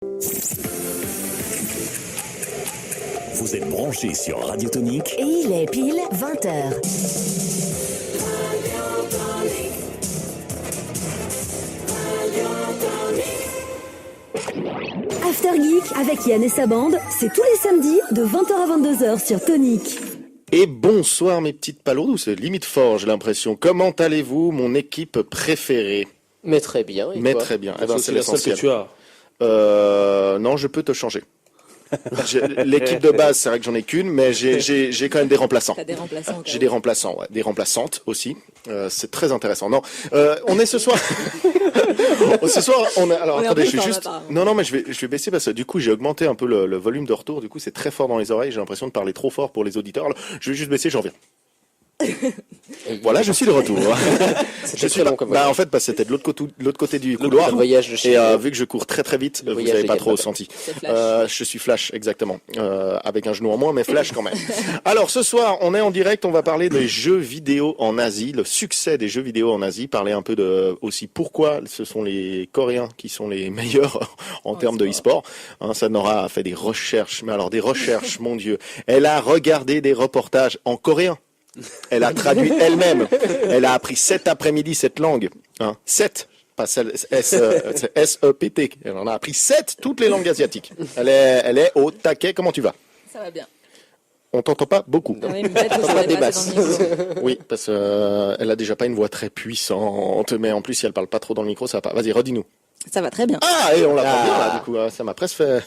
Vous êtes branchés sur Radio Tonique. Et il est pile 20h. After Geek avec Yann et sa bande, c'est tous les samedis de 20h à 22h sur Tonique. Et bonsoir mes petites palourdes, ou c'est limite fort j'ai l'impression. Comment allez-vous, mon équipe préférée? Mais très bien. Mais toi très bien, eh ben, c'est l'essentiel. Que tu as. Non, je peux te changer. L'équipe de base, c'est vrai que j'en ai qu'une, mais j'ai quand même des remplaçants. T'as des remplaçants. J'ai des remplaçants, ouais, des remplaçantes aussi. C'est très intéressant. Non, on est ce soir. Ce soir, on est. Alors attendez, je suis juste. Non, mais je vais baisser parce que du coup, j'ai augmenté un peu le volume de retour. Du coup, c'est très fort dans les oreilles. J'ai l'impression de parler trop fort pour les auditeurs. Alors, je vais juste baisser, j'en reviens. Voilà, je suis de retour. Je suis là. En fait, parce que c'était de l'autre côté du couloir. Voyage de chez et vu que je cours très très vite, vous n'avez pas trop senti. Je suis Flash, exactement. Avec un genou en moins, mais Flash quand même. Alors, ce soir, on est en direct. On va parler des jeux vidéo en Asie, le succès des jeux vidéo en Asie. Parler un peu de aussi pourquoi ce sont les Coréens qui sont les meilleurs en termes de e-sport. Nora a fait des recherches, mais alors des recherches, mon Dieu. Elle a regardé des reportages en coréen. Elle a traduit elle-même. Elle a appris 7 après-midi cette langue. 7. Pas S-E-P-T. Elle en a appris 7, toutes les langues asiatiques. Elle est au taquet. Comment tu vas? Ça va bien. On t'entend pas beaucoup. Oui, mais peut-être que ça va dépasser dans le micro. Oui, parce qu'elle a déjà pas une voix très puissante, mais en plus, si elle parle pas trop dans le micro, ça va pas. Vas-y, redis-nous. Ça va très bien. Ah, et on l'a pas bien là, du coup, ça m'a presque fait. À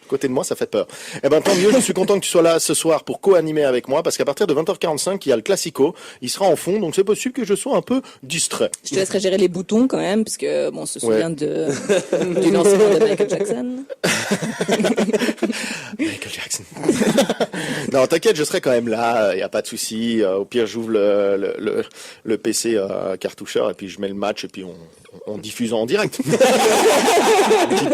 côté de moi, ça fait peur. Eh ben, tant mieux, je suis content que tu sois là ce soir pour co-animer avec moi, parce qu'à partir de 20h45, il y a le Classico, il sera en fond, donc c'est possible que je sois un peu distrait. Je te laisserai gérer les boutons quand même, parce que, bon, on se souvient du lancement de Michael Jackson. Michael Jackson. Non, t'inquiète, je serai quand même là, y a pas de souci. Au pire, j'ouvre le PC cartoucheur, et puis je mets le match, et puis on diffuse en direct. Tu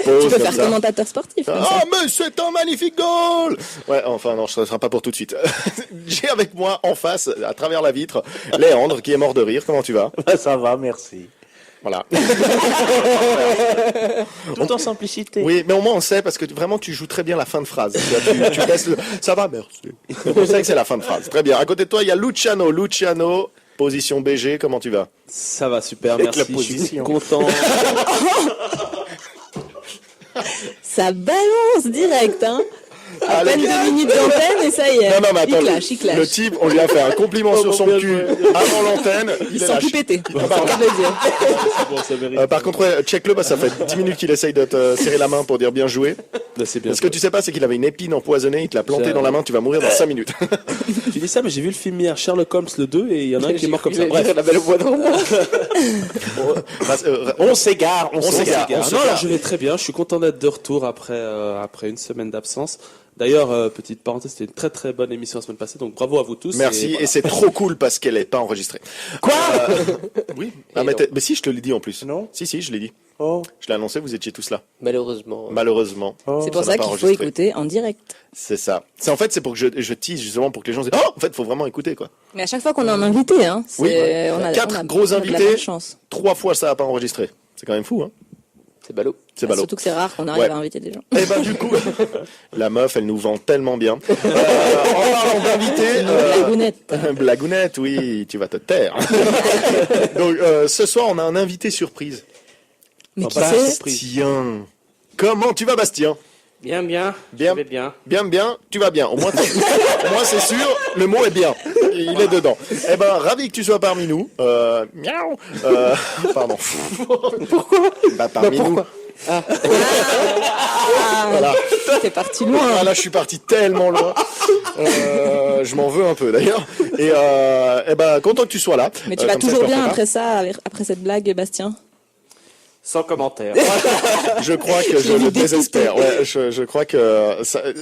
peux faire commentateur sportif. Ah, mais c'est un magnifique goal! Ouais, enfin, non, ce sera pas pour tout de suite. J'ai avec moi, en face, à travers la vitre, Léandre, qui est mort de rire. Comment tu vas? Ça va, merci. Voilà. Tout en simplicité. Oui, mais au moins on sait, parce que vraiment tu joues très bien la fin de phrase. Tu baisses ça va, merci. On sait que c'est la fin de phrase. Très bien. À côté de toi, il y a Luciano. Luciano, position BG, comment tu vas? Ça va super, merci. Je suis content. Ça balance direct, hein. À peine 2 minutes d'antenne et ça y est. Non, mais attends, il clash. le type, on lui a fait un compliment sur son cul avant l'antenne. Il s'en tout péter. Par contre, ouais, check-le, parce que ça fait 10 minutes qu'il essaye de te serrer la main pour dire bien joué. C'est bien. Ce que tu sais pas, c'est qu'il avait une épine empoisonnée, il te l'a plantée dans la main, tu vas mourir dans 5 minutes. Tu dis ça, mais j'ai vu le film hier, Sherlock Holmes le 2, et il y en a un qui est mort comme ça. Bref, la belle voix d'ombre. On s'égare. Non, s'égare. je vais très bien, je suis content d'être de retour après une semaine d'absence. D'ailleurs, petite parenthèse, c'était une très très bonne émission la semaine passée, donc bravo à vous tous. Merci, et c'est trop cool parce qu'elle est pas enregistrée. Quoi? Oui. Ah, mais si, je te l'ai dit en plus. Non? Si, je l'ai dit. Oh. Je l'ai annoncé, vous étiez tous là. Malheureusement. Oh. C'est pour ça qu'il faut écouter en direct. C'est ça. C'est pour que je tease justement pour que les gens disent oh, en fait, faut vraiment écouter quoi. Mais à chaque fois qu'on a un invité, hein, oui, on a 4 gros invités, 3 fois ça a pas enregistré. C'est quand même fou, hein. C'est ballot. Surtout que c'est rare qu'on arrive à inviter des gens. Et ben du coup, la meuf, elle nous vend tellement bien. En parlant d'invités, Blagounette. Blagounette, oui, tu vas te taire. Donc ce soir, on a un invité surprise. Mais qui c'est? Bastien. Comment tu vas, Bastien? Bien. Je vais bien. Bien, tu vas bien. Au moins c'est sûr, le mot est bien. Il est dedans. Eh ben, ravi que tu sois parmi nous. Miaou. Pardon. Pourquoi? Parmi nous. Voilà. T'es parti loin. Ah, là, je suis parti tellement loin. Je m'en veux un peu d'ailleurs. Et ben, content que tu sois là. Mais tu vas toujours bien après ça, après cette blague, Bastien? Sans commentaire. Je crois que je le désespère. Ouais, je crois que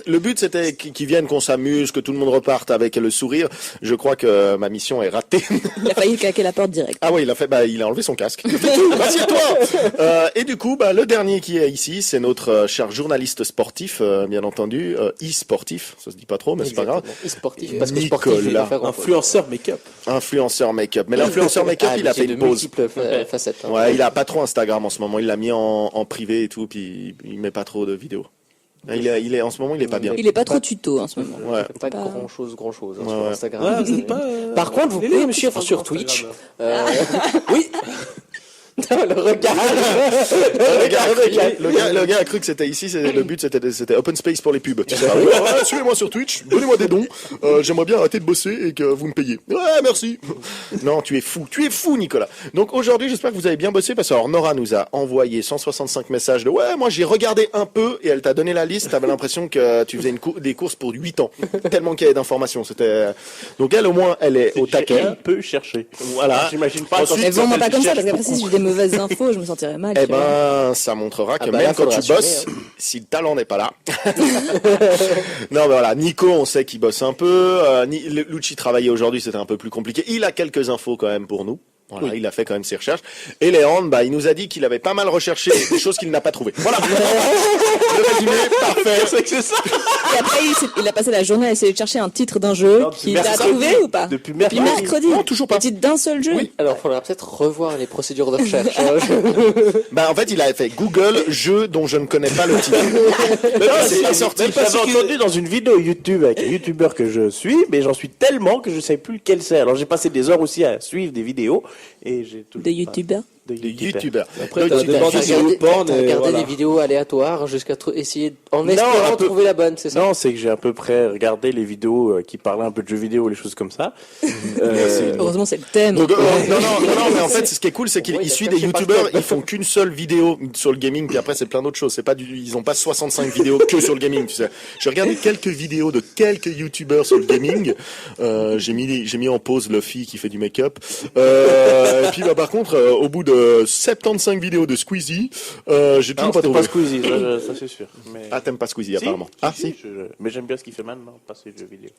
le but c'était qu'ils viennent, qu'on s'amuse, que tout le monde reparte avec le sourire. Je crois que ma mission est ratée. Il a failli claquer la porte direct. Ah oui, il a fait. Il a enlevé son casque. Il a fait tout. Assieds-toi. Et du coup, le dernier qui est ici, c'est notre cher journaliste sportif, bien entendu, e-sportif. Ça se dit pas trop, mais c'est pas grave. E-sportif, parce que Nicolas, influenceur make-up. Influenceur make-up. Mais l'influenceur make-up, il a fait une pause. Multiples facettes. Ouais, il a pas trop Instagram en ce moment. Il l'a mis en privé et tout, puis il met pas trop de vidéos. En ce moment, il est pas bien. Il est pas trop tuto en ce moment. Ouais. Pas grand chose Ouais. sur Instagram. Ouais, vous êtes pas, Par contre, vous pouvez me suivre sur Twitch. Oui. Le regard. Le gars a cru que c'était ici, le but c'était open space pour les pubs. Tu sais, suivez-moi sur Twitch, donnez-moi des dons, j'aimerais bien arrêter de bosser et que vous me payez. Ouais, merci. Non, tu es fou Nicolas. Donc aujourd'hui, j'espère que vous avez bien bossé parce que alors Nora nous a envoyé 165 messages de ouais, moi j'ai regardé un peu et elle t'a donné la liste, t'avais l'impression que tu faisais des courses pour 8 ans. Tellement qu'il y avait d'informations, donc elle au moins elle est au taquet. J'ai un peu cherché. Voilà. J'imagine pas. Mais bon, moi pas comme ça, parce qu'après si j'ai des mauvaises infos, je me sentirais mal. Eh tu vois. ben, ça montrera que bah même là, quand faudra tu bosses, si le talent n'est pas là. Non, mais voilà, Nico, on sait qu'il bosse un peu. Lucci travaillait aujourd'hui, c'était un peu plus compliqué. Il a quelques infos quand même pour nous. Voilà, il a fait quand même ses recherches. Et Léandre, il nous a dit qu'il avait pas mal recherché des choses qu'il n'a pas trouvées. Voilà. Le résumé, parfait. C'est ça. Et après, il a passé la journée à essayer de chercher un titre d'un jeu Non, qu'il mercredi. a trouvé ou pas Depuis Depuis mercredi. Non, toujours pas. Le titre d'un seul jeu. Oui. Alors, il faudra peut-être revoir les procédures de recherche. En fait, il a fait Google jeu dont je ne connais pas le titre. C'est sorti. J'avais entendu dans une vidéo YouTube avec un youtubeur que je suis, mais j'en suis tellement que je sais plus lequel c'est. Alors j'ai passé des heures aussi à suivre des vidéos et j'ai toujours De youtubeurs. De youtubeurs. Après, t'as des bandes de Regardez porn et des voilà. vidéos aléatoires jusqu'à essayer, en Non, espérant un peu- trouver la bonne, c'est ça? Non, c'est que j'ai à peu près regardé les vidéos qui parlaient un peu de jeux vidéo, les choses comme ça. Heureusement, c'est le thème. Donc, non, mais en fait, ce qui est cool, c'est qu'il suit des youtubeurs, ils font qu'une seule vidéo sur le gaming, puis après, c'est plein d'autres choses. Ils ont pas 65 vidéos que sur le gaming, tu sais. J'ai regardé quelques vidéos de quelques youtubeurs sur le gaming. J'ai mis en pause Luffy qui fait du make-up. Et puis, par contre, au bout de 75 vidéos de Squeezie, j'ai toujours pas trouvé. Pas Squeezie, ça c'est sûr. Mais... Ah, t'aimes pas Squeezie, apparemment. Ah, si. Mais j'aime bien ce qu'il fait maintenant, pas ces jeux vidéo.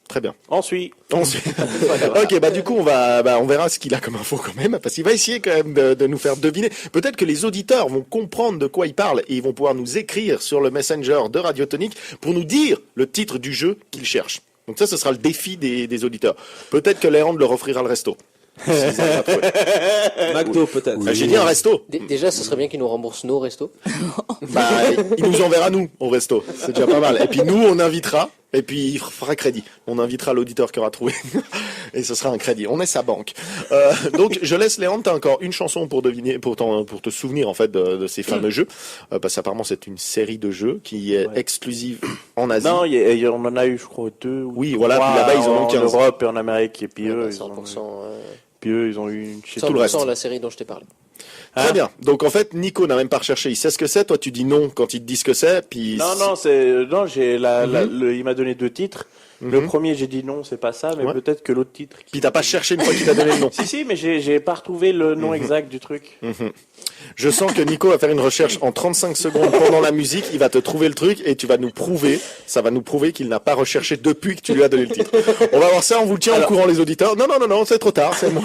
Très bien. Ensuite. Ok, du coup, on verra ce qu'il a comme info quand même, parce qu'il va essayer quand même de nous faire deviner. Peut-être que les auditeurs vont comprendre de quoi il parle et ils vont pouvoir nous écrire sur le Messenger de Radio Tonique pour nous dire le titre du jeu qu'ils cherchent. Donc ça, ce sera le défi des auditeurs. Peut-être que Léandre leur offrira le resto. McDo peut-être. J'ai dit un resto. Déjà, ce serait bien qu'ils nous remboursent nos restos. Il nous enverra nous au resto. C'est déjà pas mal. Et puis nous, on invitera. Et puis il fera crédit. On invitera l'auditeur qui aura trouvé. Et ce sera un crédit. On est sa banque. Donc je laisse Léandre, t'as encore une chanson pour deviner, pour te souvenir en fait de ces fameux jeux. Parce qu'apparemment c'est une série de jeux qui est exclusive en Asie. Non, on en a eu, je crois, 2 ou Oui, voilà, 3 puis là-bas, ils en ont 15. En Europe et en Amérique. Et puis eux, 100%, ils ont eu une chez 100% tout le reste. la série dont je t'ai parlé. Très bien. Donc en fait, Nico n'a même pas recherché. Il sait ce que c'est. Toi, tu dis non quand il te dit ce que c'est. Puis il m'a donné 2 titres. Le premier, j'ai dit non, c'est pas ça, mais Ouais. peut-être que l'autre titre. puis t'as pas cherché une fois qu'il t'a donné le nom. Si, mais j'ai pas retrouvé le nom exact du truc. Je sens que Nico va faire une recherche en 35 secondes pendant la musique. Il va te trouver le truc et ça va nous prouver qu'il n'a pas recherché depuis que tu lui as donné le titre. On va voir ça. On vous le tient au courant, les auditeurs. Non, c'est trop tard. C'est moi.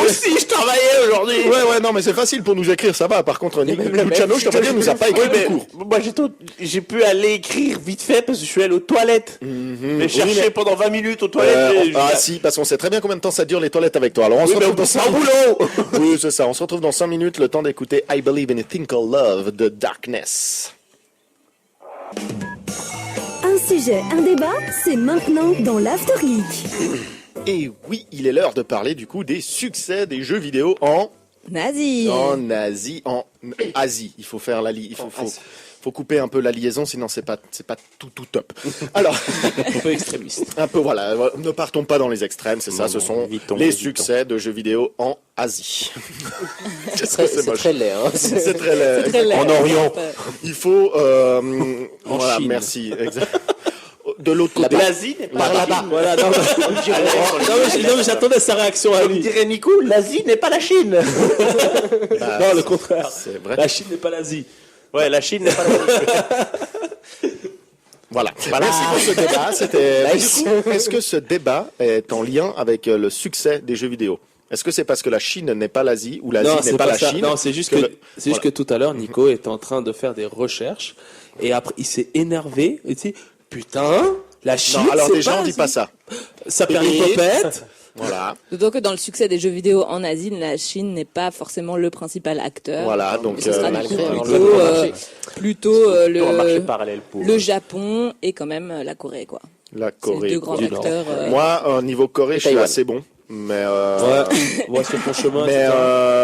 Aussi, je travaillais aujourd'hui. Ouais, non, mais c'est facile pour nous écrire, ça va. Par contre, Luciano, je t'en dire, nous a pas écrit le cours. Moi, j'ai pu aller écrire vite fait parce que je suis allé aux toilettes. Mais chercher pendant 20 minutes aux toilettes. Si, parce qu'on sait très bien combien de temps ça dure les toilettes avec toi. Alors on se retrouve dans 5 boulot. Oui, c'est ça. On se retrouve dans 5 minutes, le temps d'écouter I Believe in a Thing Called Love de Darkness. Un sujet, un débat, c'est maintenant dans l'After Geek. Et oui, il est l'heure de parler du coup des succès des jeux vidéo en Nazi. Asie. Il faut faire faut couper un peu la liaison, sinon c'est pas tout top. Alors, Un peu extrémiste. un peu voilà, ne partons pas dans les extrêmes, c'est ça, ce sont les succès de jeux vidéo en Asie. C'est très laid. Hein. C'est très laid. Très laid. En Orient. Il faut voilà, Chine. merci. Exact. De l'autre côté. L'Asie n'est pas la Chine. Voilà, non, mais j'attendais sa réaction à Comme lui. dirait Nico, l'Asie n'est pas la Chine. Non, le contraire. C'est vrai. La Chine n'est pas l'Asie. Ouais, la Chine n'est pas la Chine. Voilà. Merci pour ce débat. Est-ce que ce débat est en lien avec le succès des jeux vidéo? Est-ce que c'est parce que la Chine n'est pas l'Asie ou l'Asie n'est pas la Chine? Non, c'est juste que tout à l'heure, Nico est en train de faire des recherches et après il s'est énervé. Il dit putain, la Chine. Non, alors c'est déjà, on pas dit pas l'Asie. ça. Ça perd une popette. Voilà. D'autant que dans le succès des jeux vidéo en Asie, la Chine n'est pas forcément le principal acteur. Voilà, donc ce sera du malgré coup un plutôt Un marché parallèle pour le Japon et quand même la Corée, quoi. la C'est les Corée deux grands du Nord. acteurs. Moi, niveau Corée, je suis Taïwan. assez bon. Mais, Ouais, sur ton chemin. mais,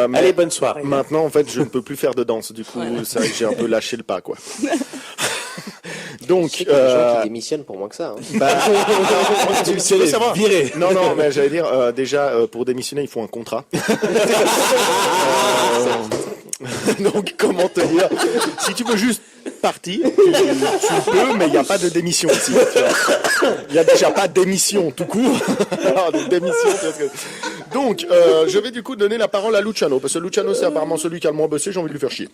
mais Allez, bonne soirée. maintenant, en fait, je ne peux plus faire de danse. Du coup, Voilà. c'est vrai que j'ai un peu lâché le pas, quoi. Donc, Il y a des gens qui démissionnent pour moins que ça. Hein. bah, tu veux savoir Viré. Non, non, mais j'allais dire, déjà, pour démissionner, il faut un contrat. Donc, comment te dire si tu veux juste partir, tu peux, mais il n'y a pas de démission ici. Il n'y a déjà pas d'émission tout court. Alors, de démission, parce que... Donc, je vais du coup donner la parole à Luciano, parce que Luciano, c'est apparemment celui qui a le moins bossé, j'ai envie de lui faire chier.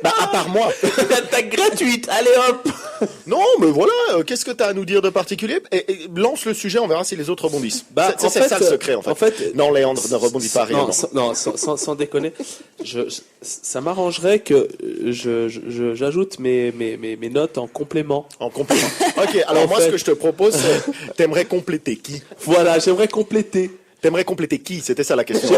Bah, à part moi. Attaque gratuite, allez hop. Non, mais voilà, qu'est-ce que tu as à nous dire de particulier et lance le sujet, on verra si les autres rebondissent. Bah, c'est en fait, ça le secret, en fait. Non, Léandre, ne rebondis pas, rien. Non, sans déconner. Ça m'arrangerait que j'ajoute mes notes en complément. En complément. Ok, alors En moi, fait- ce que je te propose, c'est, t'aimerais compléter qui? Voilà, j'aimerais compléter. T'aimerais compléter qui? C'était ça la question.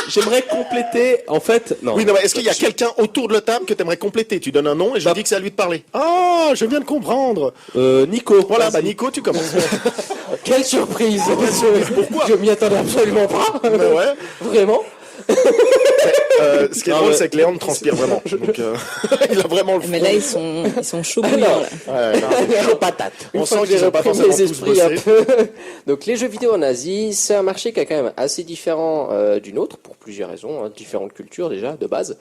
J'aimerais compléter, en fait, non. Oui, non, mais est-ce qu'il y a quelqu'un autour de la table que t'aimerais compléter? Tu donnes un nom et je Bah- dis que c'est à lui de parler. Ah, je viens de comprendre. Nico. Voilà, vas-y. bah Nico, tu commences. Quelle surprise Pourquoi? Je m'y attendais absolument pas. Mais ouais. Vraiment. Ce qui est Non, drôle, mais- c'est que Léandre transpire vraiment. Donc, il a vraiment le Mais front. là, ils sont chauds bouillants, là. Ouais, non. Chaud patate. On Une sent fois que qu'ils j'ai ont pas repris forcément mes tous esprits un bossé. peu. Donc les jeux vidéo en Asie, c'est un marché qui est quand même assez différent du nôtre pour plusieurs raisons, hein, différentes cultures déjà de base.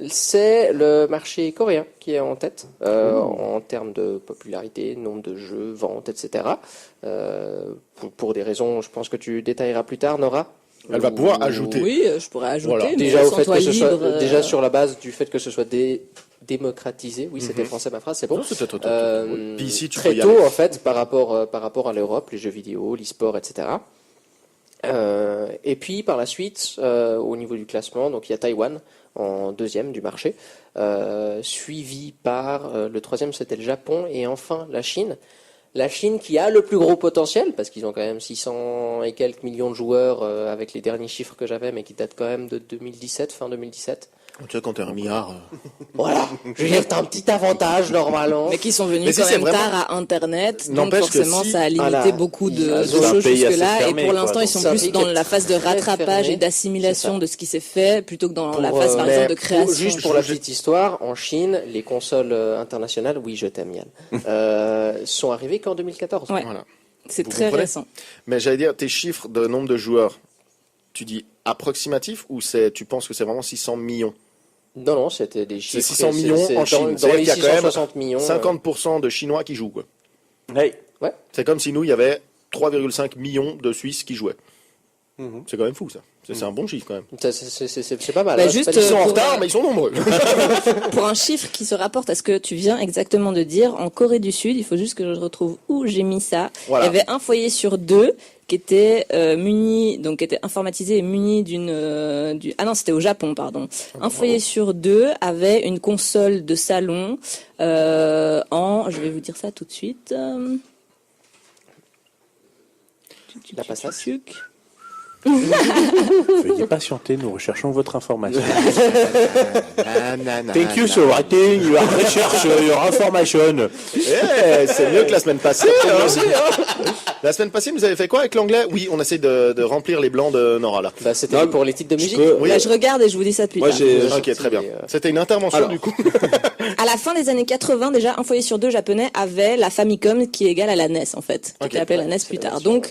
C'est le marché coréen qui est en tête en termes de popularité, nombre de jeux, ventes, etc. Pour des raisons, je pense que tu détailleras plus tard, Nora. Elle va pouvoir ajouter. Oui, je pourrais ajouter. Voilà. mais Déjà au fait sens-toi que ce soit libre, déjà sur la base du fait que ce soit démocratisé. Oui, c'était français ma phrase, c'est bon. Non, c'était tout. Puis ici, tu peux Très y tôt aller. en fait par rapport à l'Europe, les jeux vidéo, l'e-sport, etc. Et puis par la suite, au niveau du classement, donc il y a Taïwan en deuxième du marché, suivi par le troisième, c'était le Japon, et enfin la Chine. La Chine qui a le plus gros potentiel, parce qu'ils ont quand même 600 et quelques millions de joueurs avec les derniers chiffres que j'avais, mais qui datent quand même de 2017, fin 2017. Tu vois, quand t'es un milliard. Voilà, je veux dire, t'as un petit avantage normalement. Mais qui sont Mais venus si quand c'est même vraiment- tard à Internet, donc N'empêche que forcément si- ça a limité Voilà. beaucoup de Ils ont choses un pays assez jusque-là. fermé, Et pour quoi, l'instant, ils donc sont c'est un plus pays dans qui est la phase de très rattrapage fermé. et d'assimilation C'est ça. de ce qui s'est fait, plutôt que dans la Pour, phase, par mais exemple, de création. Juste pour la petite histoire, en Chine, les consoles internationales, oui, je t'aime Yann, sont arrivées qu'en 2014. Ouais. Voilà. C'est Vous très comprenez récent. Mais j'allais dire, tes chiffres de nombre de joueurs, tu dis approximatif ou tu penses que c'est vraiment 600 millions? Non, non, c'était des chiffres. 600 millions en dans- Chine. Dans C'est-à-dire les qu'il y a quand même 660 millions. 50% de Chinois qui jouent, quoi. Hey. C'est comme si nous, il y avait 3,5 millions de Suisses qui jouaient. C'est quand même fou, ça. C'est un bon chiffre, quand même. C'est pas mal. Bah, hein, juste, c'est pas Ils sont en pour- retard, mais ils sont nombreux. Pour un chiffre qui se rapporte à ce que tu viens exactement de dire, en Corée du Sud, il faut juste que je retrouve où j'ai mis ça. Voilà. Il y avait un foyer sur deux qui était muni, donc qui était informatisé et muni ah non, c'était au Japon, pardon. Un foyer sur deux avait une console de salon je vais vous dire ça tout de suite. La passasse. Veuillez patienter, nous recherchons votre information. Thank you for writing your research, your information. C'est mieux que la semaine passée. hein. La semaine passée, vous avez fait quoi avec l'anglais? Oui, on essaie de remplir les blancs de Nora, là. Bah, c'était Non, pour les titres de musique. Oui. Là, je regarde et je vous dis ça plus Moi, tard. j'ai. Ok, très bien. C'était une intervention, Alors. du coup. À la fin des années 80, déjà, un foyer sur deux japonais avait la Famicom qui est égale à la NES, en fait. Qui Ok. était appelée la NES plus tard. Donc,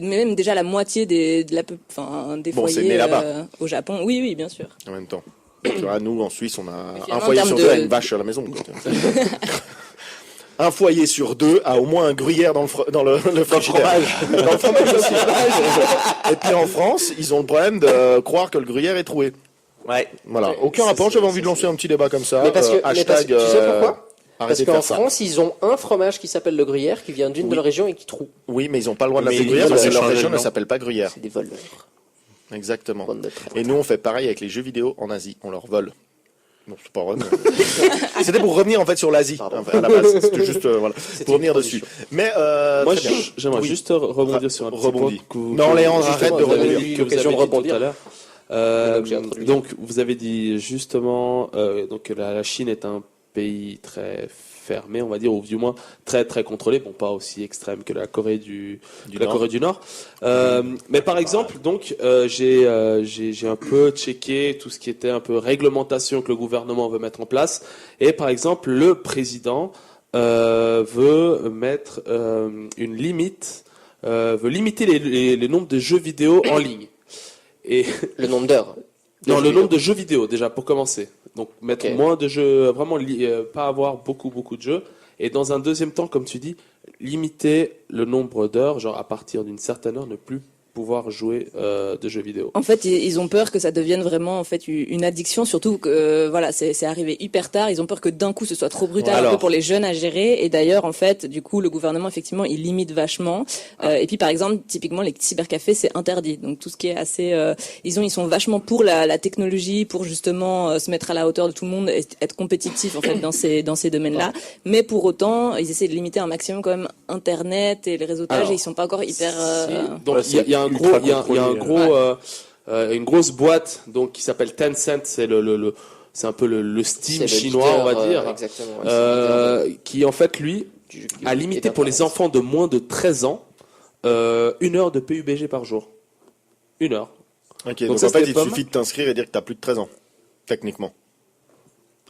même déjà la moitié des Bon, c'est né foyers là-bas. au Japon. Oui, oui, bien sûr. En même temps. Tu vois, nous, en Suisse, on a finalement, un foyer en sur termes deux de- a une vache à la maison. Quoi. Un foyer sur deux a au moins un gruyère dans le frigidaire. Dans le fromage aussi. Et puis en France, ils ont le problème de croire que le gruyère est troué. Ouais. Voilà. Ouais, Aucun ça, rapport, c'est- j'avais envie de lancer un petit débat comme ça. Mais parce que, hashtag, tu sais pourquoi? Parce arrêtez de qu'en faire ça. France, ils ont un fromage qui s'appelle le gruyère, qui vient d'une de leurs régions et qui troue. Oui, mais ils n'ont pas le droit de Mais l'appeler ils gruyère veulent parce que leur changer région le ne nom. s'appelle pas gruyère. C'est des voleurs. Exactement. Bande de traîtres. Et nous, on fait pareil avec les jeux vidéo en Asie. On leur vole. Non, c'est pas revenir. C'était pour revenir en fait sur l'Asie. À la base, c'était juste voilà, pour revenir dessus. Mais moi, j'aimerais juste rebondir sur un petit point. Non, Léon, arrête de rebondir. Eu l'occasion de rebondir tout à l'heure. Donc, vous avez dit justement donc la Chine est un pays très fermé, on va dire, ou du moins très très contrôlé, bon pas aussi extrême que la Corée du Nord. Mais par exemple, donc j'ai un peu checké tout ce qui était un peu réglementation que le gouvernement veut mettre en place, et par exemple le président veut mettre une limite, veut limiter les nombres de jeux vidéo en ligne. Et le nombre d'heures. Non, le nombre de jeux vidéo déjà pour commencer. Donc mettre moins de jeux, vraiment pas avoir beaucoup de jeux. Et dans un deuxième temps, comme tu dis, limiter le nombre d'heures, genre à partir d'une certaine heure, ne plus pouvoir jouer de jeux vidéo. En fait, ils ont peur que ça devienne vraiment en fait une addiction, surtout que voilà, c'est arrivé hyper tard. Ils ont peur que d'un coup ce soit trop brutal un peu pour les jeunes à gérer. Et d'ailleurs, en fait, du coup, le gouvernement effectivement, il limite vachement. Et puis par exemple, typiquement les cybercafés, c'est interdit. Donc tout ce qui est assez, ils sont vachement pour la technologie, pour justement se mettre à la hauteur de tout le monde, et être compétitif en fait dans ces domaines-là. Mais pour autant, ils essaient de limiter un maximum quand même Internet et les réseautage. Et ils sont pas encore hyper. Donc il y a une grosse boîte donc qui s'appelle Tencent, c'est c'est un peu le Steam chinois, on va dire, qui en fait lui a limité pour les enfants de moins de 13 ans 1 heure de PUBG par jour. 1 heure. Ok, donc en fait il suffit de t'inscrire et dire que tu as plus de 13 ans, techniquement.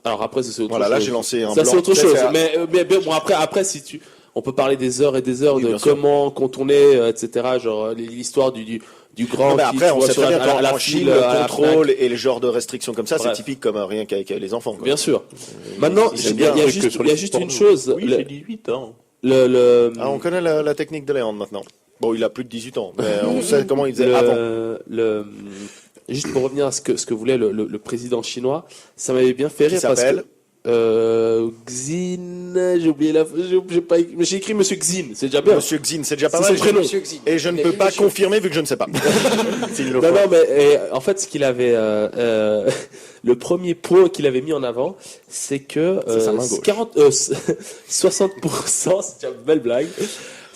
Alors après c'est autre chose. Voilà, là j'ai lancé un blanc. Ça c'est autre chose, mais bon après si on peut parler des heures et des heures de comment contourner, etc. Genre l'histoire du grand. Non, mais après, on sait très bien qu'en Chine, le contrôle et les genres de restrictions comme ça, c'est typique comme rien qu'avec les enfants. Quoi. Bien sûr. Maintenant, il y a juste une chose. Oui, j'ai 18 ans. On connaît la technique de Léon maintenant. Bon, il a plus de 18 ans, mais on sait comment il faisait avant. Juste pour revenir à ce que voulait le président chinois, ça m'avait bien fait rire parce que. Xin, j'ai oublié j'ai écrit Monsieur Xin, c'est déjà bien. Monsieur Xin, c'est déjà pas mal. Prénom. Et je ne peux pas confirmer vu que je ne sais pas. Non, mais en fait, ce qu'il avait, le premier point qu'il avait mis en avant, c'est que 60%, c'est une belle blague,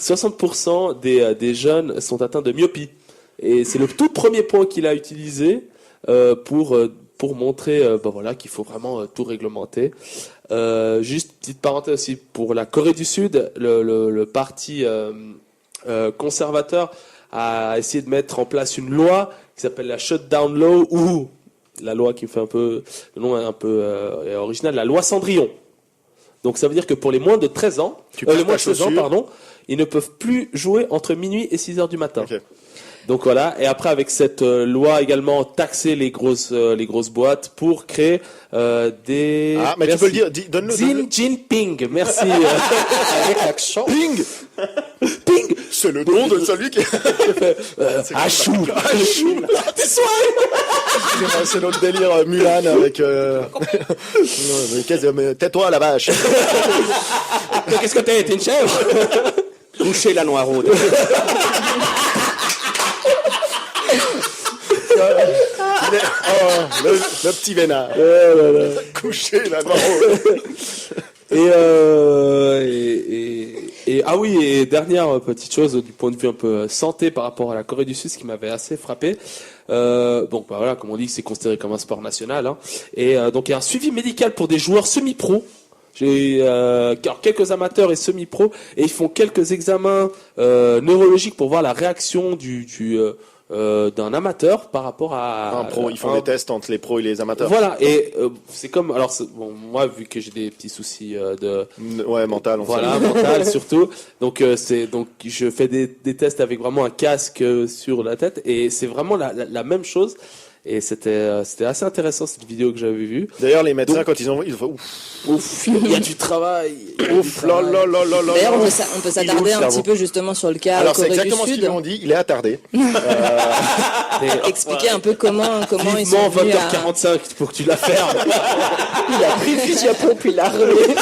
60% des jeunes sont atteints de myopie. Et c'est le tout premier point qu'il a utilisé pour montrer qu'il faut vraiment tout réglementer. Juste petite parenthèse aussi pour la Corée du Sud, le parti conservateur a essayé de mettre en place une loi qui s'appelle la Shutdown Law, ou la loi qui me fait un peu le nom est un peu original, la loi Cendrillon. Donc ça veut dire que pour les moins de 13 ans, les moins de 16 ans, pardon, ils ne peuvent plus jouer entre minuit et 6 heures du matin. Okay. Donc voilà, et après avec cette loi également taxer les grosses boîtes pour créer des. Ah, mais merci. Tu peux le dire, donne-le. Xi Jinping, merci. Avec l'accent. Ping. Ping. C'est le nom de celui qui. Achou. C'est notre délire Mulan avec. Tais-toi la vache. Qu'est-ce que t'es une chèvre? Coucher la noiraude. Le petit vénard. Couché là. Et ah oui, et dernière petite chose du point de vue un peu santé par rapport à la Corée du Sud, ce qui m'avait assez frappé. Voilà, comme on dit, c'est considéré comme un sport national, hein. Et donc il y a un suivi médical pour des joueurs semi-pro. J'ai quelques amateurs et semi-pro, et ils font quelques examens neurologiques pour voir la réaction d'un amateur par rapport à un pro. Ils font des tests entre les pros et les amateurs. Voilà, et c'est comme moi vu que j'ai des petits soucis mental, mental surtout. Donc je fais des tests avec vraiment un casque sur la tête, et c'est vraiment la même chose. Et c'était assez intéressant cette vidéo que j'avais vue. D'ailleurs, les médecins, quand ils ont ouf, il y a du travail. D'ailleurs, on peut s'attarder un petit peu justement sur le cas. Alors, c'est exactement ce qu'ils m'ont dit. Il est attardé. Expliquer un peu comment ils sont venus 20h45 pour que tu la fermes. Il a pris le fusil à pompe, il l'a remis.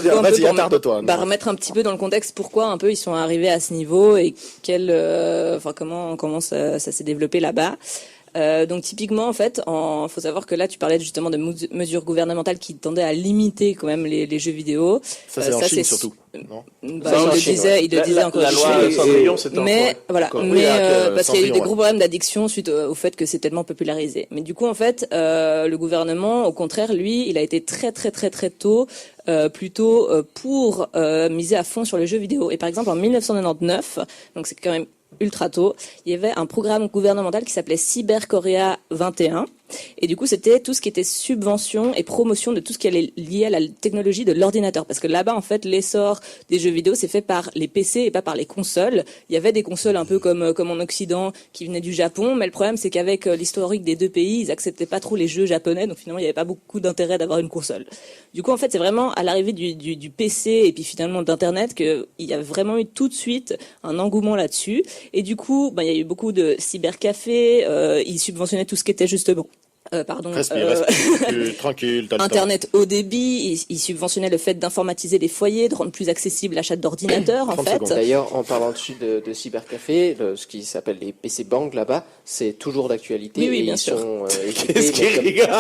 Vas-y, attarde-toi. Remettre un petit peu dans le contexte pourquoi un peu ils sont arrivés à ce niveau et comment ça s'est développé là-bas. Donc typiquement, en fait, faut savoir que là, tu parlais justement de mesures gouvernementales qui tendaient à limiter quand même les jeux vidéo. Ça, c'est en Chine surtout. Non. Il le disait encore. La loi 100 millions, c'était mais voilà, encore. mais parce qu'il y a eu des ouais. gros problèmes d'addiction suite au fait que c'est tellement popularisé. Mais du coup, en fait, le gouvernement, au contraire, lui, il a été très tôt plutôt pour miser à fond sur les jeux vidéo. Et par exemple, en 1999, donc c'est quand même ultra tôt, il y avait un programme gouvernemental qui s'appelait Cybercorea 21. Et du coup, c'était tout ce qui était subvention et promotion de tout ce qui allait lié à la technologie de l'ordinateur. Parce que là-bas, en fait, l'essor des jeux vidéo, c'est fait par les PC et pas par les consoles. Il y avait des consoles un peu comme en Occident qui venaient du Japon. Mais le problème, c'est qu'avec l'historique des deux pays, ils acceptaient pas trop les jeux japonais. Donc finalement, il n'y avait pas beaucoup d'intérêt d'avoir une console. Du coup, en fait, c'est vraiment à l'arrivée du PC et puis finalement d'Internet qu'il y a vraiment eu tout de suite un engouement là-dessus. Et du coup, il y a eu beaucoup de cybercafés. Ils subventionnaient tout ce qui était justement Respire, tranquille, t'as le Internet haut débit, ils subventionnaient le fait d'informatiser les foyers, de rendre plus accessible l'achat d'ordinateurs, en fait. D'ailleurs, en parlant dessus de cybercafé, ce qui s'appelle les PC Bang là-bas, c'est toujours d'actualité. Oui, bien sûr. Qu'est-ce qu'il rigole?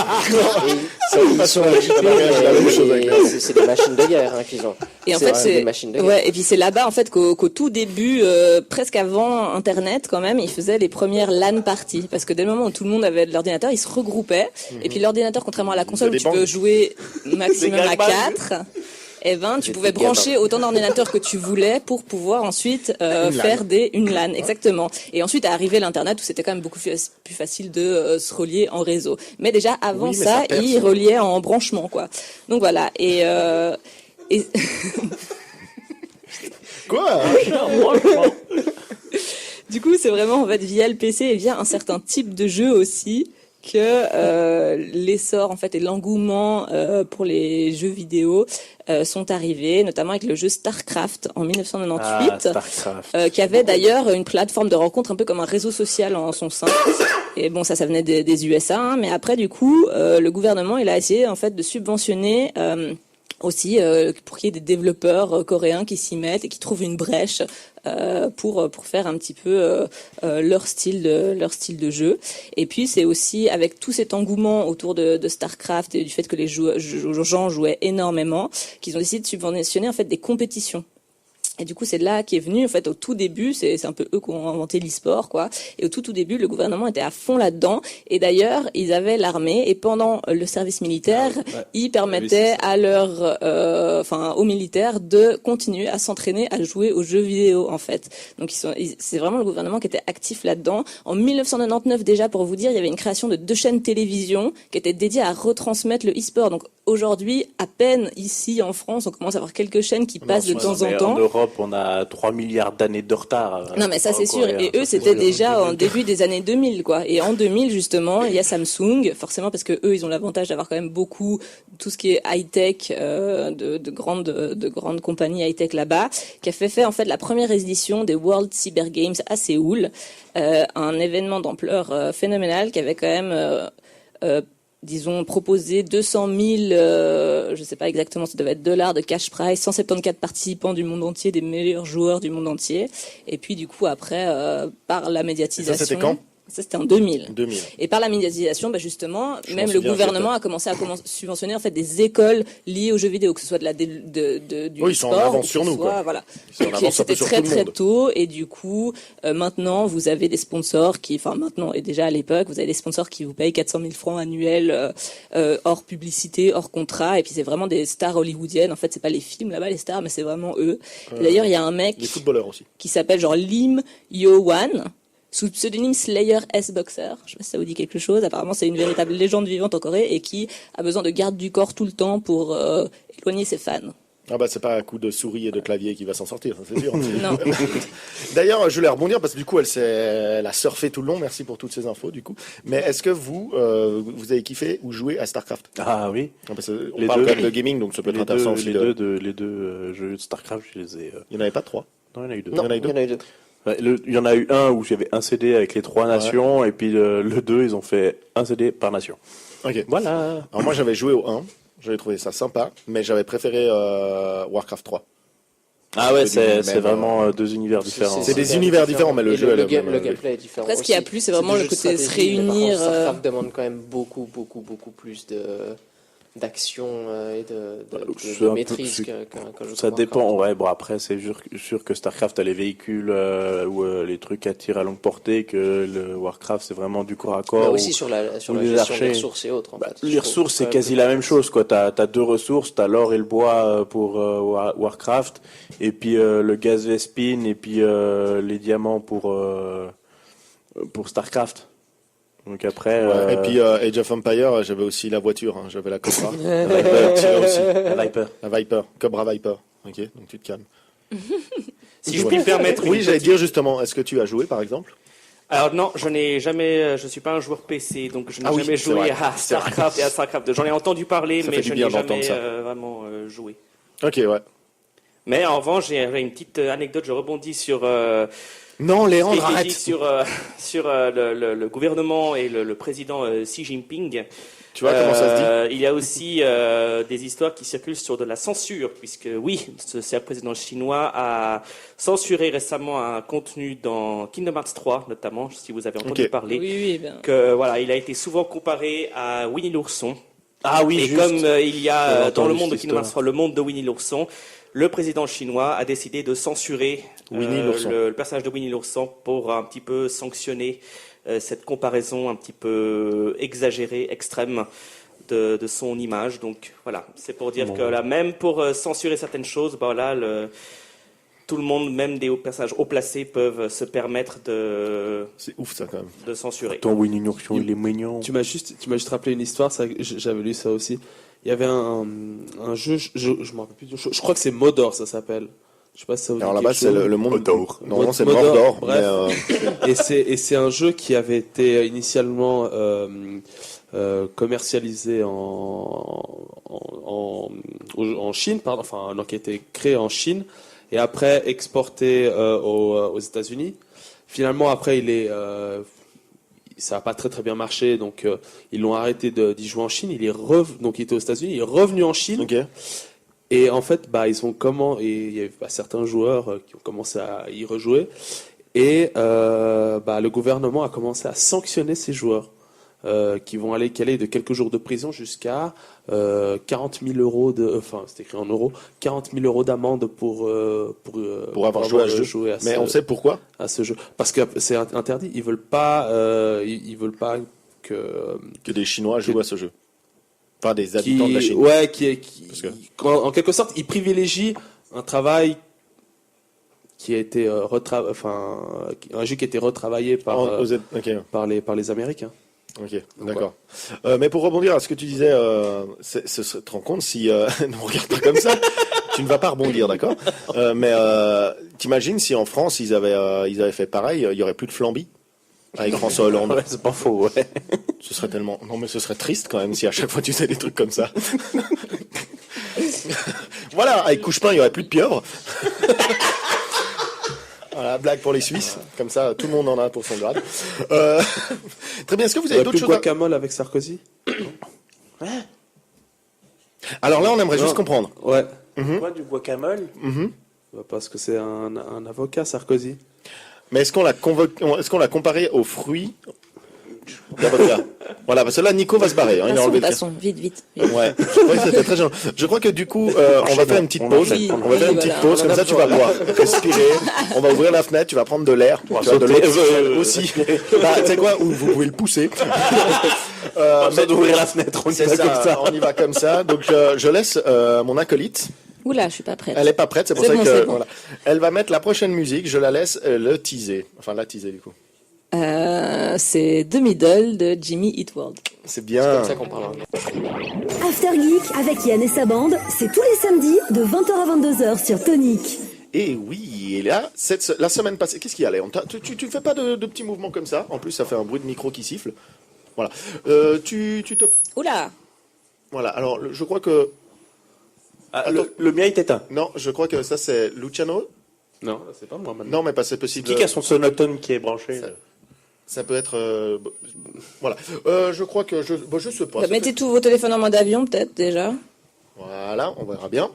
Ils sont équipés, c'est des machines de guerre qu'ils ont. Et en fait, des machines de guerre. Ouais, et puis c'est là-bas, en fait, qu'au tout début, presque avant Internet, quand même, ils faisaient les premières LAN parties. Parce que dès le moment où tout le monde avait de l'ordinateur, ils se regroupaient. Et puis l'ordinateur, contrairement à la console où tu peux jouer maximum à 4, tu pouvais brancher autant d'ordinateurs que tu voulais pour pouvoir ensuite faire une LAN. Exactement. Et ensuite est arrivé l'Internet où c'était quand même beaucoup plus facile de se relier en réseau. Mais déjà avant ça, ils reliaient en branchement, quoi. Donc voilà. Et Quoi Du coup, c'est vraiment en fait via le PC et via un certain type de jeu aussi que l'essor en fait et l'engouement pour les jeux vidéo sont arrivés, notamment avec le jeu StarCraft en 1998, qui avait d'ailleurs une plateforme de rencontre un peu comme un réseau social en son sein. Et bon, ça venait des USA, hein, mais après du coup, le gouvernement il a essayé en fait de subventionner aussi pour qu'il y ait des développeurs coréens qui s'y mettent et qui trouvent une brèche pour faire un petit peu leur style de jeu. Et puis c'est aussi avec tout cet engouement autour de StarCraft et du fait que les gens jouaient énormément qu'ils ont décidé de subventionner en fait des compétitions. Et du coup, c'est là qu'est venu, en fait, au tout début, c'est un peu eux qui ont inventé l'e-sport, quoi. Et au tout début, le gouvernement était à fond là-dedans. Et d'ailleurs, ils avaient l'armée, et pendant le service militaire, ils permettaient à aux militaires de continuer à s'entraîner à jouer aux jeux vidéo, en fait. Donc, c'est vraiment le gouvernement qui était actif là-dedans. En 1999, déjà, pour vous dire, il y avait une création de 2 chaînes télévision qui étaient dédiées à retransmettre le e-sport. Donc, aujourd'hui, à peine ici, en France, on commence à avoir quelques chaînes qui passent de temps en temps. En Europe, on a 3 milliards d'années de retard. Non, mais ça, c'est sûr. Et eux, c'était déjà en début des années 2000, quoi. Et en 2000, justement, il y a Samsung, forcément, parce que eux, ils ont l'avantage d'avoir quand même beaucoup, tout ce qui est high-tech, de grandes compagnies high-tech là-bas, qui a fait, en fait, la première édition des World Cyber Games à Séoul, un événement d'ampleur phénoménale qui avait quand même, disons, proposé 200 000, je sais pas exactement, ça devait être dollars de cash prize, 174 participants du monde entier, des meilleurs joueurs du monde entier. Et puis, du coup, après, par la médiatisation. Et ça, c'était quand ? Ça, c'était en 2000. 2000. Et par la médiatisation, justement, même le gouvernement a commencé à subventionner en fait des écoles liées aux jeux vidéo, que ce soit du ils sont en avance sur nous, quoi. Voilà. C'était très tôt, et du coup, maintenant, vous avez des sponsors maintenant, et déjà à l'époque, vous avez des sponsors qui vous payent 400 000 francs annuels, hors publicité, hors contrat, et puis c'est vraiment des stars hollywoodiennes. En fait, c'est pas les films là-bas, les stars, mais c'est vraiment eux. Et d'ailleurs, il y a un mec. Les footballeurs aussi. Qui s'appelle genre Lim Yo-wan, sous le pseudonyme Slayer S-Boxer. Je sais pas si ça vous dit quelque chose. Apparemment, c'est une véritable légende vivante en Corée et qui a besoin de garde du corps tout le temps pour éloigner ses fans. Ah bah c'est pas un coup de souris et de clavier qui va s'en sortir, ça, c'est sûr. Non. D'ailleurs, je voulais rebondir parce que du coup, elle a surfé tout le long. Merci pour toutes ces infos, du coup. Mais est-ce que vous avez kiffé ou joué à StarCraft ? Ah oui. On parle quand même de gaming, donc ça peut être intéressant aussi. Les deux jeux de StarCraft, je les ai. Il n'y en avait pas 3 ? Non, il y en a eu 2. Non, il y en a eu 2. Il y en a eu un où j'avais un CD avec les 3 nations, et puis le 2, ils ont fait un CD par nation. Ok. Voilà. Alors moi, j'avais joué au 1, j'avais trouvé ça sympa, mais j'avais préféré Warcraft 3. Ah ouais, du c'est même, vraiment deux univers différents. C'est des univers différents, mais le Et jeu le gameplay est différent. Après, ce qui a aussi. plu, c'est vraiment du le jeu de côté se stratégie, mais par contre, réunir. Starcraft demande quand même beaucoup plus d'action et de maîtrise qu'un jeu Ça comme dépend, Warcraft. ouais. Bon, après, c'est sûr que StarCraft a les véhicules ou les trucs à tir à longue portée, que le Warcraft, c'est vraiment du corps à Mais corps. aussi sur la ou gestion les des archers. ressources et autres. En fait. Les Je trouve ressources, c'est quand quasi même la même chose, quoi. T'as deux ressources, t'as l'or et le bois pour Warcraft, et puis le gaz Vespine, et puis les diamants pour StarCraft. Donc après. Ouais, et puis Age of Empire, j'avais aussi la voiture, hein, j'avais la Cobra. La Viper. La Viper, Cobra Viper. Ok, donc tu te calmes. Si je puis me permettre. Oui, j'allais dire justement, est-ce que tu as joué par exemple? Alors non, je suis pas un joueur PC, donc je n'ai Ah oui, jamais c'est joué vrai. à StarCraft et à StarCraft 2. J'en ai entendu parler, Ça mais fait du je bien n'ai d'entendre jamais ça. vraiment joué. Ok, ouais. Mais en revanche, j'ai une petite anecdote, je rebondis sur Non, Léandre, ce qui a été arrête. dit sur le gouvernement et le président Xi Jinping. Tu vois comment ça se dit? Il y a aussi des histoires qui circulent sur de la censure, puisque oui, ce cher président chinois a censuré récemment un contenu dans Kingdom Hearts 3, notamment, si vous avez entendu Ok. parler. Oui, bien. Que voilà, il a été souvent comparé à Winnie l'ourson. Ah oui, Et juste. comme il y a J'ai dans le entendu monde de cette Kingdom Hearts 3, le monde de Winnie l'ourson, le président chinois a décidé de censurer Winnie l'ourson. le personnage de Winnie l'ourson pour un petit peu sanctionner cette comparaison un petit peu exagérée, extrême de son image. Donc voilà, c'est pour dire que là, même pour censurer certaines choses, bah, là, tout le monde, même des personnages haut placés, peuvent se permettre C'est ouf ça quand même. de censurer. Ton Winnie l'ourson, il est mignon. Tu m'as juste rappelé une histoire, ça, j'avais lu ça aussi. Il y avait un jeu, je me rappelle plus du jeu, je crois que c'est Modor, ça s'appelle. Je sais pas si ça vous dit Alors quelque là-bas, c'est chose. le monde. Mordor. Normalement, c'est Mordor, Mordor. bref. Mais, Et c'est un jeu qui avait été initialement commercialisé en Chine, pardon, enfin, non, qui a été créé en Chine et après exporté aux États-Unis. Finalement, après, ça n'a pas très bien marché, donc ils l'ont arrêté d'y jouer en Chine. Donc il était aux États-Unis, il est revenu en Chine. ok. Et en fait, il y a certains joueurs qui ont commencé à y rejouer. Et le gouvernement a commencé à sanctionner ces joueurs qui vont aller de quelques jours de prison jusqu'à 40 000 euros c'est écrit en euros, 40 000 euros d'amende pour avoir joué à ce jeu. Mais on sait pourquoi? à ce jeu. Parce que c'est interdit. Ils veulent pas Que des Chinois jouent à ce jeu. Enfin, des habitants de la Chine. Ouais, Parce que- en quelque sorte, ils privilégient un travail qui a été un jeu qui a été retravaillé par Ok, par les Américains. ok, d'accord. Mais pour rebondir à ce que tu disais, tu te rends compte si ne me regarde pas comme ça, tu ne vas pas rebondir, d'accord? Mais t'imagines si en France ils avaient fait pareil, il y aurait plus de Flamby avec François Hollande. Ouais, c'est pas faux, ouais. Ce serait tellement. Non, mais ce serait triste quand même si à chaque fois tu faisais des trucs comme ça. Voilà, avec Couche-Pain, il n'y aurait plus de pieuvre. Voilà, blague pour les Suisses. Comme ça, tout le monde en a pour son grade. Très bien, est-ce que vous Il y avez a d'autres plus de choses guacamole avec Sarkozy. Alors là, on aimerait juste comprendre. Ouais. Quoi, du guacamole? Parce que c'est un avocat, Sarkozy. Mais est-ce qu'on l'a comparé aux fruits d'avocat? Voilà, parce que là, Nico va se barrer. Hein, il a enlevé le Passons, vite. Ouais, je crois que c'était très gênant. Je crois que du coup, on va faire une petite pause. Oui, On va faire une petite voilà. pause, comme ça tu vas pouvoir respirer. On va ouvrir la fenêtre, tu vas prendre de l'air, tu vas de l'oxygène aussi. Bah, tu sais quoi, ou vous pouvez le pousser. Besoin d'ouvrir la fenêtre, on y C'est va ça, comme ça. on y va comme ça. Donc je laisse mon acolyte. Oula, je suis pas prête. Elle est pas prête, c'est pour C'est ça bon, que c'est bon. voilà. Elle va mettre la prochaine musique. Je la laisse le teaser. Enfin la teaser du coup. C'est The Middle de Jimmy Eat World. C'est bien. C'est comme ça qu'on parle anglais. After Geek avec Yann et sa bande, c'est tous les samedis de 20h à 22h sur Tonic. Et oui, et là, la semaine passée, qu'est-ce qu'il y a, Léon? Tu fais pas de petits mouvements comme ça? En plus, ça fait un bruit de micro qui siffle. Voilà. Tu te... Oula. Voilà, alors je crois que... Ah, le mien est éteint. Non, je crois que ça c'est Luciano. Non, c'est pas moi maintenant. Non, mais pas c'est possible. Qui a son sonotone qui est branché? là? Ça peut être... voilà. Je crois que... je sais pas. Bah, mettez tous vos téléphones en mode avion, peut-être, déjà. Voilà, on verra bien.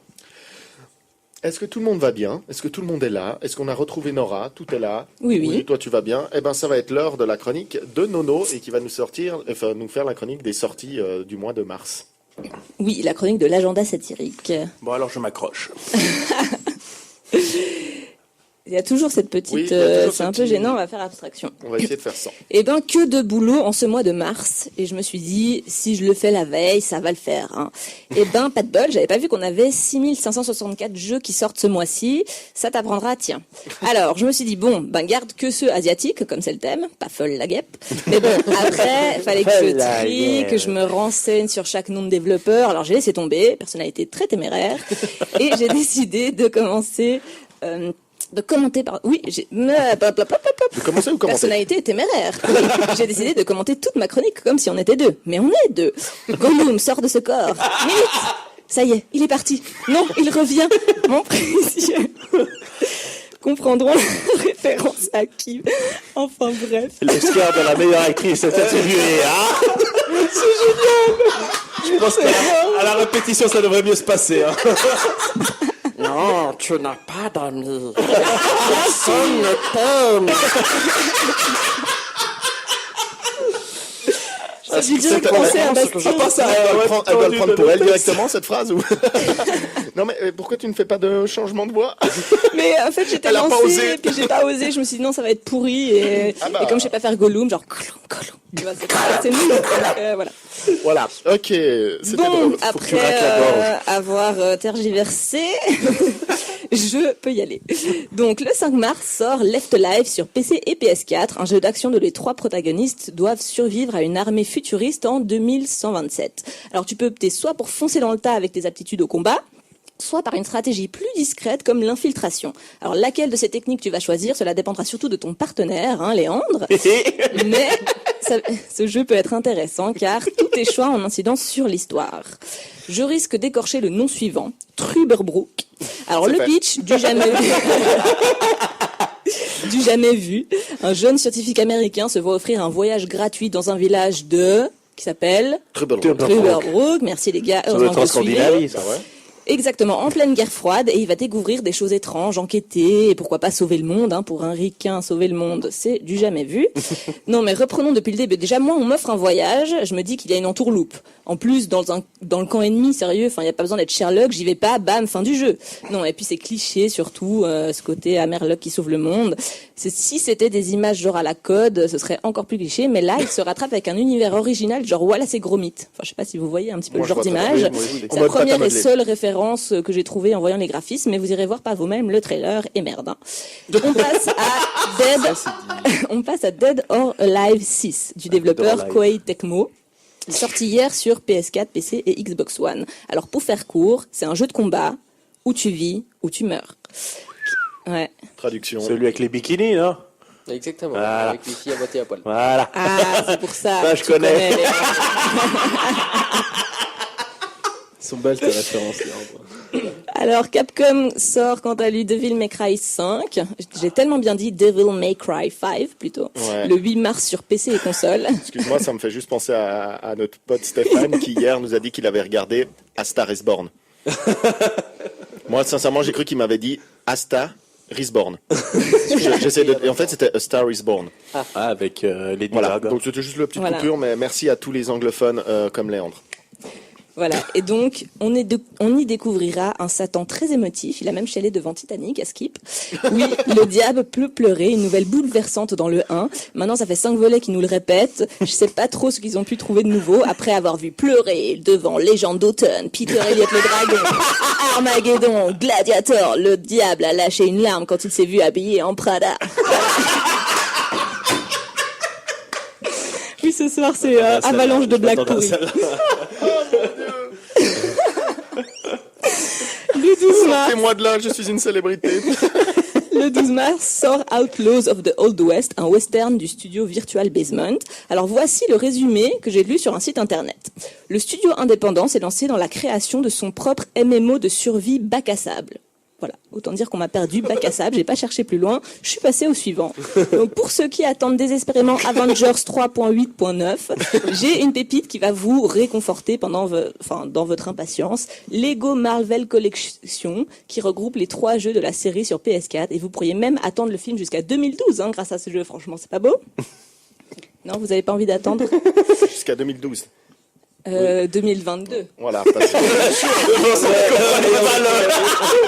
Est-ce que tout le monde va bien? Est-ce que tout le monde est là? Est-ce qu'on a retrouvé Nora? Tout est là? Oui. Toi, tu vas bien? Eh ben, ça va être l'heure de la chronique de Nono et qui va nous faire la chronique des sorties du mois de mars. Oui, la chronique de l'agenda satirique. Bon, alors je m'accroche. Il y a toujours cette petite... Oui, c'est un peu gênant, on va faire abstraction. On va essayer de faire ça. Eh ben, que de boulot en ce mois de mars. Et je me suis dit, si je le fais la veille, ça va le faire. Hein. Eh ben, pas de bol, j'avais pas vu qu'on avait 6564 jeux qui sortent ce mois-ci. Ça t'apprendra, tiens. Alors, je me suis dit, garde que ceux asiatiques, comme c'est le thème. Pas folle la guêpe. Mais bon, après, fallait que je trie, que je me renseigne sur chaque nom de développeur. Alors, j'ai laissé tomber. Personnalité très téméraire. Et j'ai décidé de commencer... de commenter De commencer ou commenter? Personnalité téméraire. Oui, j'ai décidé de commenter toute ma chronique comme si on était deux. Mais on est deux. Gollum sort de ce corps. Vite. Ça y est, il est parti. Non, il revient. Mon précieux. Comprendront la référence à qui. Enfin bref. L'Oscar de la meilleure actrice est attribué à... C'est génial. Je pense qu'à la répétition, ça devrait mieux se passer. Hein. Non, tu n'as pas d'amis. Personne ne t'aime. J'ai direct pensé à Bastien. Elle doit le prendre pour elle directement, cette phrase ou... Non mais pourquoi tu ne fais pas de changement de voix? Mais en fait j'étais lancée et puis j'ai pas osé. Je me suis dit non, ça va être pourri et comme je sais pas faire Gollum, genre Gollum. Tu vois, c'est nul. Voilà. Ok. C'était drôle. Après avoir tergiversé, je peux y aller. Donc le 5 mars sort Left Alive sur PC et PS4, un jeu d'action dont les 3 protagonistes doivent survivre à une armée futuriste en 2127. Alors tu peux opter soit pour foncer dans le tas avec tes aptitudes au combat, soit par une stratégie plus discrète comme l'infiltration. Alors laquelle de ces techniques tu vas choisir, cela dépendra surtout de ton partenaire, Léandre. Mais ce jeu peut être intéressant car tous tes choix ont une incidence sur l'histoire. Je risque d'écorcher le nom suivant, Truberbrook. Alors le pitch du jamais vu, un jeune scientifique américain se voit offrir un voyage gratuit dans un village qui s'appelle Truberbrook. Merci les gars, heureusement que vous suivez. Exactement, en pleine guerre froide, et il va découvrir des choses étranges, enquêter, et pourquoi pas sauver le monde, pour un ricain, sauver le monde, c'est du jamais vu. Non mais reprenons depuis le début. Déjà, moi, on m'offre un voyage, je me dis qu'il y a une entourloupe. En plus, dans le camp ennemi, sérieux, il n'y a pas besoin d'être Sherlock, j'y vais pas, bam, fin du jeu. Non, et puis c'est cliché, surtout, ce côté Amerloc qui sauve le monde. Si c'était des images genre à la Code, ce serait encore plus cliché, mais là, il se rattrape avec un univers original, genre Wallace et Gromit. Enfin, je sais pas si vous voyez un petit peu le genre d'image. C'est la première et seule référence que j'ai trouvée en voyant les graphismes, mais vous irez voir par vous-même, le trailer est merde. On passe à Dead or Alive 6 du développeur Koei Tecmo, sorti hier sur PS4, PC et Xbox One. Alors pour faire court, c'est un jeu de combat où tu vis, où tu meurs. Ouais. Traduction. Celui avec les bikinis, non? Exactement, voilà. avec les filles à moitié à poil. Voilà. Ah, c'est pour ça. Ça, je connais. Ils sont belles tes références là. Alors Capcom sort quant à lui Devil May Cry 5. J'ai tellement bien dit Devil May Cry 5 plutôt. Ouais. Le 8 mars sur PC et console. Excuse-moi, ça me fait juste penser à notre pote Stéphane qui hier nous a dit qu'il avait regardé A Star is Born. Moi sincèrement j'ai cru qu'il m'avait dit A Star is Born. En fait c'était A Star is Born. Avec les voilà. Donc c'était juste le petit coupure, mais merci à tous les anglophones comme Léandre. Voilà, et donc on y découvrira un Satan très émotif, il a même chialé devant Titanic à Skip. Oui, le diable peut pleurer, une nouvelle bouleversante dans le 1. Maintenant ça fait 5 volets qui nous le répètent, je sais pas trop ce qu'ils ont pu trouver de nouveau, après avoir vu pleurer devant Légende d'automne, Peter Elliott le dragon, Armageddon, Gladiator, le diable a lâché une larme quand il s'est vu habillé en Prada. Oui, ce soir c'est avalanche de blagues pourries. Le 12 mars. Sortez-moi de là, je suis une célébrité. Le 12 mars sort Outlaws of the Old West, un western du studio Virtual Basement. Alors voici le résumé que j'ai lu sur un site internet. Le studio indépendant s'est lancé dans la création de son propre MMO de survie bac à sable. Voilà, autant dire qu'on m'a perdu, bac à sable, j'ai pas cherché plus loin, je suis passé au suivant. Donc pour ceux qui attendent désespérément Avengers 3.8.9, j'ai une pépite qui va vous réconforter dans votre impatience. Lego Marvel Collection, qui regroupe les 3 jeux de la série sur PS4, et vous pourriez même attendre le film jusqu'à 2012, grâce à ce jeu, franchement, c'est pas beau? Non, vous avez pas envie d'attendre? Jusqu'à 2012. 2022. Voilà.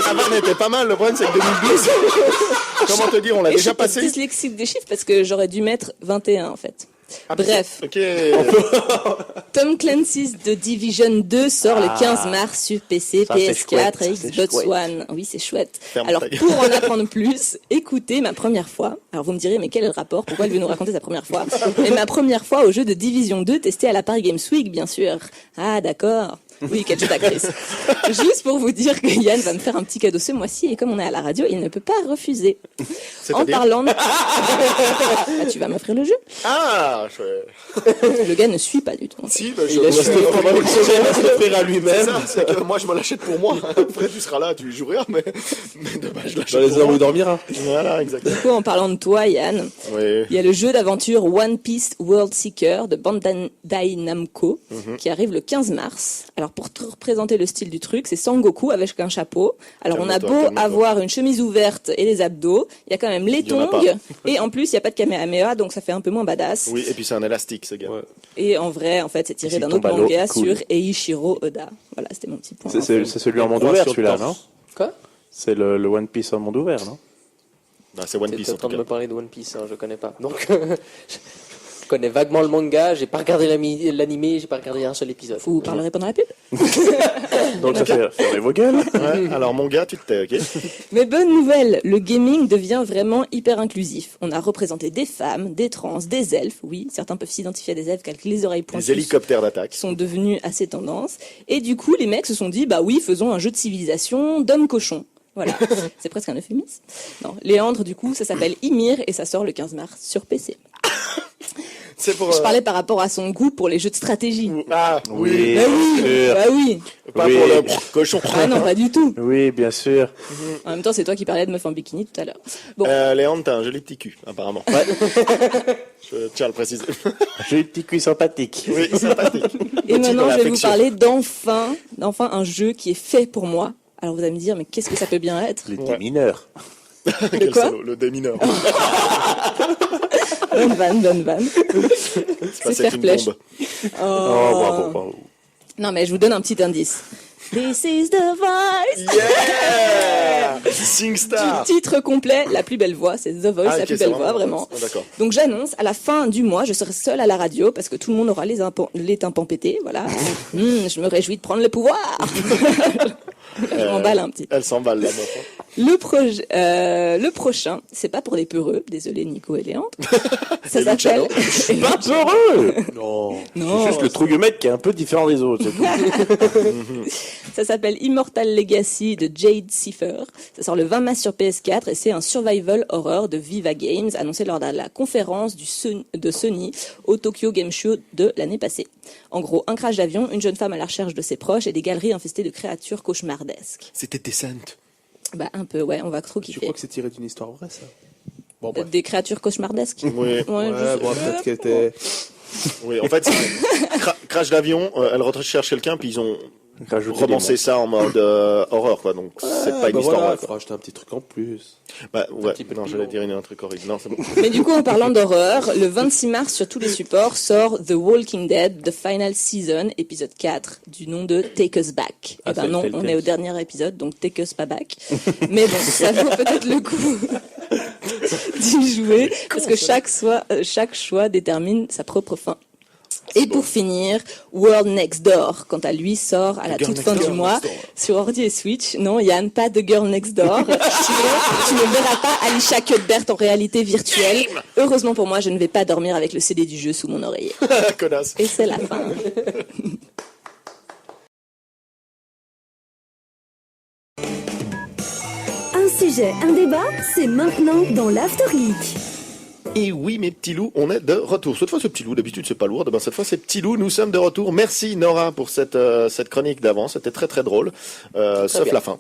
Avant n'était pas mal. Le problème, c'est que 2012. Comment te dire, on l'a déjà passé. Je suis dyslexique des chiffres parce que j'aurais dû mettre 21 en fait. Bref. Ok. Tom Clancy's The Division 2 sort le 15 mars sur PC, PS4 et Xbox One. Oui, c'est chouette. Alors, pour en apprendre plus, écoutez ma première fois. Alors, vous me direz, mais quel est le rapport? Pourquoi elle veut nous raconter sa première fois? Et ma première fois au jeu de Division 2 testé à la Paris Games Week, bien sûr. Ah, d'accord. Oui, quel jeu d'actrice. Juste pour vous dire que Yann va me faire un petit cadeau ce mois-ci, et comme on est à la radio, il ne peut pas refuser. En parlant de... tu vas m'offrir le jeu? Ah, le gars ne suit pas du tout. Si, il a juste l'offrir à lui-même. C'est que moi, je me l'achète pour moi. Après, tu seras là, tu joues rien, mais demain, je l'achète. Dans les heures où il dormira. Voilà, exactement. Du coup, en parlant de toi, Yann, il y a le jeu d'aventure One Piece World Seeker de Bandai Namco qui arrive le 15 mars. Alors, pour te représenter le style du truc, c'est Sangoku avec un chapeau. Alors, on a beau avoir une chemise ouverte et les abdos, il y a quand même les tongs, et en plus, il n'y a pas de Kamehameha, donc ça fait un peu moins badass. Oui, et puis c'est un élastique, ce gars. Ouais. Et en vrai, en fait, c'est tiré d'un autre manga sur Eiichiro Oda. Voilà, c'était mon petit point. C'est celui en monde ouvert, celui-là, non? Quoi? C'est le One Piece en monde ouvert, non? Non, c'est One Piece, T'es en en train tout de cas. me parler de One Piece, je connais pas. Donc, je connais vaguement le manga, j'ai pas regardé l'animé, j'ai pas regardé un seul épisode. Vous parlerez pendant la pub. Donc ça fait fermez vos gueules. Ouais, alors, mon gars, tu te tais, ok? Mais bonne nouvelle, le gaming devient vraiment hyper inclusif. On a représenté des femmes, des trans, des elfes. Oui, certains peuvent s'identifier à des elfes avec les oreilles pointues. Des hélicoptères d'attaque. Sont devenus assez tendance. Et du coup, les mecs se sont dit, bah oui, faisons un jeu de civilisation d'hommes-cochons. Voilà, c'est presque un euphémisme. Non, Léandre, du coup, ça s'appelle Ymir et ça sort le 15 mars sur PC. C'est pour, Je parlais par rapport à son goût pour les jeux de stratégie. Ah, oui. Bah oui, bah oui. Pas pour le cochon. Ah non, pas du tout. Oui, bien sûr. En même temps, c'est toi qui parlais de meuf en bikini tout à l'heure. Bon. Léandre, t'as un joli petit cul, apparemment. Ouais. Je tiens à le préciser. J'ai une petite cuisse sympathique. Oui, sympathique. Et maintenant, je vais vous parler d'enfin un jeu qui est fait pour moi. Alors vous allez me dire, mais qu'est-ce que ça peut bien être? Les démineurs. Quel quoi salaud, le démineur. Bonne vanne. C'est fair play. Oh, bravo. Non, mais je vous donne un petit indice. This is the voice. Yeah! SingStar. Du titre complet, la plus belle voix, c'est The Voice, la plus belle voix, vraiment. Oh, d'accord. Donc j'annonce, à la fin du mois, je serai seule à la radio parce que tout le monde aura les tympans pétés, voilà. Je me réjouis de prendre le pouvoir. Je m'emballe un petit. Elle s'emballe là-bas. Le prochain, c'est pas pour les peureux, désolé Nico et Léandre. Ça s'appelle. Pas peureux. Non. Non. C'est juste le Trouguemec qui est un peu différent des autres, c'est tout. Ça s'appelle Immortal Legacy de Jade Cipher. Ça sort le 20 mars sur PS4 et c'est un survival horror de Viva Games annoncé lors de la conférence de Sony au Tokyo Game Show de l'année passée. En gros, un crash d'avion, une jeune femme à la recherche de ses proches et des galeries infestées de créatures cauchemardesques. C'était Descent. Bah un peu, ouais, on va trop Je kiffer. crois que c'est tiré d'une histoire vraie, ça. Bon, bref. Des créatures cauchemardesques. Oui. Ouais, Bon, peut-être qu'elle était... Oui, en fait, crash d'avion, elle recherche quelqu'un, puis ils ont Rajouter romancé ça en mode horreur, quoi. Donc, c'est pas une histoire voilà, vraie, il quoi. faudra ajouter un petit truc en plus. Bah, ouais. petit peu Non, de j'allais piment. dire un truc horrible. Non, c'est bon. Mais du coup, en parlant d'horreur, le 26 mars sur tous les supports sort The Walking Dead, The Final Season, épisode 4, du nom de Take Us Back. Ah, Eh ben c'est non, Telltale. on est au dernier épisode, donc Take Us pas back. Mais bon, ça vaut peut-être le coup d'y jouer, parce que chaque choix détermine sa propre fin. Et pour finir, World Next Door, quant à lui, sort à la toute fin du mois sur ordi et Switch. Non, Yann, pas de Girl Next Door. Tu ne verras pas Alicia Cuthbert en réalité virtuelle. Heureusement pour moi, je ne vais pas dormir avec le CD du jeu sous mon oreiller. Connasse. Et c'est la fin. Un sujet, un débat, c'est maintenant dans l'After Geek. Et oui, mes petits loups, on est de retour. Cette fois, c'est petit loup. D'habitude, c'est pas lourd. Ben, cette fois, c'est petit loup. Nous sommes de retour. Merci, Nora, pour cette chronique d'avant. C'était très, très drôle. Sauf bien. la fin.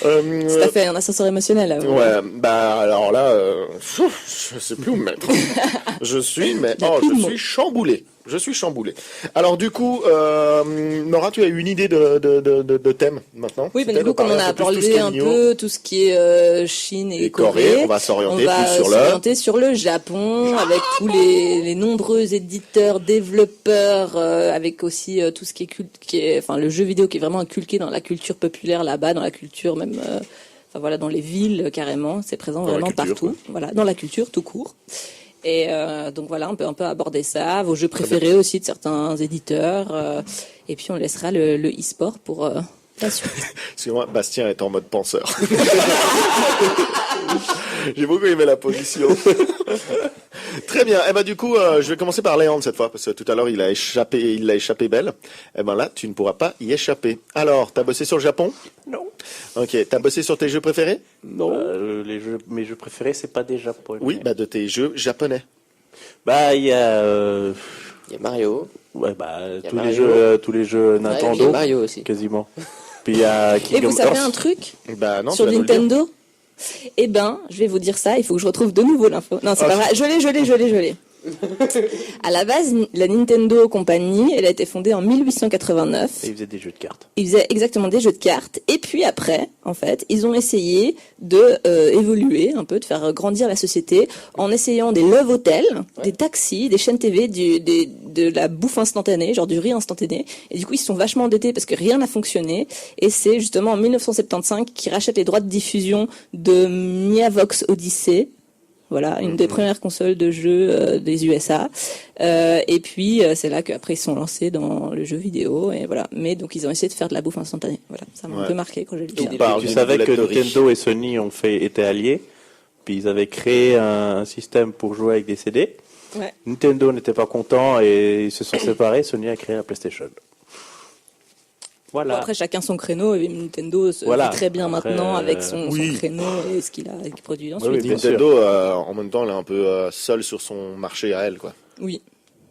Tout à fait, un ascenseur émotionnel. Là, Ouais, bah, alors là, je sais plus où me mettre. Je suis chamboulé. Je suis chamboulé. Alors du coup, Nora, tu as une idée de thème maintenant? Oui, du coup, comme on a abordé un peu tout ce qui est Chine et Corée, on va s'orienter sur le Japon, avec tous les nombreux éditeurs, développeurs, avec aussi tout ce qui est enfin le jeu vidéo qui est vraiment inculqué dans la culture populaire là-bas, dans la culture même, enfin voilà, dans les villes carrément, c'est présent vraiment partout. Voilà, dans la culture tout court. Et donc voilà, on peut un peu aborder ça, vos jeux préférés aussi de certains éditeurs, et puis on laissera le e-sport pour la suite. Excusez-moi, Bastien est en mode penseur. J'ai beaucoup aimé la position. Très bien. Eh ben du coup, je vais commencer par Léandre cette fois, parce que tout à l'heure il l'a échappé belle. Eh ben là, tu ne pourras pas y échapper. Alors, t'as bossé sur le Japon? Non. Ok. T'as bossé sur tes jeux préférés? Non. Mes jeux préférés, c'est pas des japonais. Oui, bah de tes jeux japonais. Bah, il y a Mario. Ouais, bah, Mario. tous les jeux Nintendo. Il y a Mario aussi. Quasiment. Puis il y a Et Kingdom vous savez Hearts. un truc Bah non. sur tu vas nous le dire. Nintendo? Eh ben, je vais vous dire ça, il faut que je retrouve de nouveau l'info. Non, c'est pas vrai. Je l'ai. À la base, la Nintendo Company, elle a été fondée en 1889. Et ils faisaient des jeux de cartes. Ils faisaient exactement des jeux de cartes. Et puis après, en fait, ils ont essayé de évoluer un peu, de faire grandir la société en essayant des love hotels, des taxis, des chaînes TV, de la bouffe instantanée, genre du riz instantané. Et du coup, ils se sont vachement endettés parce que rien n'a fonctionné. Et c'est justement en 1975 qu'ils rachètent les droits de diffusion de Miavox Odyssey. Voilà, une des premières consoles de jeux des USA. Et puis c'est là qu'après ils sont lancés dans le jeu vidéo et voilà. Mais donc ils ont essayé de faire de la bouffe instantanée. Voilà, ça m'a un peu marqué quand j'ai lu ça. Tu savais que Nintendo et Sony étaient alliés, puis ils avaient créé un système pour jouer avec des CD. Ouais. Nintendo n'était pas content et ils se sont séparés. Sony a créé la PlayStation. Voilà. Bon, après chacun son créneau et Nintendo se vit très bien maintenant avec son créneau et ce qu'il produit ensuite. Oui, Nintendo en même temps elle est un peu seule sur son marché à elle quoi. Oui.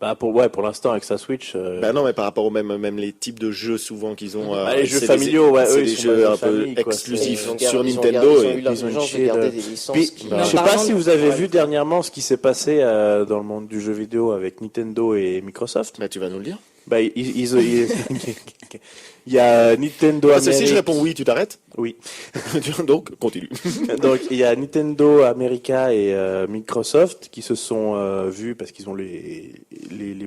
Bah pour l'instant avec sa Switch. Bah non, mais par rapport aux même les types de jeux souvent qu'ils ont. Les jeux familiaux, c'est des jeux un peu exclusifs sur Nintendo. Ils ont une garder des licences. Je sais pas si vous avez vu dernièrement ce qui s'est passé dans le monde du jeu vidéo avec Nintendo et Microsoft. Bah tu vas nous le dire. Bah il y a Nintendo America. Si je réponds oui, tu t'arrêtes? Oui. Donc, continue. Donc, il y a Nintendo America et Microsoft qui se sont vus parce qu'ils ont les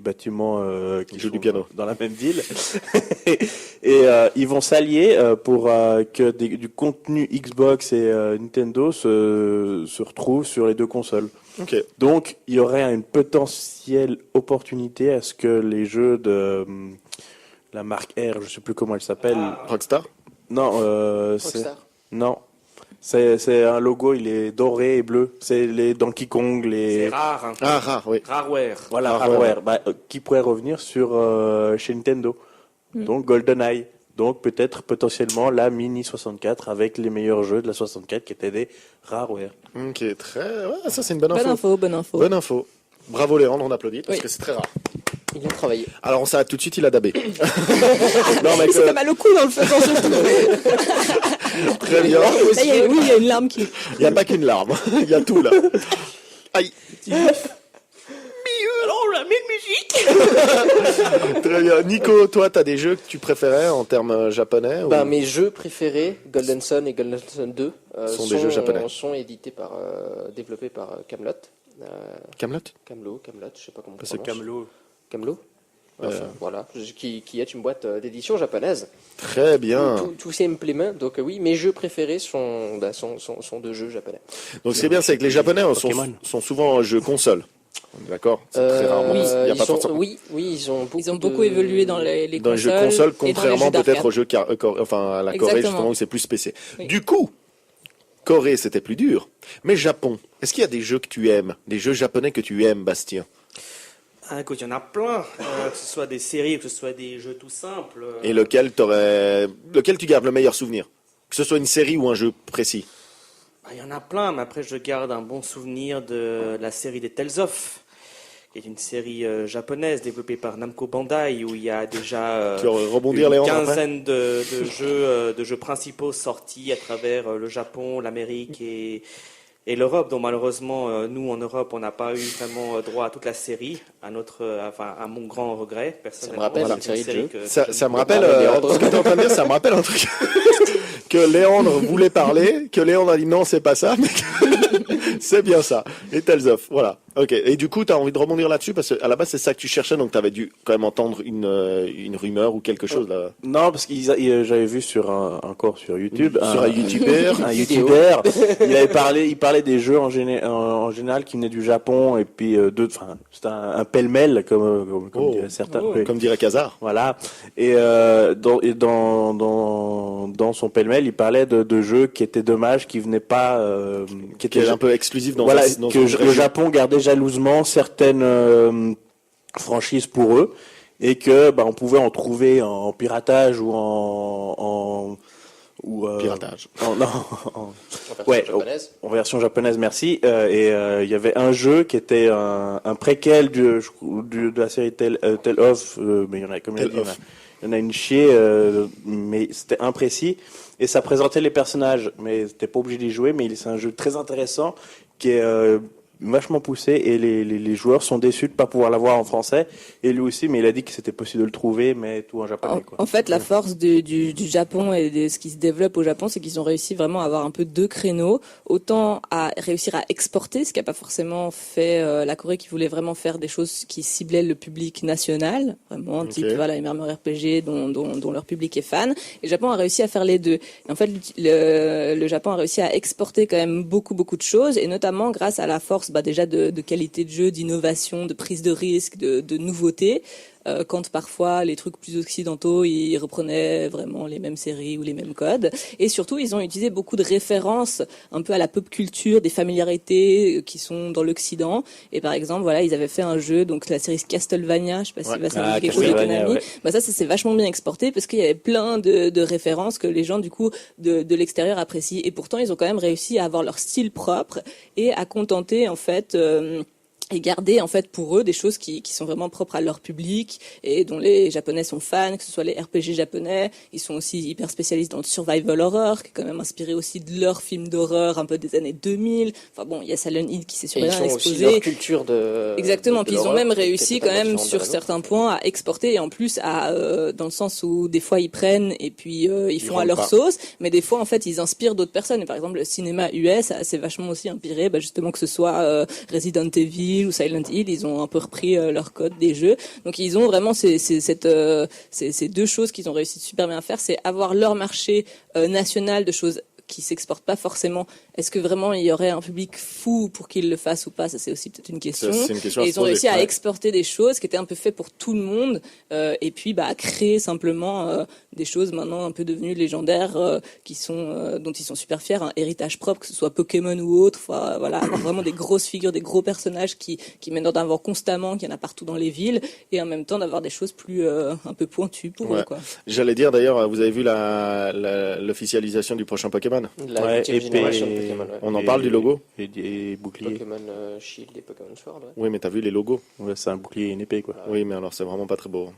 bâtiments qui jouent du piano dans la même ville. et ils vont s'allier pour que du contenu Xbox et Nintendo se retrouvent sur les deux consoles. Okay. Donc, il y aurait une potentielle opportunité à ce que les jeux de la marque R, je sais plus comment elle s'appelle. Rockstar? Non, c'est un logo, il est doré et bleu. C'est les Donkey Kong, les. C'est rare. Hein. Ah, rare, oui. Rareware. Voilà, Rareware. Bah, qui pourrait revenir sur chez Nintendo. Donc GoldenEye. Donc peut-être potentiellement la Mini 64 avec les meilleurs jeux de la 64 qui étaient des Rareware. Ok, ça c'est une bonne info. Bonne info. Bonne info. Bravo Léandre, on applaudit parce que c'est très rare. Il a travaillé. Alors on s'arrête tout de suite, il a dabé. Non, mais ça mal au cou dans le faisant Très bien. Il y a une larme qui. Il n'y a pas qu'une larme, il y a tout là. Aïe. Alors on la met de musique. Très bien. Nico, toi, t'as des jeux que tu préférais en termes japonais ou... Mes jeux préférés, Golden Sun et Golden Sun 2, sont des jeux japonais. Sont édités développés par Camelot. Camelot, je sais pas comment. C'est Camelot. Voilà, qui est une boîte d'édition japonaise. Très bien. Tout simplement. Donc oui, mes jeux préférés sont deux jeux japonais. Donc ce qui est bien, c'est que les Japonais sont souvent jeux console. D'accord. C'est très rarement. Il y a pas forcément. Oui, ils ont beaucoup évolué dans les dans les jeux console, contrairement peut-être aux jeux à la Corée justement où c'est plus spécial. Oui. Du coup, Corée c'était plus dur, mais Japon. Est-ce qu'il y a des jeux que tu aimes, des jeux japonais que tu aimes, Bastien? Écoute, il y en a plein, que ce soit des séries, que ce soit des jeux tout simples. Et lequel tu gardes le meilleur souvenir? Que ce soit une série ou un jeu précis? Il y en a plein, mais après je garde un bon souvenir de la série des Tales of, qui est une série japonaise développée par Namco Bandai, où il y a déjà une quinzaine de jeux principaux sortis à travers le Japon, l'Amérique et l'Europe, dont malheureusement, nous en Europe, on n'a pas eu vraiment droit à toute la série, à mon grand regret, personnellement. Ça me rappelle une série de jeux. Ça me rappelle, ce que tu es en train de dire, ça me rappelle un truc que Léandre voulait parler, que Léandre a dit non, c'est pas ça, mais c'est bien ça. Et Tales of, voilà. Ok. Et du coup, tu as envie de rebondir là-dessus parce qu'à la base, c'est ça que tu cherchais, donc tu avais dû quand même entendre une rumeur ou quelque chose là. Non, parce que j'avais vu encore sur YouTube, sur un YouTuber, il parlait des jeux en général qui venaient du Japon et puis c'était un pêle-mêle comme diraient certains. Comme dirait Kazar. Voilà. Et dans son pêle-mêle, il parlait de jeux qui étaient dommages, qui venaient pas, qui étaient un peu exclusifs dans le Japon gardait jalousement certaines franchises pour eux et que on pouvait en trouver en piratage ou piratage. En version japonaise, merci. Il y avait un jeu qui était un préquel de la série Tale of, mais il y en a comme il y en a une chier, mais c'était imprécis et ça présentait les personnages, mais t'es pas obligé d'y jouer. Mais c'est un jeu très intéressant qui est vachement poussé et les joueurs sont déçus de pas pouvoir l'avoir en français et lui aussi, mais il a dit que c'était possible de le trouver, mais tout en japonais. En fait, la force du Japon et de ce qui se développe au Japon, c'est qu'ils ont réussi vraiment à avoir un peu deux créneaux, autant à réussir à exporter, ce qu'a pas forcément fait la Corée, qui voulait vraiment faire des choses qui ciblaient le public national, vraiment type les MMORPG dont leur public est fan. Et le Japon a réussi à faire les deux. Et en fait, le Japon a réussi à exporter quand même beaucoup de choses, et notamment grâce à la force déjà de qualité de jeu, d'innovation, de prise de risque, de nouveauté. Quand parfois les trucs plus occidentaux, ils reprenaient vraiment les mêmes séries ou les mêmes codes. Et surtout, ils ont utilisé beaucoup de références un peu à la pop culture, des familiarités qui sont dans l'Occident. Et par exemple, ils avaient fait un jeu, donc la série Castlevania, je sais pas si ça dit quelque chose de Konami. Ouais. Ça s'est vachement bien exporté parce qu'il y avait plein de références que les gens du coup de l'extérieur apprécient. Et pourtant, ils ont quand même réussi à avoir leur style propre et à contenter en fait. Et garder en fait pour eux des choses qui sont vraiment propres à leur public et dont les Japonais sont fans, que ce soit les RPG japonais. Ils sont aussi hyper spécialistes dans le survival horror, qui est quand même inspiré aussi de leurs films d'horreur un peu des années 2000. Enfin bon, il y a Silent Hill qui s'est super bien exposé. Ils ont aussi leur culture de... Exactement, puis ils ont même réussi quand même sur certains points à exporter, et en plus dans le sens où des fois ils prennent et puis ils font à leur sauce, mais des fois en fait ils inspirent d'autres personnes. Et par exemple le cinéma US c'est vachement aussi inspiré justement que ce soit Resident Evil ou Silent Hill, ils ont un peu repris leur code des jeux. Donc ils ont vraiment ces deux choses qu'ils ont réussi super bien à faire, c'est avoir leur marché national de choses qui s'exportent pas forcément. Est-ce que vraiment il y aurait un public fou pour qu'ils le fassent ou pas? Ça c'est aussi peut-être une question. Et ils ont réussi à exporter des choses qui étaient un peu faites pour tout le monde, et puis à créer simplement des choses maintenant un peu devenues légendaires, dont ils sont super fiers, un héritage propre, que ce soit Pokémon ou autre. Avoir vraiment des grosses figures, des gros personnages qui mènent d'en avoir constamment, qu'il y en a partout dans les villes, et en même temps d'avoir des choses plus un peu pointues pour eux, quoi. J'allais dire d'ailleurs, vous avez vu l'officialisation du prochain Pokémon? La génération de Pokémon, on en parle du logo et bouclier. Pokémon Shield et Pokémon Sword. Oui, mais t'as vu les logos? C'est un bouclier et une épée, quoi. Oui, mais alors c'est vraiment pas très beau.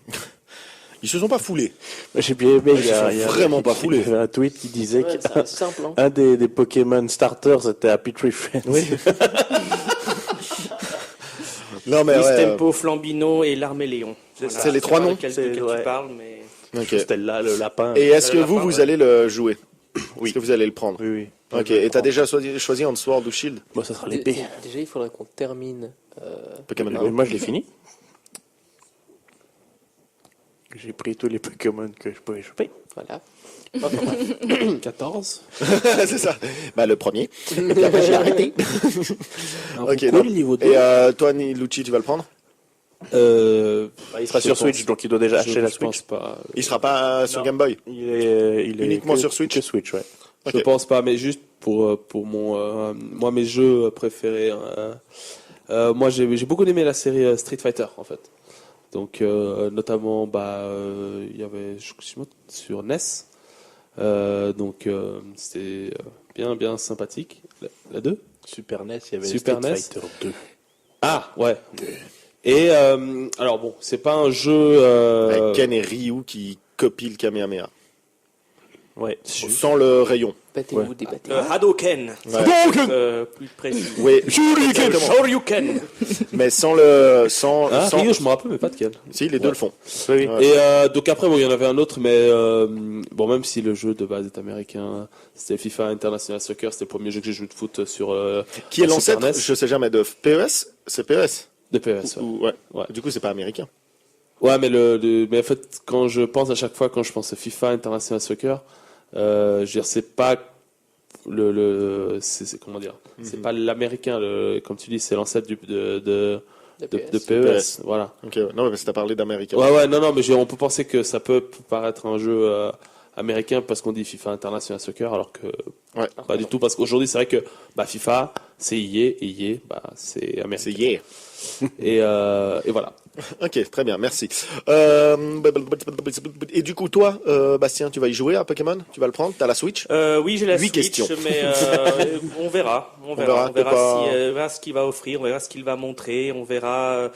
Ils se sont pas foulés. J'ai bien aimé. Il y a vraiment pas foulés. Il y avait un tweet qui disait qu'un des Pokémon starters c'était Happy Tree Friends. Oui. Non mais Tempo, Flambino et l'Arméléon. C'est les trois noms. Tu parles, mais c'était là le lapin. Et est-ce que vous allez le jouer? Oui. Est-ce que vous allez le prendre? Oui. Ok, et t'as déjà choisi entre Sword ou Shield? Bon, ça sera l'épée. Déjà, il faudrait qu'on termine Pokémon Go. Moi, je l'ai fini. J'ai pris tous les Pokémon que je pouvais choper. Voilà. 14. C'est ça. Le premier. Et après, j'ai arrêté. Ok, le niveau 2. Et toi, Lucci, tu vas le prendre? Il sera sur Switch, donc il doit déjà acheter la Switch. Je pense pas. Il sera pas sur Game Boy? Il est uniquement sur Switch? Que Switch, ouais. Okay. Je pense pas, mais juste pour moi mes jeux préférés. Moi j'ai beaucoup aimé la série Street Fighter en fait. Donc notamment il y avait sur NES. Donc c'était bien sympathique. La 2 Super NES, il y avait Super Street NES. Fighter 2. Ah, ouais. Et alors bon, c'est pas un jeu... Avec Ken et Ryu qui copient le Kamehameha. Ouais. Sans le rayon. Battez-vous, débattez. Hadouken. Ouais. Plus précis. Oui, Shoryuken. mais sans le... Ah, sans... Ryu, je me rappelle, mais pas de Ken. Si, les deux le font. Oui. Ouais. Et donc après, bon, il y en avait un autre, mais bon, même si le jeu de base est américain, c'était FIFA International Soccer, c'était le premier jeu que j'ai joué de foot sur Qui est sur l'ancêtre, Super NES. je sais jamais, de PES. C'est PES. De PES, ouais. Ouais. Ouais. Du coup, c'est pas américain. Ouais, mais mais en fait, quand je pense à FIFA International Soccer, je veux dire, c'est pas c'est comment dire, c'est pas l'américain, comme tu dis, c'est l'ancêtre de PES, voilà. Ok, ouais. Non, mais parce que t'as parlé d'américain. Ouais, non, mais on peut penser que ça peut paraître un jeu américain parce qu'on dit FIFA International Soccer, alors que pas du tout, parce qu'aujourd'hui, c'est vrai que FIFA, c'est EA, et EA, c'est américain. C'est yeah. Et voilà. Ok, très bien, merci. Et du coup, toi, Bastien, tu vas y jouer à Pokémon? Tu vas le prendre? T'as la Switch? Oui, j'ai la 8 Switch, questions. mais on verra. On verra verra ce qu'il va offrir, on verra ce qu'il va montrer, on verra...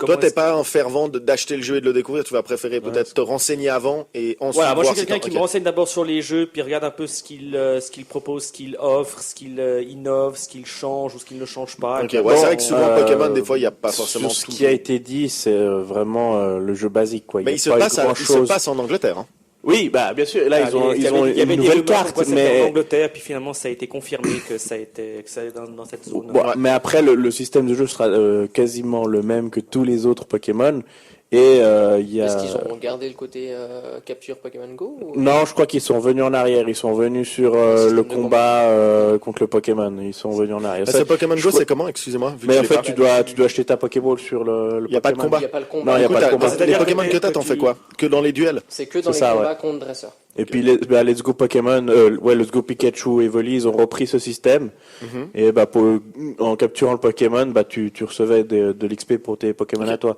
Toi, t'es pas un fervent d'acheter le jeu et de le découvrir, tu vas préférer peut-être te renseigner avant et ensuite voilà, moi je voir suis quelqu'un qui me renseigne d'abord sur les jeux, puis regarde un peu ce qu'il propose, ce qu'il offre, ce qu'il innove, ce qu'il change ou ce qu'il ne change pas. Ok, ouais, c'est vrai que souvent Pokémon, des fois, il n'y a pas forcément ce tout. qui a été dit, c'est vraiment le jeu basique, quoi. Mais il se passe en Angleterre. Hein. Oui, bien sûr. Là, ils ont il y avait une nouvelle des rumeurs carte, comme quoi mais c'était en Angleterre, puis finalement ça a été confirmé que ça est dans cette zone. Bon, mais après, le système de jeu sera quasiment le même que tous les autres Pokémon. Et il y a... Est-ce qu'ils ont gardé le côté capture Pokémon Go ou... Non, je crois qu'ils sont venus en arrière. Ils sont venus sur le combat contre le Pokémon. Ils sont venus en arrière. Ce Pokémon Go, c'est comment? Excusez-moi. Mais en fait, tu dois acheter ta Pokéball sur le Il n'y a pas de combat. Il n'y a pas le combat. Non, il n'y a pas de combat. Les Pokémon que t'as, t'en fais quoi? Que dans les duels? C'est que dans les ça, combats contre dresseurs. Et puis Let's Go Pokémon, Let's Go Pikachu et Evoli, ils ont repris ce système. Et en capturant le Pokémon, tu recevais de l'XP pour tes Pokémon à toi.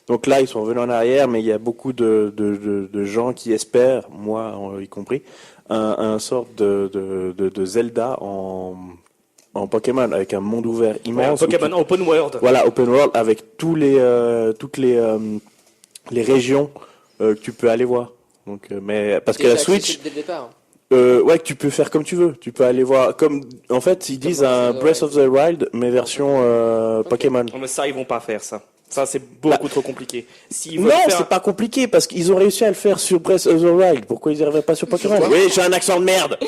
Donc là, ils sont venus en arrière, mais il y a beaucoup de gens qui espèrent, moi y compris, un sorte de Zelda en Pokémon, avec un monde ouvert immense. Pokémon Open World. Voilà, Open World, avec toutes les régions que tu peux aller voir. Donc, mais parce que la Switch, dès le départ. que tu peux faire comme tu veux. Tu peux aller voir, en fait, ils disent un Breath of the Wild, mais version Pokémon. Non, mais ça, ils vont pas faire ça. Ça, c'est beaucoup trop compliqué. Non, c'est pas compliqué parce qu'ils ont réussi à le faire sur Breath of the Wild. Pourquoi ils n'y arriveraient pas sur Pokémon? Oui, j'ai un accent de merde.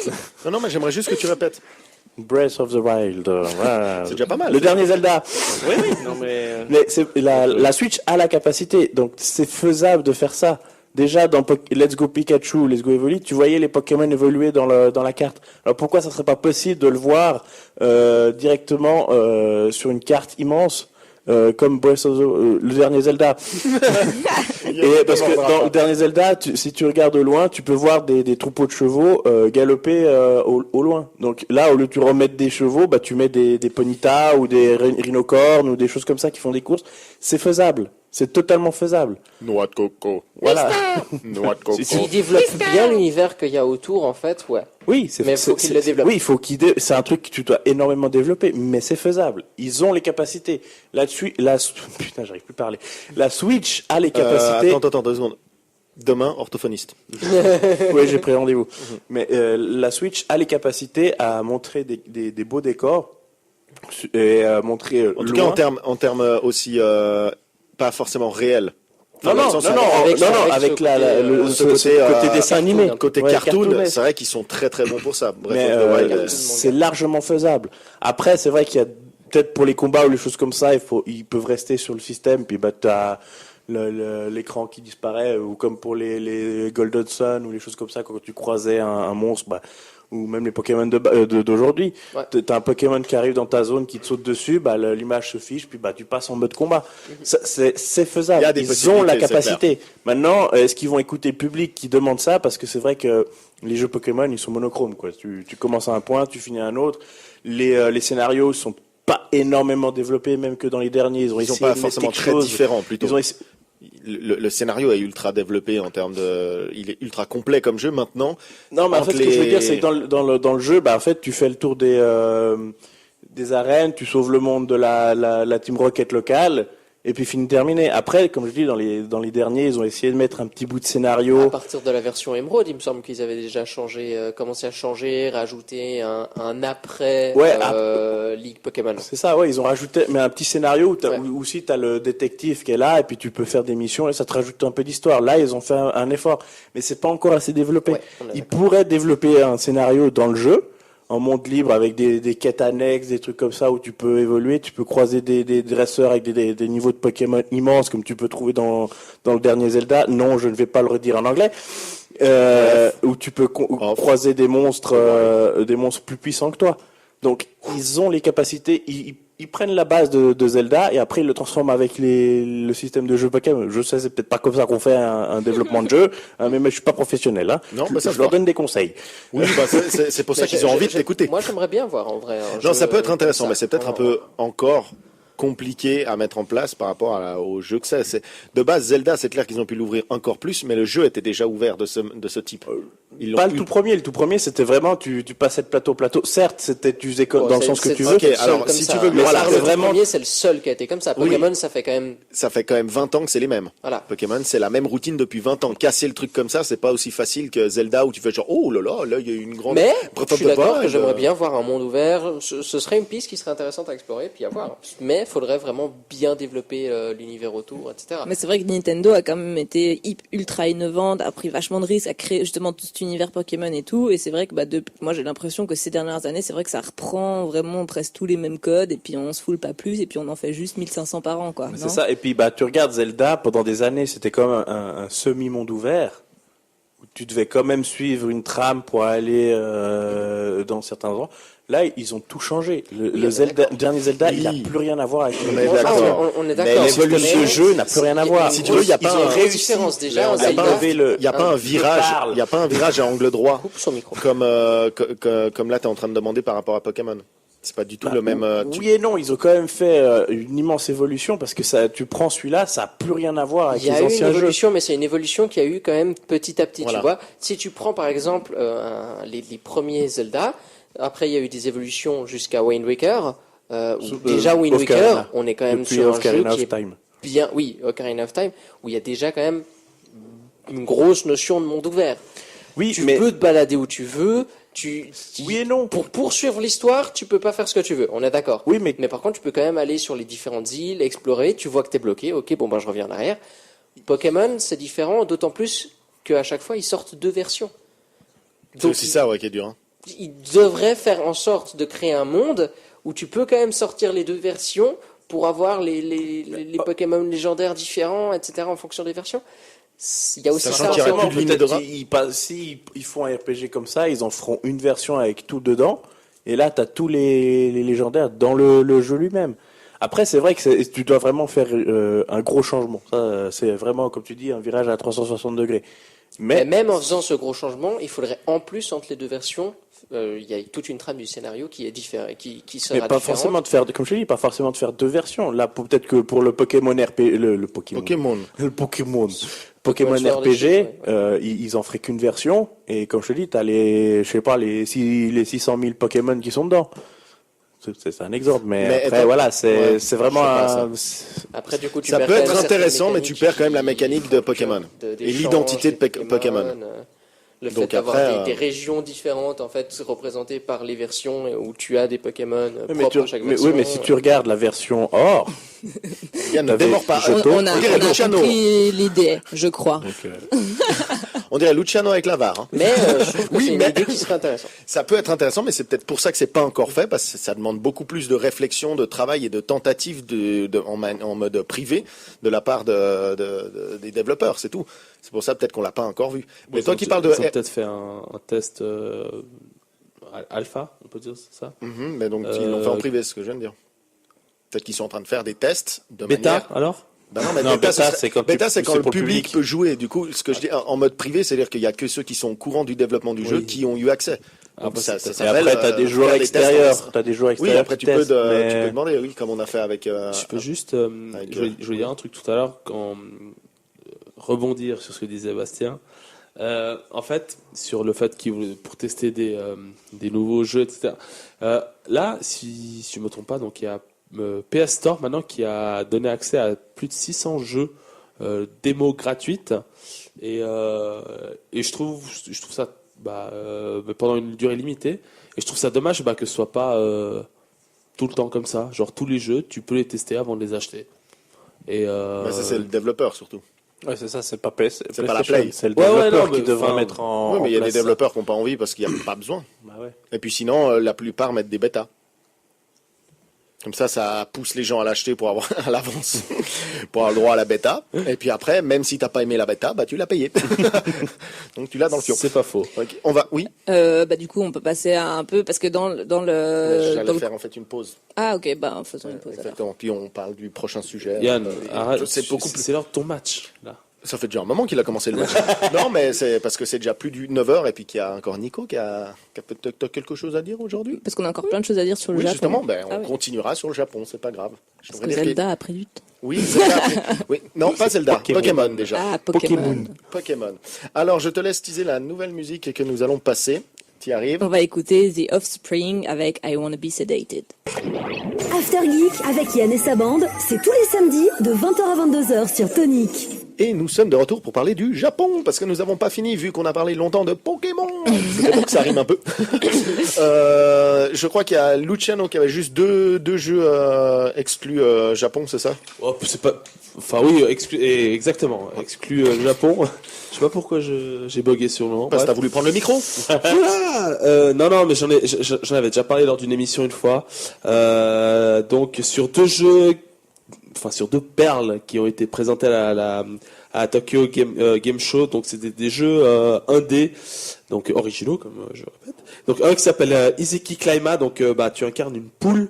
Non, mais j'aimerais juste que tu répètes. Breath of the Wild. Voilà. C'est déjà pas mal. Le dernier Zelda. Oui, non, mais... Mais la Switch a la capacité, donc c'est faisable de faire ça. Déjà dans Let's Go Pikachu, Let's Go Evoli, tu voyais les Pokémon évoluer dans la carte. Alors pourquoi ça serait pas possible de le voir directement sur une carte immense comme Breath of le dernier Zelda? Et parce que dans le dernier Zelda, si tu regardes au loin, tu peux voir des troupeaux de chevaux galoper au loin. Donc là, au lieu de tu remettre des chevaux, tu mets des ponytas ou des rhinocornes ou des choses comme ça qui font des courses. C'est faisable. C'est totalement faisable. Noix de coco. Voilà. Noix de coco. S'ils développent bien l'univers qu'il y a autour, en fait, ouais. Oui, mais il faut qu'ils le développent. Oui, il faut c'est un truc que tu dois énormément développer, mais c'est faisable. Ils ont les capacités. Là-dessus, putain, j'arrive plus à parler. La Switch a les capacités. Attends, 2 secondes. Demain, orthophoniste. Oui, j'ai pris rendez-vous. Mais la Switch a les capacités à montrer des beaux décors et à montrer en tout cas, en termes aussi pas forcément réels. Non, avec ce côté dessin animé. Côté cartoon, c'est vrai qu'ils sont très très bons pour ça. Bref, c'est largement faisable. Après, c'est vrai qu'il y a peut-être pour les combats ou les choses comme ça, ils peuvent rester sur le système, puis t'as l'écran qui disparaît, ou comme pour les Golden Sun ou les choses comme ça, quand tu croisais un monstre, ou même les Pokémon d'aujourd'hui. Ouais. T'as un Pokémon qui arrive dans ta zone, qui te saute dessus, l'image se fiche, puis tu passes en mode combat. C'est faisable. Ils ont la capacité. Maintenant, est-ce qu'ils vont écouter le public qui demande ça? Parce que c'est vrai que les jeux Pokémon, ils sont monochromes, quoi. Tu commences à un point, tu finis à un autre. Les scénarios sont pas énormément développés, même que dans les derniers. Ils sont pas forcément très différents, plutôt. le scénario est ultra développé en termes il est ultra complet comme jeu maintenant. Non, mais en fait, ce que je veux dire, c'est que dans le jeu, en fait, tu fais le tour des arènes, tu sauves le monde de la Team Rocket locale. Et puis terminé. Après, comme je dis, dans les derniers, ils ont essayé de mettre un petit bout de scénario. À partir de la version Emerald, il me semble qu'ils avaient déjà commencé à changer, rajouter un après League Pokémon. C'est ça, ouais, ils ont rajouté, mais un petit scénario où aussi t'as le détective qui est là, et puis tu peux faire des missions, et ça te rajoute un peu d'histoire. Là, ils ont fait un effort, mais c'est pas encore assez développé. Ouais, ils pourraient développer un scénario dans le jeu, en monde libre avec des quêtes annexes, des trucs comme ça où tu peux évoluer, tu peux croiser des dresseurs avec des niveaux de Pokémon immenses comme tu peux trouver dans le dernier Zelda. Non, je ne vais pas le redire en anglais. Où tu peux croiser des monstres plus puissants que toi. Donc ils ont les capacités, ils prennent la base de Zelda et après ils le transforment avec le système de jeu Pokémon. Je sais, c'est peut-être pas comme ça qu'on fait un développement de jeu, mais je suis pas professionnel. Hein. Non, je leur donne des conseils. Oui, c'est pour ça qu'ils ont envie de t'écouter. Moi, j'aimerais bien voir en vrai. Non, ça peut être intéressant, mais c'est peut-être un peu encore compliqué à mettre en place par rapport au jeu que c'est. De base, Zelda, c'est clair qu'ils ont pu l'ouvrir encore plus, mais le jeu était déjà ouvert de ce type. Pas le tout premier. Le tout premier, c'était vraiment tu passais de plateau à plateau. Certes, c'était tu faisais dans le sens que tu veux. Ok, alors si tu veux, voilà, c'est le seul qui a été comme ça. Pokémon, oui. ça fait quand même 20 ans que c'est les mêmes. Voilà. Pokémon, c'est la même routine depuis 20 ans. Casser le truc comme ça, c'est pas aussi facile que Zelda où tu fais genre oh là, il y a une grande. Mais je suis d'accord que j'aimerais bien voir un monde ouvert. Ce serait une piste qui serait intéressante à explorer puis à voir. Mais faudrait vraiment bien développer l'univers autour, etc. Mais c'est vrai que Nintendo a quand même été ultra innovante, a pris vachement de risques, a créé justement tout cet univers Pokémon et tout. Et c'est vrai que moi j'ai l'impression que ces dernières années, c'est vrai que ça reprend vraiment presque tous les mêmes codes et puis on se foule pas plus et puis on en fait juste 1500 par an, quoi. C'est ça. Et puis tu regardes Zelda, pendant des années, c'était comme un semi-monde ouvert où tu devais quand même suivre une trame pour aller dans certains endroits. Là, ils ont tout changé. Le dernier Zelda, il n'a plus rien à voir avec le on est d'accord. Mais ce jeu n'a plus rien à voir. Si tu veux, il n'y a pas une différence déjà. Il n'y a pas un virage à angle droit. Coupe son micro. Comme là, tu es en train de demander par rapport à Pokémon. C'est pas du tout le même. Oui et non, ils ont quand même fait une immense évolution parce que tu prends celui-là, ça n'a plus rien à voir avec les anciens jeux. Il y a eu une évolution, mais c'est une évolution qui a eu quand même petit à petit. Voilà. Tu vois, si tu prends par exemple les premiers Zelda. Après, il y a eu des évolutions jusqu'à Wind Waker. Déjà, Wind Waker, on est quand même sur un jeu qui est bien... Oui, Ocarina of Time, où il y a déjà quand même une grosse notion de monde ouvert. Oui, tu peux te balader où tu veux. Oui et non. Pour poursuivre l'histoire, tu peux pas faire ce que tu veux. On est d'accord. Oui, mais par contre, tu peux quand même aller sur les différentes îles, explorer. Tu vois que t'es bloqué. Ok, bon, je reviens en arrière. Pokémon, c'est différent, d'autant plus qu'à chaque fois, ils sortent 2 versions. C'est aussi ça, qui est dur. Hein. Ils devraient faire en sorte de créer un monde où tu peux quand même sortir les 2 versions pour avoir les Pokémon légendaires différents, etc. en fonction des versions. Il y a aussi ça. S'ils font un RPG comme ça, ils en feront une version avec tout dedans. Et là, tu as tous les légendaires dans le jeu lui-même. Après, c'est vrai que tu dois vraiment faire un gros changement. Ça, c'est vraiment, comme tu dis, un virage à 360 degrés. Mais même en faisant ce gros changement, il faudrait en plus, entre les 2 versions, il y a toute une trame du scénario qui est différente, qui sera différente. Mais pas forcément de faire, comme je te dis, pas forcément de faire 2 versions. Là, peut-être que pour le Pokémon RPG, le Pokémon RPG, ils en feraient qu'une version. Et comme je te dis, t'as les 600 000 Pokémon qui sont dedans. C'est un exemple, mais après, voilà, c'est vraiment Après, du coup, ça peut être intéressant, mais tu perds quand même la mécanique de Pokémon et l'identité de Pokémon. Le fait d'avoir des régions différentes, en fait, représentées par les versions où tu as des Pokémon propres à chaque version. Oui, mais si tu regardes la version or, ne démord pas. On a compris l'idée, je crois. On dirait Luciano avec la VAR. Hein. Mais je trouve que c'est une idée qui serait intéressante. Ça peut être intéressant, mais c'est peut-être pour ça que c'est pas encore fait, parce que ça demande beaucoup plus de réflexion, de travail et de tentatives en mode privé de la part des développeurs, c'est tout. C'est pour ça peut-être qu'on l'a pas encore vu. Mais toi qui parles de... Ils ont peut-être fait un test alpha, on peut dire ça. Mais donc ils l'ont fait en privé, c'est ce que je viens de dire. Peut-être qu'ils sont en train de faire des tests de bêta, manière... alors bêta, c'est quand le public peut jouer. Du coup, ce que je dis en mode privé, c'est-à-dire qu'il y a que ceux qui sont au courant du développement du jeu qui ont eu accès. Donc, ça après, t'as des joueurs extérieurs. Oui, après tu peux demander, oui, comme on a fait avec. Je peux juste, je voulais dire un truc tout à l'heure quand rebondir sur ce que disait Bastien. En fait, sur le fait pour tester des nouveaux jeux, etc. Là, si je me trompe pas, donc il y a PS Store maintenant qui a donné accès à plus de 600 jeux démo gratuites et je trouve ça pendant une durée limitée et je trouve ça dommage que ce soit pas tout le temps comme ça. Genre tous les jeux, tu peux les tester avant de les acheter. Et ça c'est le développeur surtout. Ouais, c'est ça, c'est pas PS, c'est pas la Play. C'est le développeur qui devrait mettre en. Oui, mais il y a des place développeurs qui n'ont pas envie parce qu'il n'y a pas besoin. Bah ouais. Et puis sinon, la plupart mettent des bêtas. Comme ça pousse les gens à l'acheter pour avoir à l'avance, pour avoir le droit à la bêta. Et puis après, même si t'as pas aimé la bêta, tu l'as payé. Donc tu l'as dans le fion. C'est pas faux. Okay. On va, oui. Du coup, on peut passer à un peu parce que dans le. J'allais faire en fait une pause. Ah ok, faisons une pause. Exactement. Alors. Puis on parle du prochain sujet. Yann, arrête. C'est l'heure de ton match là. Ça fait déjà un moment qu'il a commencé le match. Non, mais c'est parce que c'est déjà plus du 9h et puis qu'il y a encore Nico qui a peut-être quelque chose à dire aujourd'hui. Parce qu'on a encore plein de choses à dire sur le Japon. Justement, on continuera sur le Japon, c'est pas grave. Parce que Zelda a pris du temps. Oui, Zelda a pris... Oui, non, pas Zelda, Pokémon déjà. Ah, Pokémon. Alors, je te laisse teaser la nouvelle musique que nous allons passer. Tu arrives. On va écouter The Offspring avec I Wanna Be Sedated. After Geek avec Yann et sa bande, c'est tous les samedis de 20h à 22h sur Tonic. Et nous sommes de retour pour parler du Japon, parce que nous n'avons pas fini, vu qu'on a parlé longtemps de Pokémon. C'était pour que ça rime un peu. Je crois qu'il y a Luciano qui avait juste deux jeux exclus Japon, c'est ça? Oh, c'est pas... Enfin oui, exactement. Exclu le Japon. Je sais pas pourquoi j'ai bugué sur le moment. Parce que t'as voulu prendre le micro. Non, mais j'en avais déjà parlé lors d'une émission une fois. Donc sur sur deux perles qui ont été présentées à Tokyo Game Show. Donc c'était des jeux 1D, donc originaux comme je répète. Donc un qui s'appelle Izeki Clima. Donc tu incarnes une poule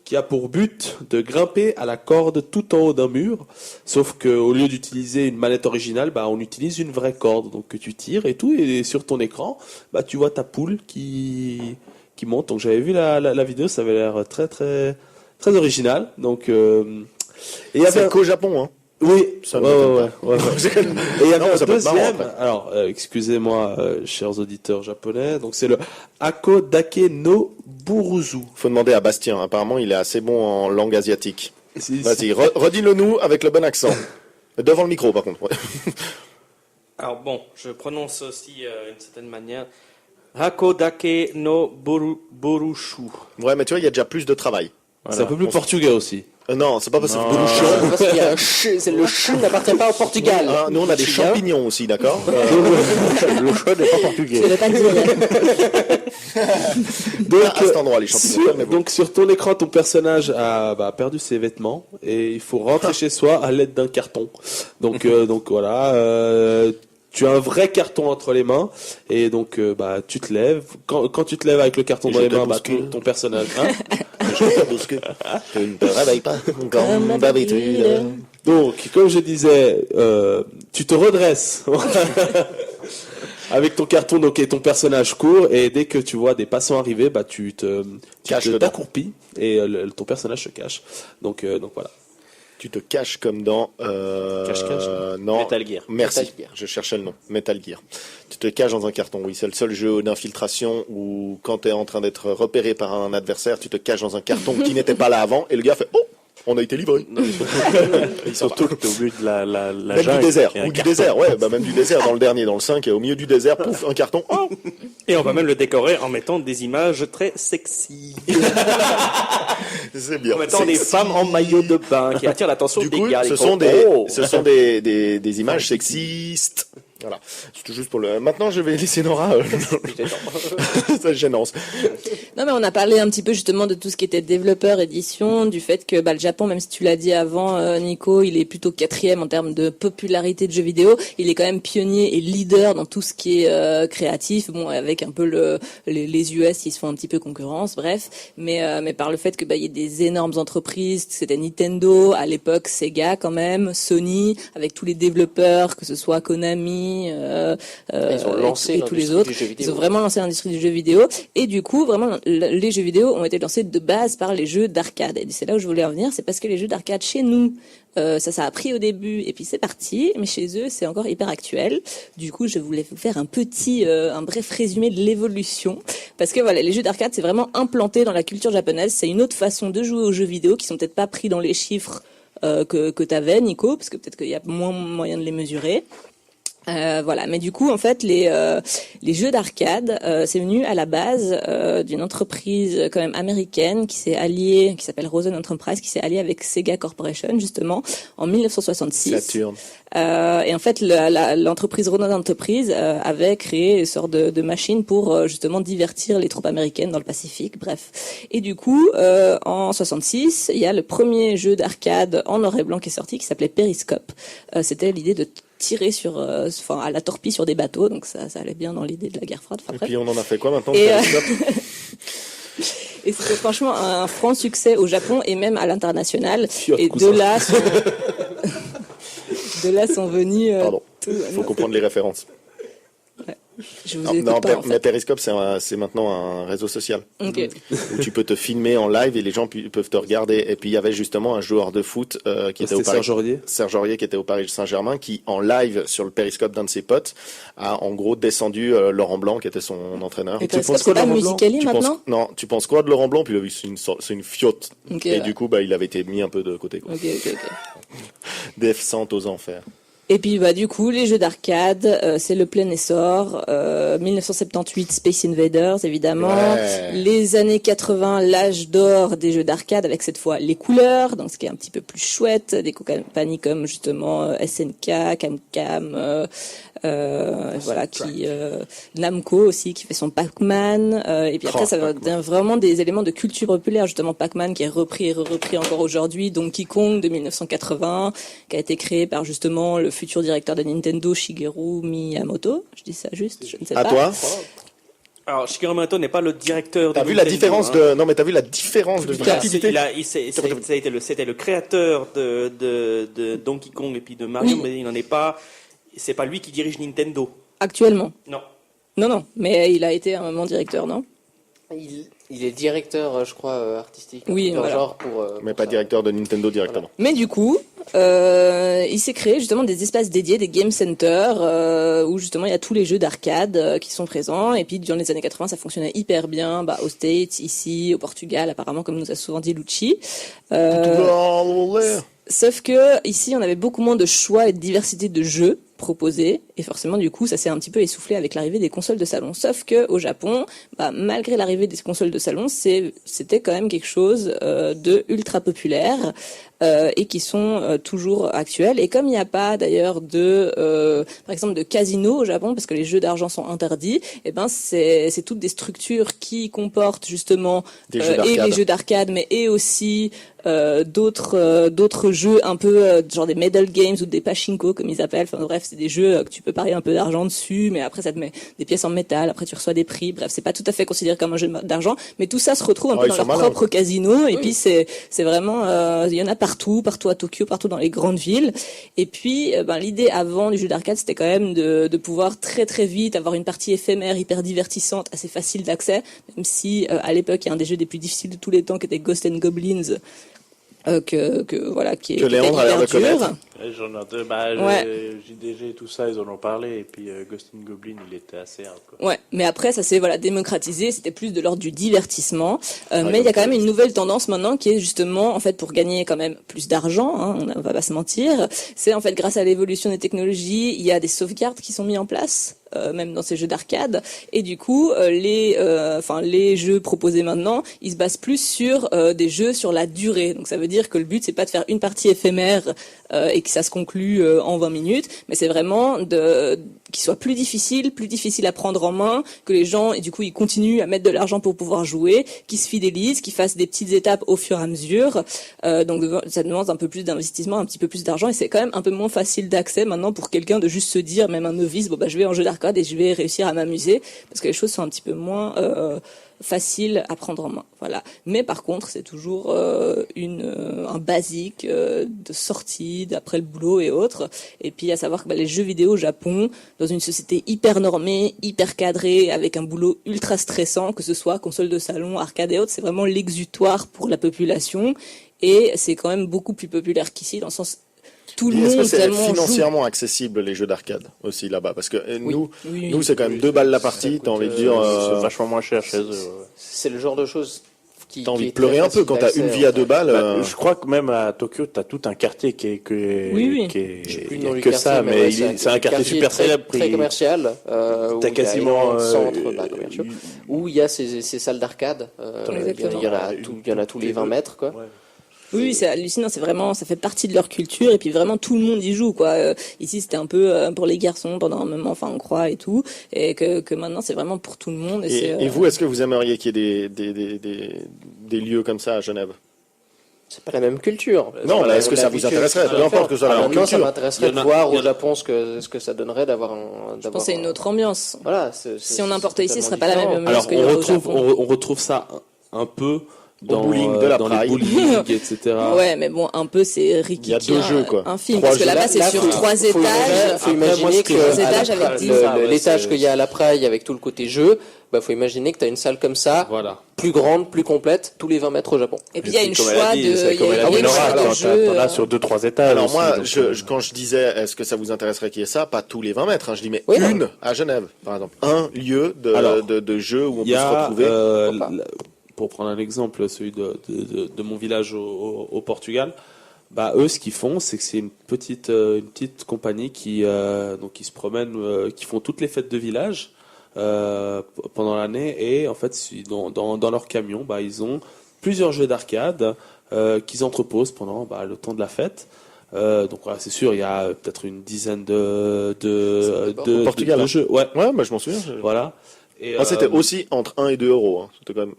qui a pour but de grimper à la corde tout en haut d'un mur, sauf qu'au lieu d'utiliser une manette originale, on utilise une vraie corde, donc que tu tires et tout, et sur ton écran, tu vois ta poule qui monte. Donc j'avais vu la vidéo, ça avait l'air très très très original. Donc c'est qu'au Japon, hein. Oui, ça ouais. Et il y avait un deuxième. Marrant, alors, excusez-moi, chers auditeurs japonais. Donc, c'est le Hakodake no Buruzu. Faut demander à Bastien. Apparemment, il est assez bon en langue asiatique. Vas-y, redis-le nous avec le bon accent. Devant le micro, par contre. Ouais. Alors bon, je prononce aussi d'une certaine manière. Hakodake no Burushu. Ouais, mais tu vois, il y a déjà plus de travail. Voilà. C'est un peu plus portugais aussi. Non, c'est pas possible. Parce qu'il y a le chou n'appartient pas au Portugal. Nous, on a des champignons aussi, d'accord? Le choix n'est pas portugais. Je ne vais pas le dire. Donc, à cet endroit, les champignons. Donc, sur ton écran, ton personnage a perdu ses vêtements et il faut rentrer chez soi à l'aide d'un carton. Donc voilà. Tu as un vrai carton entre les mains et donc tu te lèves. Quand tu te lèves avec le carton dans les mains, ton personnage. Je te bouscule. Tu ne te réveilles pas comme d'habitude. Donc, comme je disais, tu te redresses avec ton carton, donc et ton personnage court, et dès que tu vois des passants arriver, tu t'accroupis et ton personnage se cache. Donc voilà. Tu te caches comme dans... Cache-cache. Non. Metal Gear. Merci. Metal Gear. Je cherchais le nom. Metal Gear. Tu te caches dans un carton. Oui, c'est le seul jeu d'infiltration où quand tu es en train d'être repéré par un adversaire, tu te caches dans un carton qui n'était pas là avant et le gars fait « Oh, on a été livré !» Surtout que tu es au milieu de la même jungle. du désert. Ou du désert, ouais. Même du désert dans le dernier, dans le 5, au milieu du désert, pouf, un carton. Oh. Et on va même le décorer en mettant des images très sexy. C'est bien. En mettant des femmes en maillot de bain qui attirent l'attention du des coup, gars. ce sont des images sexistes. Voilà. C'est juste pour le. Maintenant, je vais laisser Nora. C'est gênant. Non, mais on a parlé un petit peu justement de tout ce qui était développeur, édition, du fait que le Japon, même si tu l'as dit avant, Nico, il est plutôt 4e en termes de popularité de jeux vidéo. Il est quand même pionnier et leader dans tout ce qui est créatif. Bon, avec un peu les US, ils se font un petit peu concurrence, bref. Mais par le fait que il y ait des énormes entreprises, c'était Nintendo, à l'époque Sega quand même, Sony, avec tous les développeurs, que ce soit Konami, Konami, ils ont lancé et tous les autres. Ils ont vraiment lancé l'industrie du jeu vidéo. Et du coup, vraiment, les jeux vidéo ont été lancés de base par les jeux d'arcade. Et c'est là où je voulais en venir, c'est parce que les jeux d'arcade chez nous, ça a pris au début et puis c'est parti, mais chez eux c'est encore hyper actuel. Du coup, je voulais vous faire un bref résumé de l'évolution, parce que voilà, les jeux d'arcade c'est vraiment implanté dans la culture japonaise. C'est une autre façon de jouer aux jeux vidéo qui sont peut-être pas pris dans les chiffres que t'avais, Nico, parce que peut-être qu'il y a moins moyen de les mesurer. Voilà, mais du coup, en fait, les jeux d'arcade, c'est venu à la base d'une entreprise quand même américaine qui s'appelle Rosen Enterprise, qui s'est alliée avec Sega Corporation justement en 1966. Saturn. Et en fait, l'entreprise Rosen Enterprise avait créé une sorte de machine pour justement divertir les troupes américaines dans le Pacifique. Bref. Et du coup, en 66, il y a le premier jeu d'arcade en noir et blanc qui est sorti, qui s'appelait Periscope. C'était l'idée de tirer à la torpille sur des bateaux, donc ça allait bien dans l'idée de la guerre froide. Et puis on en a fait quoi maintenant? Et c'était franchement un franc succès au Japon et même à l'international. Et de là sont venus. Pardon. Faut comprendre les références. Ouais. Je vous écoute pas, en fait. Mais Periscope, c'est maintenant un réseau social. Okay. Où tu peux te filmer en live et les gens peuvent te regarder. Et puis il y avait justement un joueur de foot qui était au Paris. Serge Aurier qui était au Paris Saint-Germain, qui en live sur le Periscope d'un de ses potes a en gros descendu Laurent Blanc qui était son entraîneur. Et tu penses quoi de Laurent Blanc maintenant? Non, tu penses quoi de Laurent Blanc? Puis c'est une fiotte. Okay, et du coup il avait été mis un peu de côté. Quoi. Ok. Descente aux enfers. Et puis du coup les jeux d'arcade c'est le plein essor. 1978 Space Invaders évidemment, ouais. Les années 80 l'âge d'or des jeux d'arcade avec cette fois les couleurs, donc ce qui est un petit peu plus chouette, des compagnies comme justement SNK, Camcam, voilà qui Namco aussi qui fait son Pac-Man, et puis après ça devient vraiment des éléments de culture populaire, justement Pac-Man qui est repris encore aujourd'hui, Donkey Kong de 1980 qui a été créé par justement le futur directeur de Nintendo, Shigeru Miyamoto. Je dis ça juste, je ne sais pas. À toi. Alors, Shigeru Miyamoto n'est pas le directeur de Nintendo. T'as vu la différence de vivacité. C'était le créateur de Donkey Kong et puis de Mario, mais il n'en est pas. C'est pas lui qui dirige Nintendo. Actuellement. Non, mais il a été à un moment directeur, non? Il est directeur, je crois, artistique. Oui, voilà. Genre mais pas directeur de Nintendo directement. Voilà. Mais du coup, il s'est créé justement des espaces dédiés, des game centers, où justement il y a tous les jeux d'arcade qui sont présents. Et puis dans les années 80, ça fonctionnait hyper bien, aux States, ici, au Portugal, apparemment, comme nous a souvent dit Lucci. Sauf que ici, on avait beaucoup moins de choix et de diversité de jeux proposés, et forcément du coup ça s'est un petit peu essoufflé avec l'arrivée des consoles de salon. Sauf que au Japon, malgré l'arrivée des consoles de salon, c'était quand même quelque chose de ultra populaire, et qui sont toujours actuels. Et comme il n'y a pas d'ailleurs par exemple de casino au Japon, parce que les jeux d'argent sont interdits, et c'est toutes des structures qui comportent justement et les jeux d'arcade, mais et aussi d'autres jeux un peu genre des medal games ou des pachinko comme ils appellent. Enfin bref, c'est des jeux que tu peux parier un peu d'argent dessus, mais après ça te met des pièces en métal, après tu reçois des prix. Bref, c'est pas tout à fait considéré comme un jeu d'argent, mais tout ça se retrouve un peu dans leur propre casino. Et puis c'est vraiment il y en a partout à Tokyo, partout dans les grandes villes. Et puis l'idée avant du jeu d'arcade, c'était quand même de pouvoir très très vite avoir une partie éphémère hyper divertissante, assez facile d'accès, même si à l'époque il y a un des jeux les plus difficiles de tous les temps qui était Ghosts and Goblins. Qui est Léandre a l'air de connaître. J'en ai JDG et tout ça, ils en ont parlé, et puis Ghost and Goblin, il était assez hard, quoi. Ouais, mais après ça s'est démocratisé, c'était plus de l'ordre du divertissement, mais il y a quand même une nouvelle tendance maintenant qui est justement en fait pour gagner quand même plus d'argent, on va pas se mentir, c'est en fait grâce à l'évolution des technologies, il y a des sauvegardes qui sont mises en place. Même dans ces jeux d'arcade, et du coup les jeux proposés maintenant, ils se basent plus sur des jeux sur la durée. Donc ça veut dire que le but c'est pas de faire une partie éphémère et que ça se conclut en 20 minutes, mais c'est vraiment qu'il soit plus difficile à prendre en main, que les gens et du coup ils continuent à mettre de l'argent pour pouvoir jouer, qu'ils se fidélisent, qu'ils fassent des petites étapes au fur et à mesure. Donc ça demande un peu plus d'investissement, un petit peu plus d'argent, et c'est quand même un peu moins facile d'accès maintenant pour quelqu'un de juste se dire, même un novice, je vais en jeu d'arcade et je vais réussir à m'amuser, parce que les choses sont un petit peu moins facile à prendre en main. Voilà. Mais par contre, c'est toujours un basique de sortie d'après le boulot et autres. Et puis à savoir que les jeux vidéo au Japon, dans une société hyper normée, hyper cadrée, avec un boulot ultra stressant, que ce soit console de salon, arcade et autres, c'est vraiment l'exutoire pour la population. Et c'est quand même beaucoup plus populaire qu'ici, dans le sens tout le monde. Est-ce que c'est financièrement accessible les jeux d'arcade aussi là-bas? Parce que nous c'est quand même 2 balles la partie. T'as envie de dire, c'est vachement moins cher chez eux. C'est le genre de choses t'as envie de pleurer un peu quand t'as une vie à 2 balles. Je crois que même à Tokyo, t'as tout un quartier qui est que quartier, ça, mais c'est un quartier super célèbre, très commercial. T'as quasiment centre commerciaux où il y a ces salles d'arcade. Il y en a tous les 20 mètres, quoi. Ouais. Oui, c'est hallucinant, c'est vraiment, ça fait partie de leur culture et puis vraiment tout le monde y joue, quoi. Ici, c'était un peu pour les garçons pendant un moment, enfin on croit et tout, et que maintenant c'est vraiment pour tout le monde. Et vous, est-ce que vous aimeriez qu'il y ait des lieux comme ça à Genève? C'est pas la même culture. Non, mais est-ce que ça vous intéresserait? Peu importe que ce soit la même culture. Ça m'intéresserait de voir au Japon ce que ça donnerait d'avoir Je pense que c'est une autre ambiance. Voilà. Si on importait ici, ce serait pas la même ambiance. Alors on retrouve ça un peu dans le bowling de la dans les bowling, etc. Ouais, mais bon, un peu c'est Ricky. Il y a 2 jeux, quoi. Un film, parce que là-bas c'est sur 3 étages. Faut imaginer que 3 étages avec 10. L'étage qu'il y a à la Praille avec tout le côté jeu, faut imaginer que tu as une salle comme ça, plus grande, plus complète, tous les 20 mètres au Japon. Et puis il y a une choix de jeux. T'en as sur 2-3 étages. Alors moi, quand je disais, est-ce que ça vous intéresserait qu'il y ait ça? Pas tous les 20 mètres, je dis, mais une à Genève, par exemple. Un lieu de jeu où on peut se retrouver. Pour prendre un exemple, celui de mon village au Portugal, eux, ce qu'ils font, c'est que c'est une petite compagnie qui se promène, qui font toutes les fêtes de village pendant l'année, et en fait, dans leur camion, ils ont plusieurs jeux d'arcade qu'ils entreposent pendant le temps de la fête. Donc voilà, c'est sûr, il y a peut-être une dizaine de jeux. Ouais, je m'en souviens. Voilà. C'était aussi entre 1 et 2 euros. Hein. C'était quand même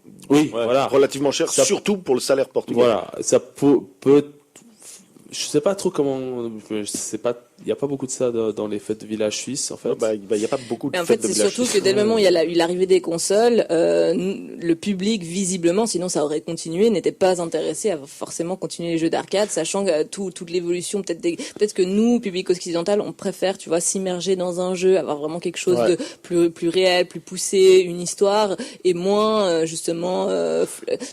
relativement cher, surtout pour le salaire portugais. Voilà, ça peut je sais pas trop comment. Il y a pas beaucoup de ça dans les fêtes de village suisses, en fait. Il y a pas beaucoup de en fêtes fait, de village suisses. C'est surtout que dès le moment où il y a eu l'arrivée des consoles, le public, visiblement, sinon ça aurait continué, n'était pas intéressé à forcément continuer les jeux d'arcade, sachant que toute l'évolution, peut-être que nous, public occidental, on préfère, tu vois, s'immerger dans un jeu, avoir vraiment quelque chose de plus réel, plus poussé, une histoire, et moins, justement, dans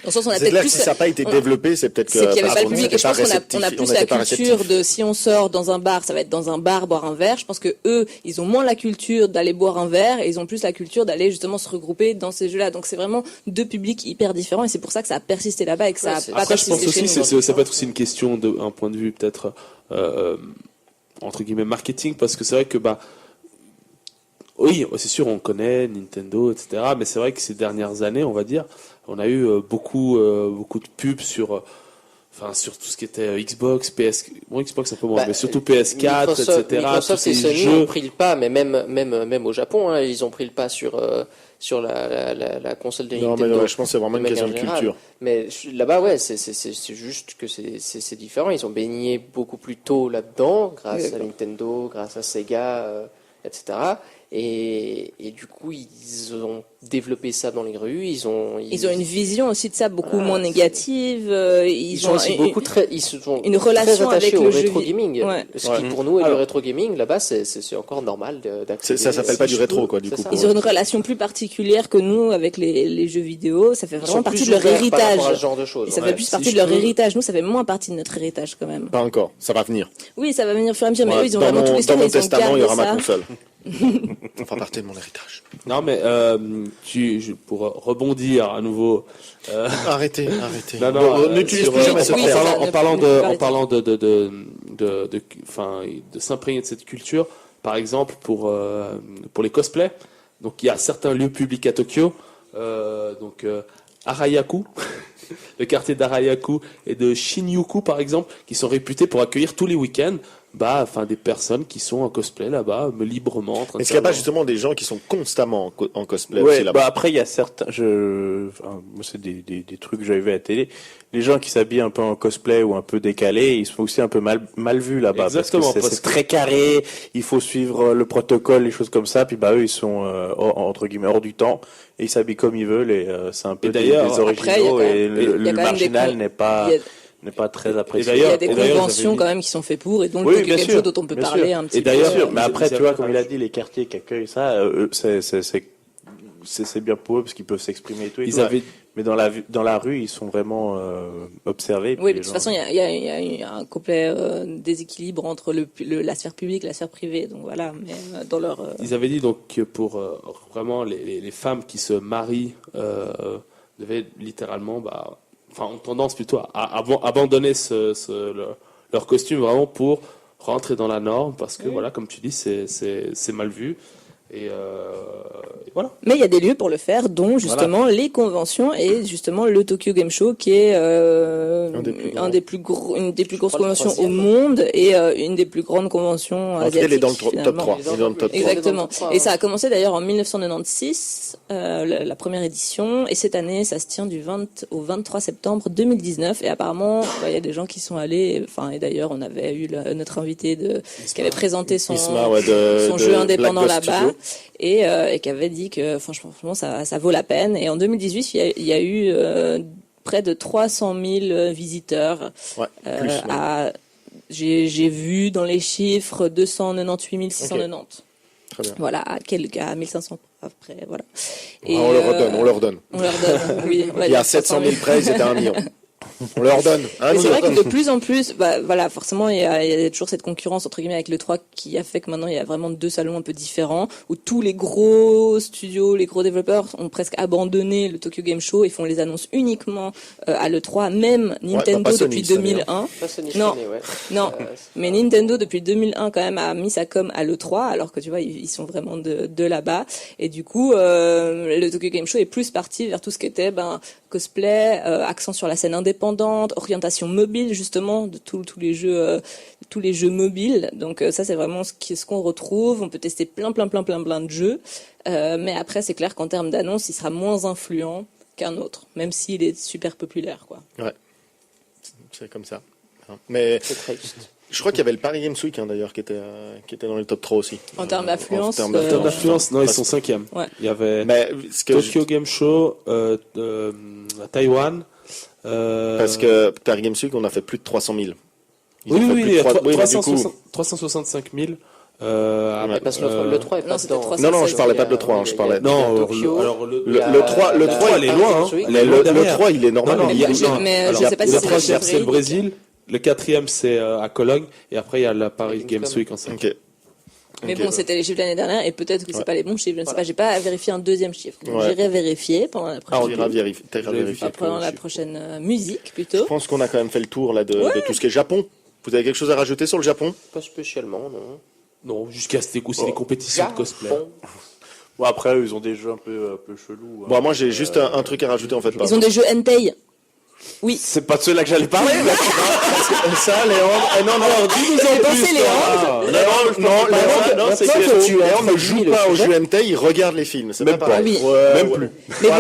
le sens où on a peut-être plus. Si ça n'a pas été développé, c'est peut-être que. C'est qu'il n'y avait pas le public, et je pense qu'on a plus la culture de si on sort dans un bar, ça va être dans un bar boire un verre. Je pense que eux, ils ont moins la culture d'aller boire un verre et ils ont plus la culture d'aller justement se regrouper dans ces jeux-là. Donc c'est vraiment 2 publics hyper différents et c'est pour ça que ça a persisté là-bas et que ça a pas persisté chez nous. Je pense aussi ça peut être aussi une question d'un point de vue peut-être entre guillemets marketing, parce que c'est vrai que oui, c'est sûr, on connaît Nintendo, etc. Mais c'est vrai que ces dernières années, on va dire, on a eu beaucoup de pubs sur tout ce qui était Xbox, Xbox un peu moins, mais surtout PS4, etc. Microsoft et Sony ont pris le pas, mais même au Japon, ils ont pris le pas sur la console de Nintendo. Non, mais je pense que c'est vraiment une question de culture. Mais là-bas, c'est juste que c'est différent. Ils ont baigné beaucoup plus tôt là-dedans, grâce à Nintendo, grâce à Sega, etc. Et du coup, ils ont développé ça dans les rues. Ils ont une vision aussi de ça beaucoup moins négative. Ils ont aussi une relation très avec le le rétro gaming. Ouais. Ce qui pour nous est le rétro gaming, là-bas, c'est encore normal d'accéder. Ça s'appelle pas du rétro, quoi, du coup. Ils ont une relation plus particulière que nous avec les jeux vidéo. Ça fait vraiment partie de leur héritage. Et ça fait plus partie de leur héritage. Nous, ça fait moins partie de notre héritage quand même. Pas encore. Ça va venir. Oui, ça va venir au fur et à mesure. Mais eux, ils ont vraiment tout dans mon testament, il y aura ma console. On fera partie de mon héritage. Non, mais pour rebondir à nouveau. Arrêtez. Non, n'utilise plus jamais ce terme. En parlant de s'imprégner de cette culture, par exemple pour les cosplays. Donc il y a certains lieux publics à Tokyo, Arayaku, le quartier d'Arayaku et de Shinjuku par exemple, qui sont réputés pour accueillir tous les week-ends des personnes qui sont en cosplay là-bas, librement. Est-ce qu'il n'y a pas justement des gens qui sont constamment en cosplay ouais, aussi là-bas? Après, il y a certains, moi, c'est des trucs que j'avais vu à la télé. Les gens qui s'habillent un peu en cosplay ou un peu décalés, ils sont aussi un peu mal vus là-bas. Exactement. Parce que c'est très carré, il faut suivre le protocole, les choses comme ça. Puis eux, ils sont, entre guillemets, hors du temps. Et ils s'habillent comme ils veulent et c'est un peu des originaux et le marginal n'est pas très apprécié. Il y a des conventions quand même qui sont faites pour, et donc c'est quelque chose dont on peut parler un petit peu. Et d'ailleurs, mais après, tu vois, comme il a dit, les quartiers qui accueillent ça, c'est bien pour eux parce qu'ils peuvent s'exprimer et tout. Mais dans la rue, ils sont vraiment observés. Oui, de toute façon, il y a un complet déséquilibre entre la sphère publique et la sphère privée. Donc voilà, mais dans leur. Ils avaient dit donc que pour vraiment les femmes qui se marient devaient littéralement, ont tendance plutôt à abandonner leur costume vraiment pour rentrer dans la norme parce que voilà, comme tu dis, c'est mal vu. Et voilà. Mais il y a des lieux pour le faire, dont justement les conventions et justement le Tokyo Game Show qui est une des plus grosses conventions au monde et une des plus grandes conventions asiatiques. Elle est dans le top 3. Exactement. Et ça a commencé d'ailleurs en 1996, la première édition, et cette année ça se tient du 20 au 23 septembre 2019. Et apparemment, il y a des gens qui sont allés. Et d'ailleurs, on avait eu notre invité qui avait présenté son jeu indépendant là-bas. Et qui avait dit que franchement ça vaut la peine. Et en 2018, il y a eu près de 300 000 visiteurs. J'ai vu dans les chiffres 298 690. Très bien. Voilà, à 1500 après, voilà. Et on leur donne. Oui. Il y a 700 000 près, ils étaient à 1 million. On leur donne. Mais c'est vrai que de plus en plus, forcément, il y a toujours cette concurrence entre guillemets avec le 3 qui a fait que maintenant il y a vraiment 2 salons un peu différents où tous les gros studios, les gros développeurs ont presque abandonné le Tokyo Game Show et font les annonces uniquement à l'E3. Même Nintendo depuis 2001. Mais Nintendo depuis 2001 quand même a mis sa com à l'E3 alors que tu vois ils sont vraiment de là-bas. Et du coup, le Tokyo Game Show est plus parti vers tout ce qui était cosplay, accent sur la scène indépendante, orientation mobile justement de tous les jeux mobiles. Donc ça c'est vraiment ce qu'on retrouve. On peut tester plein de jeux, mais après c'est clair qu'en termes d'annonce, il sera moins influent qu'un autre, même s'il est super populaire, quoi. Ouais, c'est comme ça. Mais c'est très juste. Je crois qu'il y avait le Paris Games Week d'ailleurs qui était dans les top 3 aussi. En termes d'affluence. Non, ils sont 5e. Ouais. Il y avait Tokyo Game Show, Taïwan. Parce que Paris Games Week, on a fait plus de 300 000. Oui, 365 000. Parce que le 3 est pas dedans. Non, je parlais pas de l'E3, je parlais. Non, le 3 il est loin. Le 3 il est normal. Mais je sais pas si le 3e c'est le Brésil. Le 4e c'est à Cologne et après il y a la Paris Games Week en 5. Mais bon, c'était les chiffres de l'année dernière et peut-être que c'est pas les bons chiffres. Je ne sais pas, j'ai pas vérifié un deuxième chiffre. J'irai vérifier pendant la prochaine. Pendant la prochaine musique plutôt. Je pense qu'on a quand même fait le tour là de tout ce qui est Japon. Vous avez quelque chose à rajouter sur le Japon? Pas spécialement, non. Non, jusqu'à c'était aussi les compétitions de cosplay. Bon après ils ont des jeux un peu chelous. Bon moi j'ai juste un truc à rajouter en fait. Ils ont des jeux hentai. Oui. C'est pas de ceux-là que j'allais parler. Ça, Léandre. Non, dis-nous en plus. Léandre, c'est que Léandre ne joue pas aux jeux hentai, il regarde les films. C'est même pas pareil. Même plus. Mais bon,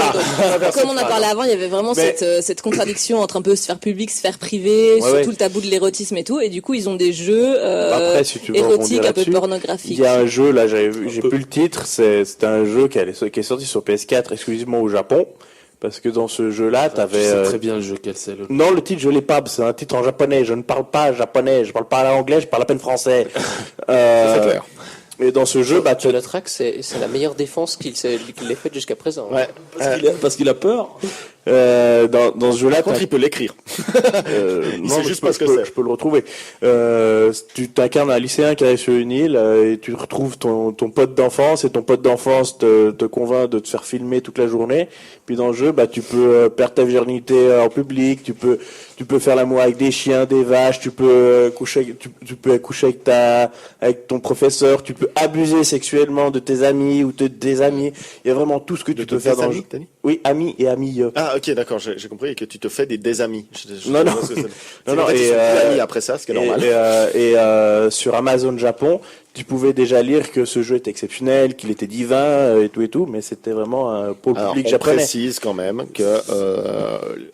comme on a parlé avant, il y avait vraiment cette contradiction entre un peu sphère publique, sphère privée, surtout le tabou de l'érotisme et tout. Et du coup, ils ont des jeux érotiques, un peu pornographiques. Il y a un jeu, là, j'ai plus le titre. C'était un jeu qui est sorti sur PS4 exclusivement au Japon. Parce que dans ce jeu-là, t'avais... Je sais très bien le jeu quel c'est. Non, le titre, je l'ai pas. C'est un titre en japonais. Je ne parle pas japonais. Je parle pas anglais. Je parle à peine français. C'est clair. Et dans ce jeu, le track, c'est la meilleure défense qu'il ait faite jusqu'à présent. Ouais. Parce qu'il a peur. Dans ce jeu-là, il peut l'écrire. Non, juste parce que je peux le retrouver. Tu t'incarnes un lycéen qui arrive sur une île et tu retrouves ton pote d'enfance et ton pote d'enfance te convainc de te faire filmer toute la journée. Puis dans le jeu, tu peux perdre ta virginité en public, tu peux faire l'amour avec des chiens, des vaches, tu peux coucher avec ton professeur, tu peux abuser sexuellement de tes amis ou de tes amis. Il y a vraiment tout ce que tu peux faire dans le jeu. Oui, amis et amis. Ah, ok, d'accord, j'ai compris que tu te fais des désamis. Non. Et amis après ça, ce qui est normal. Et sur Amazon Japon, tu pouvais déjà lire que ce jeu était exceptionnel, qu'il était divin et tout, mais c'était vraiment pour le public japonais. On précise quand même que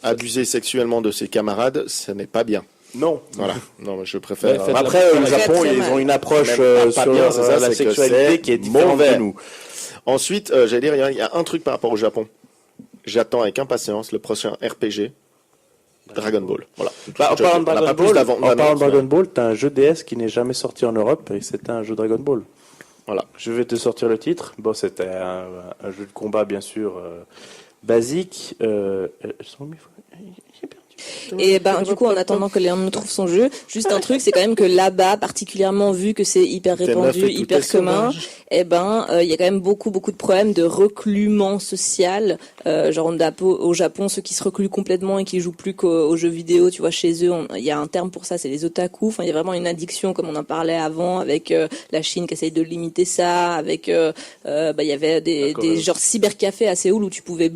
abuser sexuellement de ses camarades, ce n'est pas bien. Non. Voilà. Non, je préfère. Après, au Japon, ils ont une approche sur la sexualité qui est différente de nous. Ensuite, j'allais dire, il y a un truc par rapport au Japon. J'attends avec impatience le prochain RPG. Dragon Ball. Voilà. En parlant de Dragon Ball, t'as un jeu DS qui n'est jamais sorti en Europe et c'était un jeu Dragon Ball. Voilà. Je vais te sortir le titre. Bon, c'était un jeu de combat, bien sûr, basique. Et du coup, en attendant que Léon nous trouve son jeu, juste un truc, c'est quand même que là-bas, particulièrement vu que c'est hyper répandu, hyper commun, il y a quand même beaucoup de problèmes de recluement social. Genre au Japon, ceux qui se recluent complètement et qui jouent plus qu'aux jeux vidéo, tu vois, chez eux, il y a un terme pour ça, c'est les otaku. Enfin, il y a vraiment une addiction, comme on en parlait avant, avec la Chine qui essaye de limiter ça, avec il y avait des genre cybercafés à Séoul où tu pouvais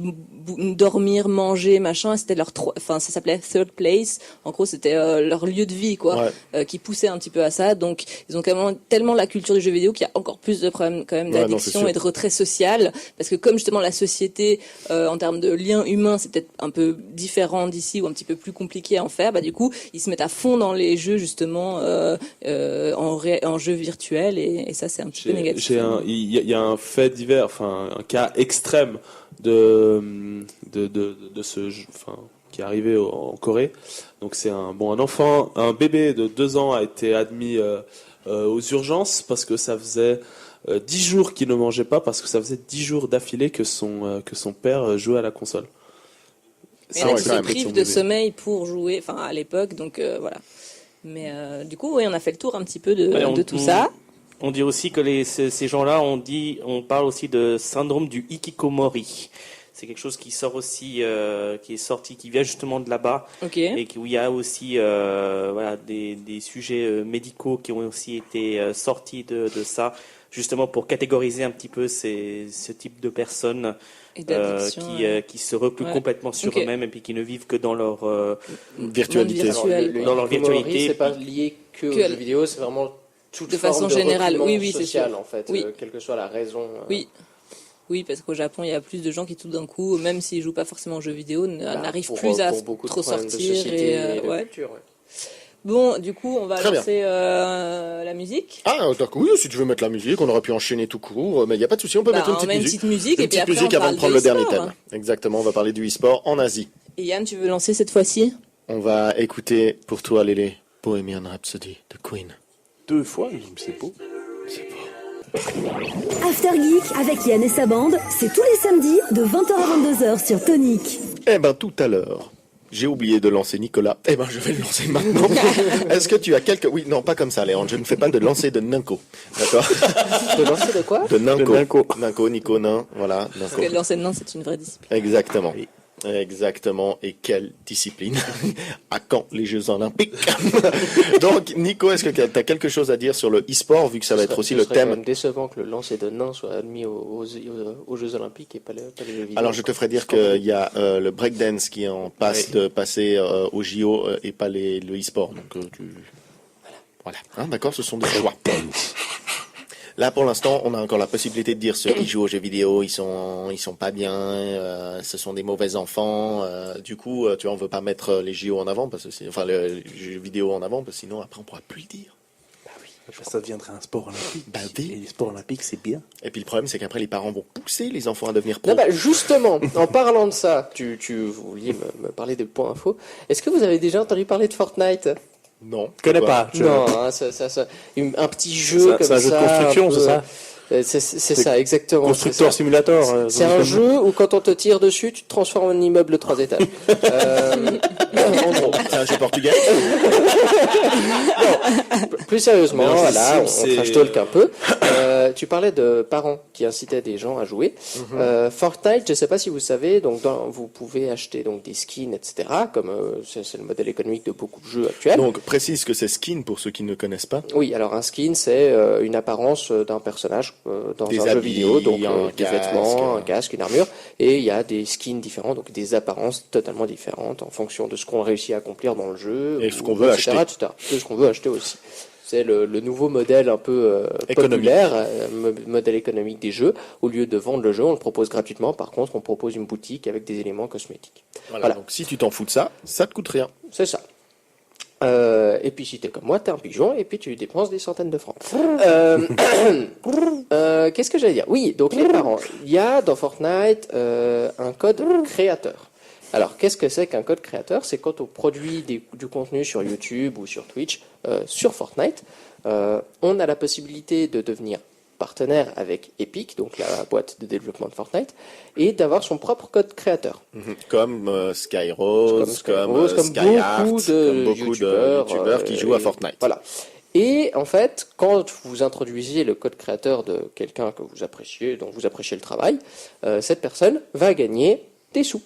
dormir, manger, machin. C'était ça s'appelait Third Place. En gros, c'était leur lieu de vie, quoi, qui poussait un petit peu à ça. Donc, ils ont quand même tellement la culture du jeu vidéo qu'il y a encore plus de problèmes quand même d'addiction et de retrait social, parce que comme justement la société en termes de liens humains, c'est peut-être un peu différent d'ici ou un petit peu plus compliqué à en faire. Du coup, ils se mettent à fond dans les jeux justement en jeux virtuels et ça, c'est un petit peu négatif. Il y a un fait divers, enfin un cas extrême de ce jeu, qui est arrivé en Corée. Donc c'est un bébé de 2 ans a été admis aux urgences parce que ça faisait 10 jours qu'il ne mangeait pas, parce que ça faisait 10 jours d'affilée que son père jouait à la console. Et là, il se prive de sommeil pour jouer, à l'époque, donc voilà. Mais du coup, on a fait le tour un petit peu de tout ça. On dit aussi que ces gens-là, on parle aussi de syndrome du hikikomori. C'est quelque chose qui sort aussi, qui vient justement de là-bas, et où il y a aussi des sujets médicaux qui ont aussi été sortis de ça, justement pour catégoriser un petit peu ce type de personnes qui se recluent complètement sur eux-mêmes et puis qui ne vivent que dans leur virtualité. Dans leur virtualité. C'est pas lié que aux jeux vidéo, c'est vraiment toute de forme façon de générale. Oui, c'est social en fait, quelle que soit la raison. Oui, parce qu'au Japon, il y a plus de gens qui tout d'un coup, même s'ils jouent pas forcément aux jeux vidéo, n'arrivent plus à trop sortir. Bon, du coup, on va lancer la musique. Ah, d'accord. Oui, si tu veux mettre la musique, on aurait pu enchaîner tout court, mais il n'y a pas de souci, on peut mettre une petite musique. Et puis après, on avant de prendre le dernier thème. Hein. Exactement, on va parler du e-sport en Asie. Et Yann, tu veux lancer cette fois-ci? On va écouter pour toi, Lélé, Bohemian Rhapsody de Queen. 2 fois, c'est beau. C'est beau. After Geek avec Yann et sa bande, c'est tous les samedis de 20h à 22h sur Tonic. Tout à l'heure, j'ai oublié de lancer Nicolas. Je vais le lancer maintenant. Est-ce que tu as quelques... Oui, non, pas comme ça, Léandre. Je ne fais pas de lancer de Ninko. D'accord? De lancer de quoi? De Ninko. Ninko, Nico, Nain. Voilà. Ninko. Parce que lancer de nain, c'est une vraie discipline. Exactement. Oui. Exactement. Et quelle discipline. À quand les Jeux Olympiques? Donc, Nico, est-ce que tu as quelque chose à dire sur le e-sport, vu que ça va être aussi le thème? C'est quand même décevant que le lancer de nain soit admis aux Jeux Olympiques et pas les Jeux vidéo. Alors, je te ferai dire qu'il y a le breakdance qui est en passe de passer aux JO et pas le e-sport. Donc, voilà. D'accord, ce sont des choix. Là, pour l'instant, on a encore la possibilité de dire ceux qui jouent aux jeux vidéo, ils sont pas bien, ce sont des mauvais enfants. Du coup, tu vois, on veut pas mettre les JO en avant, les jeux vidéo en avant, parce que sinon, après, on pourra plus le dire. Ça deviendrait un sport olympique. Oui. Et les sports olympiques, c'est bien. Et puis le problème, c'est qu'après, les parents vont pousser les enfants à devenir pro. Justement, en parlant de ça, tu vouliez me parler des points infos. Est-ce que vous avez déjà entendu parler de Fortnite? Non. Je connais pas. Non, un petit jeu comme ça. C'est un jeu de construction, c'est ça? C'est ça, exactement. Constructeur simulator. C'est un jeu où quand on te tire dessus, tu te transformes en immeuble de 3 étages. C'est un jeu portugais. Non, plus sérieusement, on trash talk un peu. Tu parlais de parents qui incitaient des gens à jouer. Fortnite, je ne sais pas si vous savez, donc vous pouvez acheter donc des skins, etc. Comme c'est le modèle économique de beaucoup de jeux actuels. Donc précise que c'est skin pour ceux qui ne connaissent pas. Oui, alors un skin, c'est une apparence d'un personnage dans un jeu vidéo, donc des vêtements, un casque, une armure, et il y a des skins différents, donc des apparences totalement différentes en fonction de ce qu'on réussit à accomplir dans le jeu, et ce qu'on veut acheter, etc. Et ce qu'on veut acheter aussi. C'est le nouveau modèle un peu populaire, modèle économique des jeux. Au lieu de vendre le jeu, on le propose gratuitement. Par contre, on propose une boutique avec des éléments cosmétiques. Voilà. Donc si tu t'en fous de ça, ça te coûte rien. C'est ça. Et puis si t'es comme moi, t'es un pigeon et puis tu dépenses des centaines de francs. Qu'est-ce que j'allais dire? Oui, donc les parents. Il y a dans Fortnite un code créateur. Alors, qu'est-ce que c'est qu'un code créateur? C'est quand on produit du contenu sur YouTube ou sur Twitch, sur Fortnite, on a la possibilité de devenir partenaire avec Epic, donc la boîte de développement de Fortnite, et d'avoir son propre code créateur. Comme Skyrose, comme Skyheart, beaucoup de youtubeurs qui jouent à Fortnite. Voilà. Et en fait, quand vous introduisez le code créateur de quelqu'un que vous appréciez, dont vous appréciez le travail, cette personne va gagner des sous.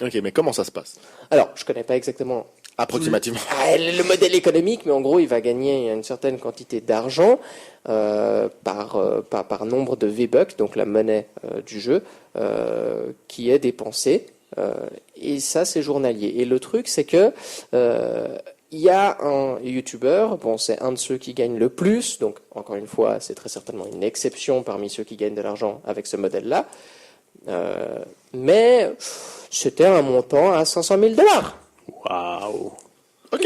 Ok, mais comment ça se passe? Alors, je connais pas exactement approximativement le modèle économique, mais en gros, il va gagner une certaine quantité d'argent par nombre de V-Bucks, donc la monnaie du jeu, qui est dépensée. Et ça, c'est journalier. Et le truc, c'est que il y a un YouTuber, bon, c'est un de ceux qui gagne le plus, donc encore une fois, c'est très certainement une exception parmi ceux qui gagnent de l'argent avec ce modèle-là. Mais c'était un montant à $500 000. Waouh. Ok.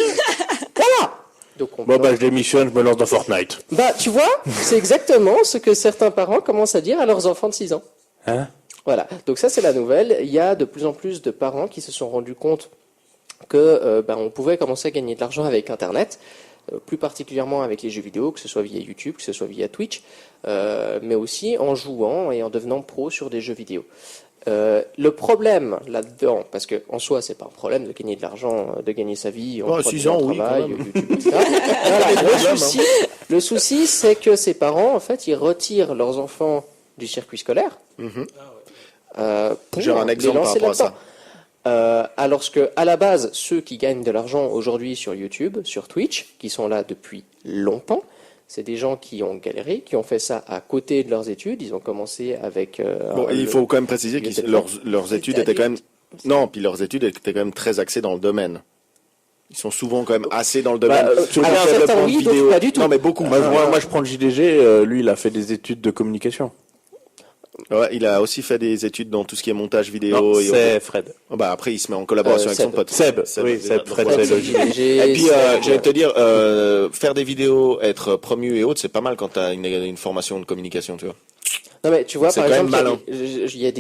Voilà. Donc je démissionne, je me lance dans Fortnite. Tu vois, c'est exactement ce que certains parents commencent à dire à leurs enfants de 6 ans. Hein? Voilà. Donc ça, c'est la nouvelle. Il y a de plus en plus de parents qui se sont rendus compte que on pouvait commencer à gagner de l'argent avec Internet, plus particulièrement avec les jeux vidéo, que ce soit via YouTube, que ce soit via Twitch, mais aussi en jouant et en devenant pro sur des jeux vidéo. Le problème là-dedans, parce que en soi c'est pas un problème de gagner de l'argent, de gagner sa vie en produisant un travail, YouTube, etc. Voilà, le souci, c'est que ces parents, en fait, ils retirent leurs enfants du circuit scolaire pour J'ai un exemple les lancer par rapport à là-dedans. Alors que, à la base, ceux qui gagnent de l'argent aujourd'hui sur YouTube, sur Twitch, qui sont là depuis longtemps, c'est des gens qui ont galéré, qui ont fait ça à côté de leurs études. Ils ont commencé avec... il faut quand même préciser que leurs études étaient quand même... Non, puis leurs études étaient quand même très axées dans le domaine. Ils sont souvent quand même assez dans le domaine. Pas du tout. Non, mais beaucoup. Moi, je prends le JDG. Lui, il a fait des études de communication. Ouais, il a aussi fait des études dans tout ce qui est montage vidéo. C'est Fred. Après, il se met en collaboration avec son pote. Seb, Fred, c'est le JDG. Et puis, j'allais te dire, faire des vidéos, être promu et autres, c'est pas mal quand t'as une formation de communication, tu vois. Non mais tu vois, c'est par exemple, malin. Il y a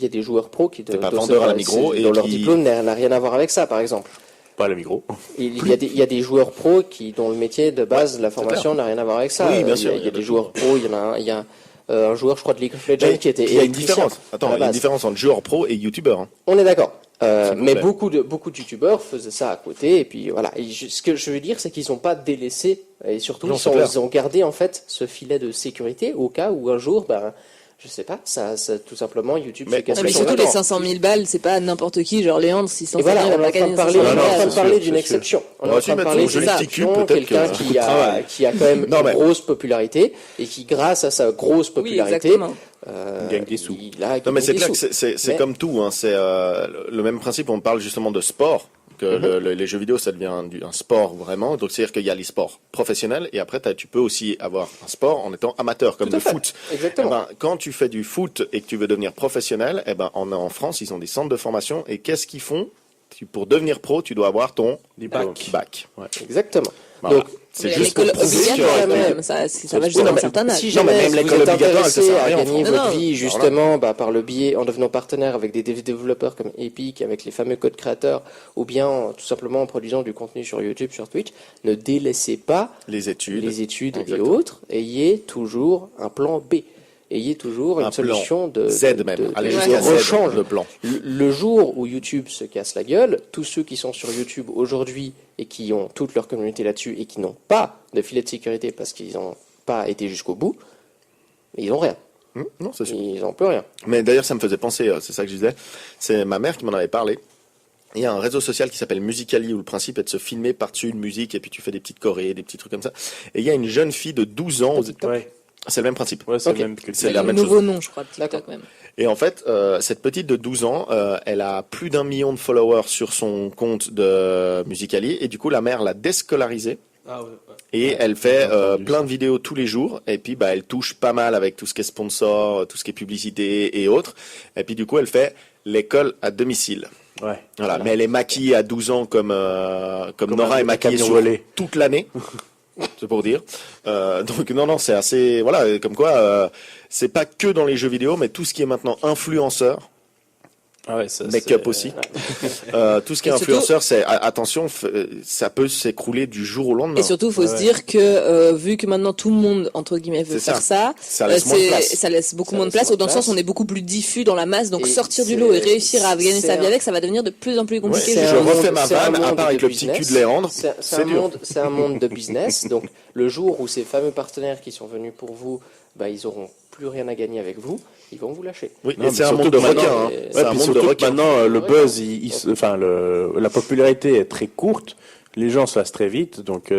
des joueurs pros qui t'es pas vendeur à la Migros et dont leur diplôme n'a rien à voir avec ça, par exemple. Pas à la Migros. Il y a des joueurs pros dont le métier de base, la formation n'a rien à voir avec ça. Oui, bien sûr. Il y a des joueurs pros. Il y a un joueur, je crois, de League of Legends qui était. Il y a une différence. Attends, il y a une différence entre joueur pro et youtubeur. On est d'accord. Mais beaucoup de youtubeurs faisaient ça à côté, et puis voilà. Et ce que je veux dire, c'est qu'ils n'ont pas délaissé, et surtout ils ont gardé en fait ce filet de sécurité au cas où un jour, je sais pas, ça tout simplement YouTube se casse. Mais surtout les 500 000 balles, c'est pas n'importe qui, genre Léandre, si 500 000 on est en train de parler d'une exception. On est en train de parler d'une exception, quelqu'un qui a quand même une grosse popularité et qui, grâce à sa grosse popularité, gagne des sous. Non, mais c'est clair que c'est comme tout, hein. C'est le même principe. On parle justement de sport. Que les jeux vidéo, ça devient un sport vraiment. Donc, c'est-à-dire qu'il y a les sports professionnels et après, tu peux aussi avoir un sport en étant amateur, comme le foot. Exactement. Quand tu fais du foot et que tu veux devenir professionnel, en France, ils ont des centres de formation et qu'est-ce qu'ils font? Pour devenir pro, tu dois avoir ton bac. Ouais. Exactement. Voilà. Donc, c'est juste l'école obligatoire même, ça va jusqu'à un certain âge. Si jamais vous êtes intéressé à gagner votre vie justement par le biais, en devenant partenaire avec des développeurs comme Epic, avec les fameux codes créateurs, ou bien tout simplement en produisant du contenu sur YouTube, sur Twitch, ne délaissez pas les études et autres, ayez toujours un plan B. Ayez toujours une solution de rechange. De plan. Le jour où YouTube se casse la gueule, tous ceux qui sont sur YouTube aujourd'hui et qui ont toute leur communauté là-dessus et qui n'ont pas de filet de sécurité parce qu'ils n'ont pas été jusqu'au bout, Mais ils n'ont rien. Non, c'est sûr. Ils n'ont plus rien. Mais d'ailleurs, ça me faisait penser, c'est ça que je disais, c'est ma mère qui m'en avait parlé. Il y a un réseau social qui s'appelle Musical.ly où le principe est de se filmer par-dessus une musique et puis tu fais des petites chorés, des petits trucs comme ça. Et il y a une jeune fille de 12 ans. Ouais. C'est le même principe. Ouais, c'est Ok. le même C'est la même nouveau chose. nom, je crois, de TikTok même. Et en fait, cette petite de 12 ans, elle a plus d'1 million de followers sur son compte de Musical.ly et du coup, la mère l'a déscolarisée. Ah ouais. Et elle fait j'ai entendu plein ça. de vidéos tous les jours. Et puis, elle touche pas mal avec tout ce qui est sponsor, tout ce qui est publicité et autres. Et puis, du coup, elle fait l'école à domicile. Ouais. Voilà. Mais elle est maquillée à 12 ans comme Nora un est maquillée camion sur volé. toute l'année. C'est pour dire. Donc, non, c'est assez... Voilà, comme quoi, c'est pas que dans les jeux vidéo, mais tout ce qui est maintenant influenceur, Ah ouais, ça, make-up c'est- aussi. Tout ce qui est Et surtout- influenceur, c'est attention, ça peut s'écrouler du jour au lendemain. Et surtout, il faut se dire que vu que maintenant tout le monde, entre guillemets, veut C'est faire ça, Ça laisse moins de place. ça laisse beaucoup Ça moins de laisse place, moins ou dans de le sens place. où on est beaucoup plus diffus dans la masse, donc Et sortir du c'est- lot et réussir à gagner c'est sa vie un- avec, ça va devenir de plus en plus compliqué. C'est Je un refais monde- ma c'est un vanne, à monde part avec de le petit business. cul de Léandre. C'est un dur. c'est un monde de business. Donc, le jour où ces fameux partenaires qui sont venus pour vous, ils auront plus rien à gagner avec vous, ils vont vous lâcher. Oui, Non, mais mais c'est un surtout monde de que maintenant, requins. Hein. ouais, C'est Ouais, un puis monde de surtout que requins. maintenant, le buzz, la popularité est très courte. Les gens se lassent très vite, donc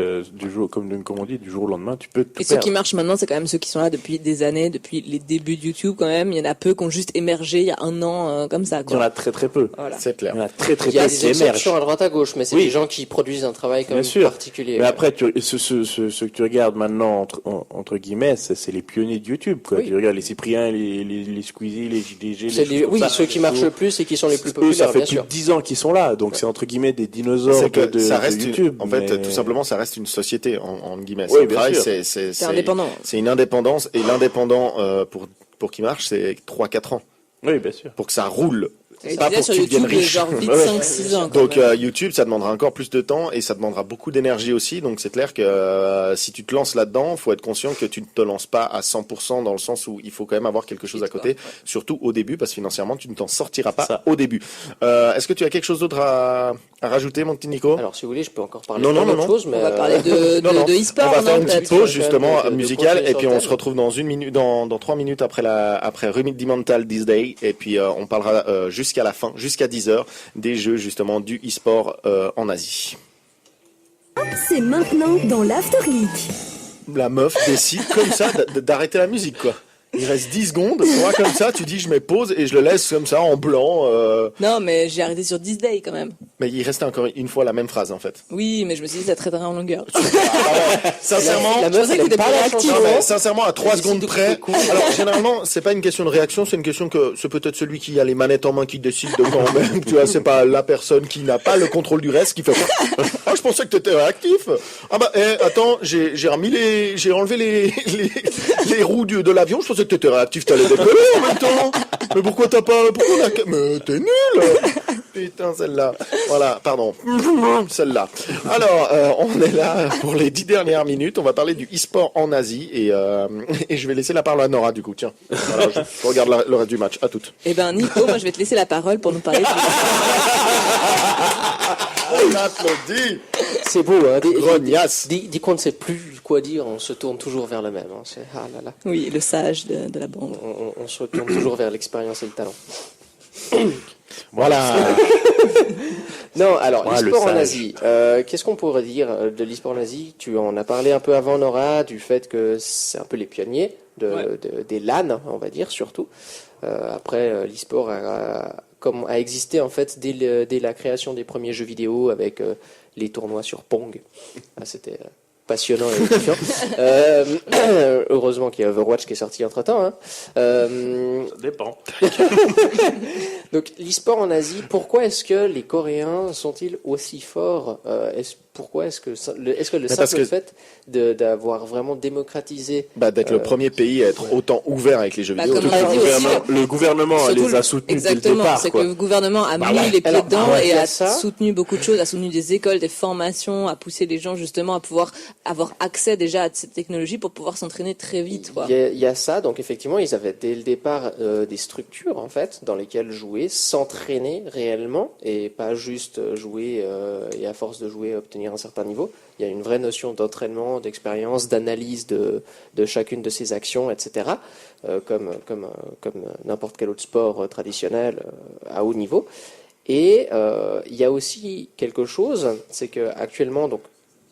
comme on dit, du jour au lendemain, tu peux tout Et ceux perdre. qui marchent maintenant, c'est quand même ceux qui sont là depuis des années, depuis les débuts de YouTube quand même. Il y en a peu qui ont juste émergé il y a un an comme ça. Il y en Quoi. a très très peu. Voilà. C'est clair. Il y en a très très Il y a peu des qui émergent. exceptions à droite à gauche, mais c'est Oui. des gens qui produisent un travail quand Bien même sûr. particulier. Mais après, ce que tu regardes maintenant, entre guillemets, c'est les pionniers de YouTube. Quoi. Oui. Tu regardes les Cypriens, les Squeezie, les JDG, C'est choses comme oui, ça. ceux qui marchent le plus et qui sont les plus Eux, populaires, ça fait bien plus sûr. de 10 ans qu'ils sont là, donc c'est entre guillemets des dinosaures C'est que de ça reste YouTube. en fait, mais- tout simplement, ça reste une société en guillemets. Oui, C'est bien pareil, sûr. C'est indépendant. C'est une indépendance et l'indépendant pour qu'il marche, c'est 3-4 ans Oui, bien sûr. pour que ça roule. Et Pas déjà pour sur que tu deviennes YouTube, riche. genre vite Ouais, ouais. 5-6 ans. quand Donc même. YouTube, ça demandera encore plus de temps et ça demandera beaucoup d'énergie aussi. Donc c'est clair que si tu te lances là-dedans, faut être conscient que tu ne te lances pas à 100% dans le sens où il faut quand même avoir quelque chose à côté, surtout au début, parce que financièrement tu ne t'en sortiras pas Ça. au début. Est-ce que tu as quelque chose d'autre à rajouter, mon petit Nico? Alors, si vous voulez, je peux encore parler Non, plein non, d'autres non. choses, mais On va parler Non, non. de e-sport. On va faire non, une petite peut-être. pause justement de musicale continuer et puis sur on le se thème. retrouve dans 1 minute, dans 3 minutes après Rudimental This Day et puis on parlera jusqu'à la fin, jusqu'à 10h des jeux justement du e-sport en Asie. C'est maintenant dans l'After Geek. La meuf décide comme ça d'arrêter la musique quoi. Il reste 10 secondes, toi comme ça, tu dis je mets pause et je le laisse comme ça en blanc. Non, mais j'ai arrêté sur 10 Day quand même. Mais il restait encore une fois la même phrase en fait. Oui, mais je me suis dit ça traiterait en longueur. Sincèrement, La meuf, pensais elle que aime pas t'étais la réactif. chanson. non, mais sincèrement, à 3 Elle secondes décide de près. couper court. Alors, généralement, c'est pas une question de réaction, c'est une question que c'est peut-être celui qui a les manettes en main qui décide de quand même. Tu vois, c'est pas la personne qui n'a pas le contrôle du reste qui fait. Ah, je pensais que t'étais réactif. Ah bah, attends, j'ai enlevé les roues de l'avion. Je pensais que t'étais réactif, t'allais décoller en même temps. Mais pourquoi mais t'es nul. Putain, celle-là. Voilà, pardon. Celle-là. Alors, on est là pour les 10 dernières minutes. On va parler du e-sport en Asie et je vais laisser la parole à Nora du coup. Tiens, voilà, je regarde le reste du match. À toutes. Eh ben Nico, moi je vais te laisser la parole pour nous parler. On applaudit. C'est beau, hein. Grognasse. Dès qu'on ne sait plus quoi dire, on se tourne toujours vers le même. Hein. Ah là là. Oui, le sage de la bande. On se tourne toujours vers l'expérience et le talent. Voilà. Non, alors, Ouais, l'e-sport le en sage. Asie. Qu'est-ce qu'on pourrait dire de l'e-sport en Asie? Tu en as parlé un peu avant, Nora, du fait que c'est un peu les pionniers des LAN, on va dire, surtout. Après, l'e-sport a existé, en fait, dès la création des premiers jeux vidéo avec les tournois sur Pong. Ah, c'était passionnant et édifiant. Heureusement qu'il y a Overwatch qui est sorti entre-temps. Hein. Ça dépend. Donc l'e-sport en Asie, pourquoi est-ce que les Coréens sont-ils aussi forts? Pourquoi est-ce que le parce simple que- fait d'avoir vraiment démocratisé Bah, d'être le premier pays à être autant ouvert avec les jeux Bah, vidéo. comme Tout on le l'a dit monde- aussi, Le gouvernement Surtout les a soutenus dès le exactement, départ. c'est que Quoi. le gouvernement a mis les pieds Alors, dedans ouais, il et y a a ça. soutenu beaucoup de choses, a soutenu des écoles, des formations, a poussé les gens justement à pouvoir avoir accès déjà à cette technologie pour pouvoir s'entraîner très vite. Quoi. Il y a ça, donc effectivement, ils avaient dès le départ des structures en fait dans lesquelles jouer, s'entraîner réellement et pas juste jouer et à force de jouer obtenir obtenir un certain niveau. Il y a une vraie notion d'entraînement, d'expérience, d'analyse de chacune de ces actions, etc. Comme n'importe quel autre sport traditionnel à haut niveau. Et il y a aussi quelque chose, c'est que actuellement, donc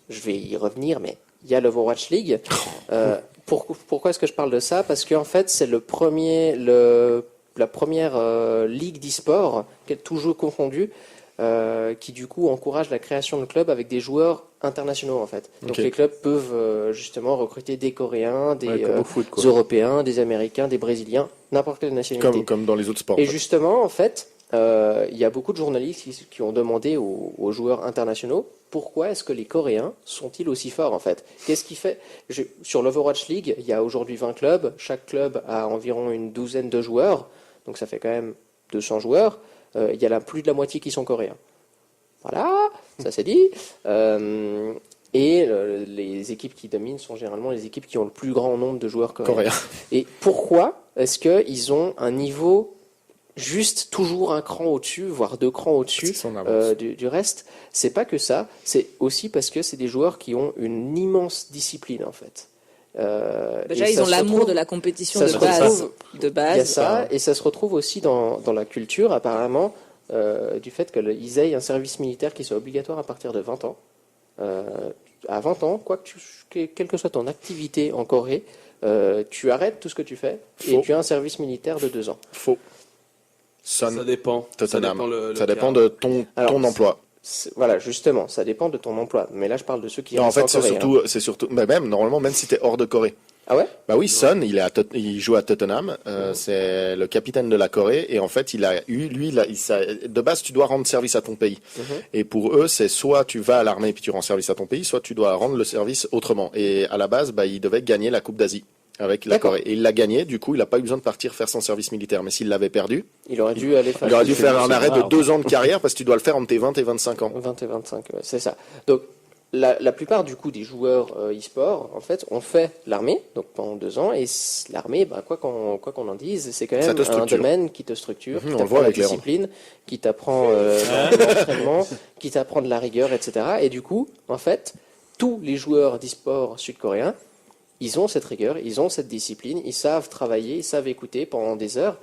je vais y revenir, mais il y a l'Overwatch League. Pourquoi est-ce que je parle de ça? Parce qu'en fait, c'est la première ligue d'e-sport, tous jeux confondus, qui du coup encourage la création de clubs avec des joueurs internationaux en fait. Donc les clubs peuvent justement recruter des Coréens, des Européens, des Américains, des Brésiliens, n'importe quelle nationalité. Comme dans les autres sports. Et justement, en fait, il y a beaucoup de journalistes qui ont demandé aux joueurs internationaux pourquoi est-ce que les Coréens sont-ils aussi forts en fait? Qu'est-ce qui fait sur l'Overwatch League, il y a aujourd'hui 20 clubs, chaque club a environ une douzaine de joueurs, donc ça fait quand même 200 joueurs. Il y a plus de la moitié qui sont coréens. Voilà, ça c'est dit. Et les équipes qui dominent sont généralement les équipes qui ont le plus grand nombre de joueurs coréens. Et pourquoi est-ce qu'ils ont un niveau juste toujours un cran au-dessus, voire 2 crans au-dessus du reste? C'est pas que ça, c'est aussi parce que c'est des joueurs qui ont une immense discipline en fait. Déjà, ils ont l'amour de la compétition de base. Il y a ça, et ça se retrouve aussi dans la culture, apparemment, du fait qu'ils aient un service militaire qui soit obligatoire à partir de 20 ans. À 20 ans, quelle que soit ton activité en Corée, tu arrêtes tout ce que tu fais et tu as un service militaire de 2 ans. Faux. Ça dépend. Ça dépend de ton emploi. Voilà, justement, ça dépend de ton emploi. Mais là, je parle de ceux qui non, restent en Corée. C'est surtout, normalement, même si tu es hors de Corée. Ah ouais? Bah oui, Son, il joue à Tottenham. C'est le capitaine de la Corée, et en fait, de base, tu dois rendre service à ton pays. Et pour eux, c'est soit tu vas à l'armée puis tu rends service à ton pays, soit tu dois rendre le service autrement. Et à la base, il devait gagner la Coupe d'Asie avec la Corée. Et il l'a gagné, du coup, il n'a pas eu besoin de partir faire son service militaire. Mais s'il l'avait perdu, il aurait dû faire un arrêt de 2 ans de carrière, parce que tu dois le faire entre tes 20 et 25 ans. 20 et 25, ouais, c'est ça. Donc, la plupart du coup des joueurs e-sport, en fait, ont fait l'armée, donc pendant 2 ans, et l'armée, quoi qu'on en dise, c'est quand même un domaine qui te structure, qui t'apprend la discipline, qui t'apprend l'entraînement, qui t'apprend de la rigueur, etc. Et du coup, en fait, tous les joueurs d'e-sport sud-coréens, ils ont cette rigueur, ils ont cette discipline, ils savent travailler, ils savent écouter pendant des heures,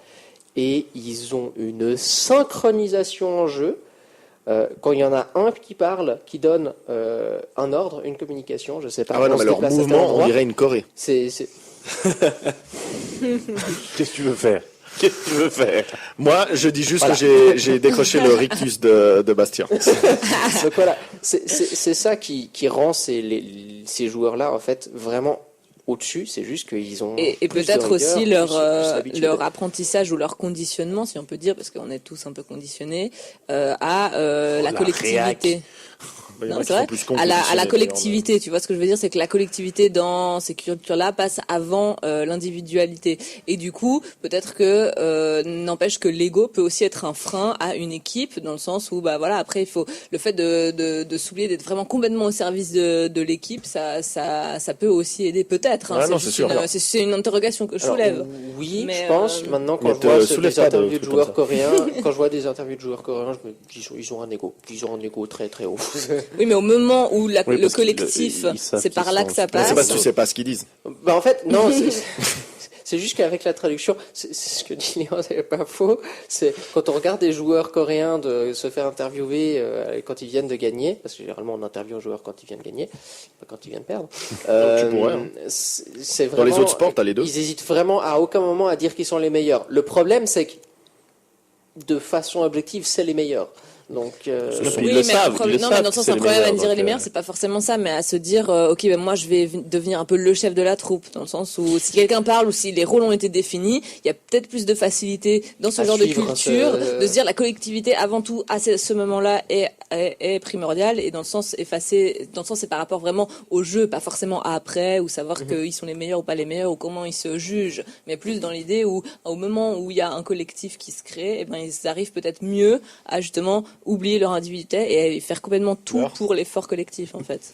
et ils ont une synchronisation en jeu. Quand il y en a un qui parle, qui donne un ordre, une communication, je sais pas. Ah ouais, non, mais leur mouvement, on dirait une Corée. Qu'est-ce que tu veux faire? Moi, je dis juste que j'ai décroché le rictus de Bastien. Donc voilà, c'est ça qui rend ces joueurs-là, en fait, vraiment au-dessus. C'est juste qu'ils ont et peut-être aussi leur apprentissage ou leur conditionnement, si on peut dire, parce qu'on est tous un peu conditionnés à la collectivité. Non, c'est vrai. À la collectivité, tu vois ce que je veux dire, c'est que la collectivité dans ces cultures-là passe avant l'individualité. Et du coup, peut-être que n'empêche que l'ego peut aussi être un frein à une équipe, dans le sens où après il faut le fait de s'oublier, d'être vraiment complètement au service de l'équipe, ça peut aussi aider peut-être. C'est une interrogation que je soulève. Oui, mais je pense maintenant quand je vois des interviews de joueurs coréens, je me dis ils ont un ego très très haut. Oui, mais au moment où le collectif, c'est par là que ça passe. C'est parce que tu sais pas ce qu'ils disent. En fait, non, c'est juste qu'avec la traduction, c'est ce que dit Léon, c'est pas faux. C'est quand on regarde des joueurs coréens se faire interviewer quand ils viennent de gagner, parce que généralement on interviewe un joueur quand il vient de gagner, pas quand il vient de perdre. Tu pourrais. C'est vraiment, dans les autres sports, t'as les deux. Ils hésitent vraiment à aucun moment à dire qu'ils sont les meilleurs. Le problème, c'est que de façon objective, c'est les meilleurs. Donc, ils le savent. Mais dans le sens, un problème à dire les meilleurs, c'est pas forcément ça, mais à se dire, moi, je vais devenir un peu le chef de la troupe, dans le sens où si quelqu'un parle ou si les rôles ont été définis, il y a peut-être plus de facilité dans ce genre de culture, de se dire la collectivité avant tout à ce moment-là est primordiale, et dans le sens c'est par rapport vraiment au jeu, pas forcément à après, ou savoir qu'ils sont les meilleurs ou pas les meilleurs, ou comment ils se jugent, mais plus dans l'idée où au moment où il y a un collectif qui se crée, ils arrivent peut-être mieux à justement oublier leur individualité et faire complètement tout pour l'effort collectif, en fait.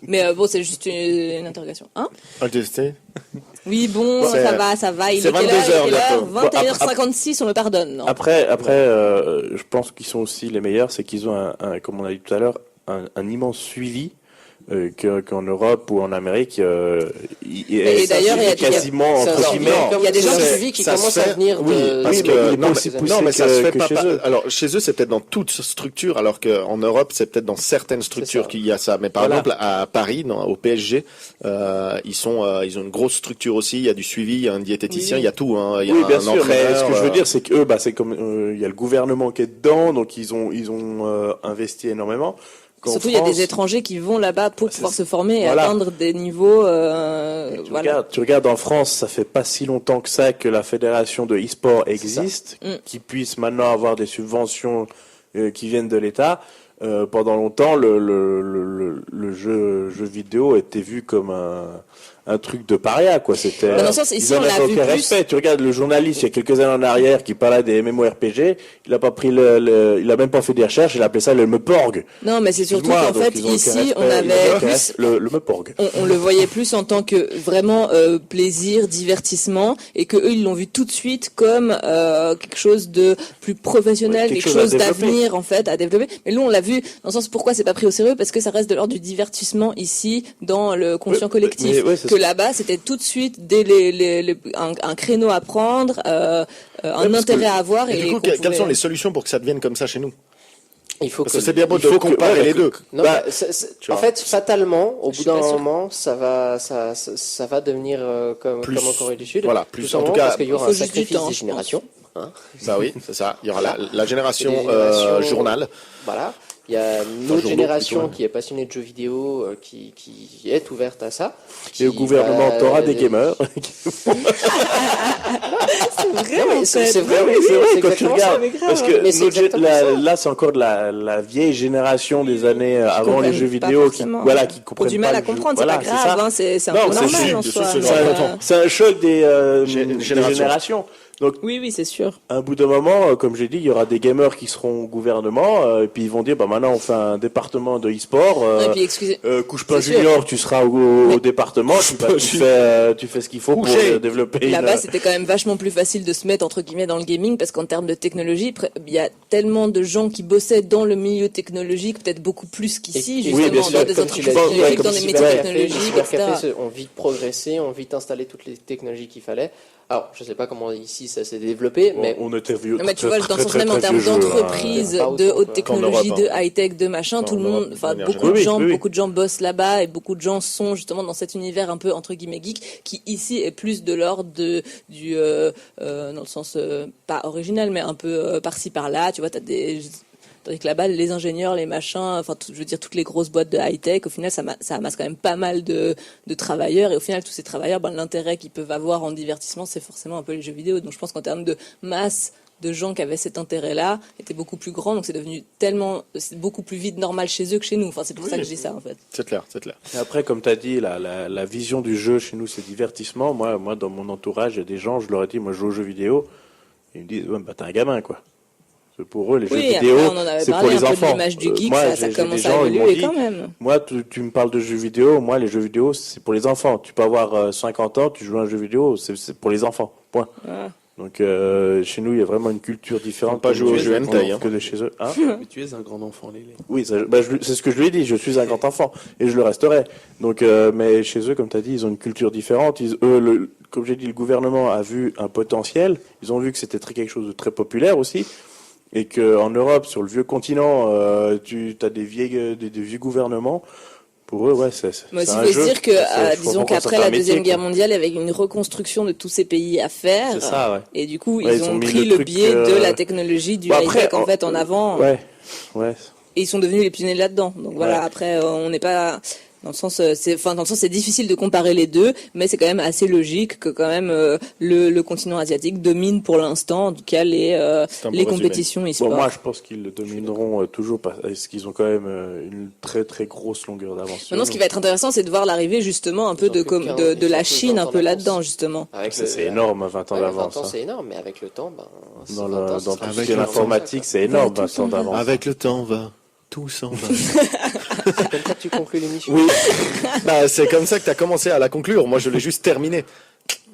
Mais c'est juste une interrogation. Hein? Oui, ça va. Il est 22h, 21h56, on le pardonne. Non. Après, je pense qu'ils sont aussi les meilleurs, c'est qu'ils ont comme on a dit tout à l'heure, un immense suivi. Qu'en Europe ou en Amérique, et d'ailleurs, il y a quasiment entre guillemets. Il y a des gens qui commencent à venir. Parce que non, mais ça se fait pas. Chez eux. Alors chez eux, c'est peut-être dans toute structure, alors qu'en Europe, c'est peut-être dans certaines structures qu'il y a ça. Mais par exemple, à Paris, au PSG, ils ont une grosse structure aussi. Il y a du suivi, il y a un diététicien, il y a tout. Hein. Il y a bien un sûr. entraîneur. Mais ce que je veux dire, c'est que eux, c'est comme il y a le gouvernement qui est dedans, donc ils ont investi énormément. Surtout, il y a des étrangers qui vont là-bas pour pouvoir se former et atteindre des niveaux. Tu regardes en France, ça fait pas si longtemps que ça que la fédération de e-sport existe, qui puisse maintenant avoir des subventions qui viennent de l'État. Pendant longtemps, le jeu vidéo était vu comme un truc de paria, quoi. C'était. Dans le sens, ici, on l'a vu plus. Respect. Tu regardes le journaliste il y a quelques années en arrière qui parlait des MMORPG, il a pas pris il a même pas fait des recherches, il a appelé ça le Meporg. Non, mais c'est surtout qu'en fait, ici, on avait plus le Meporg. On le voyait plus en tant que vraiment plaisir, divertissement, et que eux, ils l'ont vu tout de suite comme quelque chose de plus professionnel, quelque chose d'avenir en fait à développer. Mais nous, on l'a vu dans le sens pourquoi c'est pas pris au sérieux, parce que ça reste de l'ordre du divertissement ici dans le conscient collectif. Que là-bas, c'était tout de suite un créneau à prendre, un intérêt à avoir. Et du coup, quelles sont les solutions pour que ça devienne comme ça chez nous? Parce que c'est bien beau de comparer les deux. Non, en fait, fatalement, au bout d'un moment, ça va devenir comme en Corée du Sud. Voilà, plus en tout cas, parce qu'il y aura un sacrifice des générations. Bah oui, c'est ça. Il y aura la génération journal. Voilà. Il y a une autre génération qui est passionnée de jeux vidéo, qui est ouverte à ça. Et le gouvernement aura des gamers. C'est vrai quand tu regardes. Parce que là, c'est encore de la vieille génération des années avant les jeux vidéo qui comprennent pas. Du mal à comprendre, c'est pas grave, c'est un peu normal en soi. C'est un choc des générations. Donc, oui, c'est sûr. À un bout d'un moment, comme j'ai dit, il y aura des gamers qui seront au gouvernement, et puis ils vont dire, maintenant on fait un département de e-sport. Couche-Pain Junior, tu seras au département, tu fais ce qu'il faut pour développer. Là-bas, c'était quand même vachement plus facile de se mettre entre guillemets dans le gaming, parce qu'en termes de technologie, il y a tellement de gens qui bossaient dans le milieu technologique, peut-être beaucoup plus qu'ici, justement, dans des entreprises technologiques, dans des métiers technologiques, etc. On vite progressé, on vite installé toutes les technologies qu'il fallait. Alors, je sais pas comment ici ça s'est développé, mais on était vieux. Mais tu vois, dans le sens même en termes d'entreprise, de haute technologie, de high-tech, de machin, tout le monde, beaucoup de gens bossent là-bas et beaucoup de gens sont justement dans cet univers un peu entre guillemets geek, qui ici est plus de l'ordre du dans le sens pas original, mais un peu par-ci par-là. Tu vois, tandis que là-bas, les ingénieurs, les machins, je veux dire, toutes les grosses boîtes de high-tech, au final, ça amasse quand même pas mal de travailleurs. Et au final, tous ces travailleurs, l'intérêt qu'ils peuvent avoir en divertissement, c'est forcément un peu les jeux vidéo. Donc, je pense qu'en termes de masse de gens qui avaient cet intérêt-là, était beaucoup plus grand. Donc, c'est devenu c'est beaucoup plus vite normal chez eux que chez nous. Enfin, c'est pour ça que je dis ça, en fait. C'est clair. Et après, comme tu as dit, la vision du jeu chez nous, c'est divertissement. Moi, dans mon entourage, il y a des gens, je leur ai dit, moi, je joue aux jeux vidéo. Ils me disent, t'es un gamin, quoi. Pour eux, les jeux vidéo, c'est pour les enfants. L'image du geek, ça commence à évoluer quand même. Moi, tu me parles de jeux vidéo. Moi, les jeux vidéo, c'est pour les enfants. Tu peux avoir 50 ans, tu joues à un jeu vidéo, c'est pour les enfants. Point. Ah. Donc, chez nous, il y a vraiment une culture différente. Pas jouer aux jeux hentai que de chez eux. Mais tu es un grand enfant, Lélé. Oui, c'est ce que je lui ai dit. Je suis un grand enfant et je le resterai. Donc, mais chez eux, comme tu as dit, ils ont une culture différente. Comme j'ai dit, le gouvernement a vu un potentiel. Ils ont vu que c'était quelque chose de très populaire aussi. Et qu'en Europe, sur le vieux continent, tu as des vieux gouvernements. Pour eux, c'est il faut se dire que, disons qu'après la Deuxième Guerre mondiale, il y avait une reconstruction de tous ces pays à faire. C'est ça, ouais. Et du coup, ils ont pris le biais de la technologie, du high-tech, en fait, en avant. Ouais. Et ils sont devenus les pionniers là-dedans. Donc voilà, après, on n'est pas... Dans le sens, c'est difficile de comparer les deux, mais c'est quand même assez logique que quand même le continent asiatique domine pour l'instant, en tout cas les compétitions e-sport. Moi, je pense qu'ils le domineront toujours parce qu'ils ont quand même une très très grosse longueur d'avance. Maintenant, ce qui va être intéressant, c'est de voir l'arrivée justement un peu de la Chine un peu là-dedans justement. C'est énorme, 20 ans d'avance. 20 ans, c'est énorme, mais avec le temps, dans tout ce qui est l'informatique, c'est énorme, 20 ans d'avance. Avec le temps, tout s'en va. C'est comme ça que tu conclus l'émission. Oui. C'est comme ça que tu as commencé à la conclure. Moi, je l'ai juste terminée.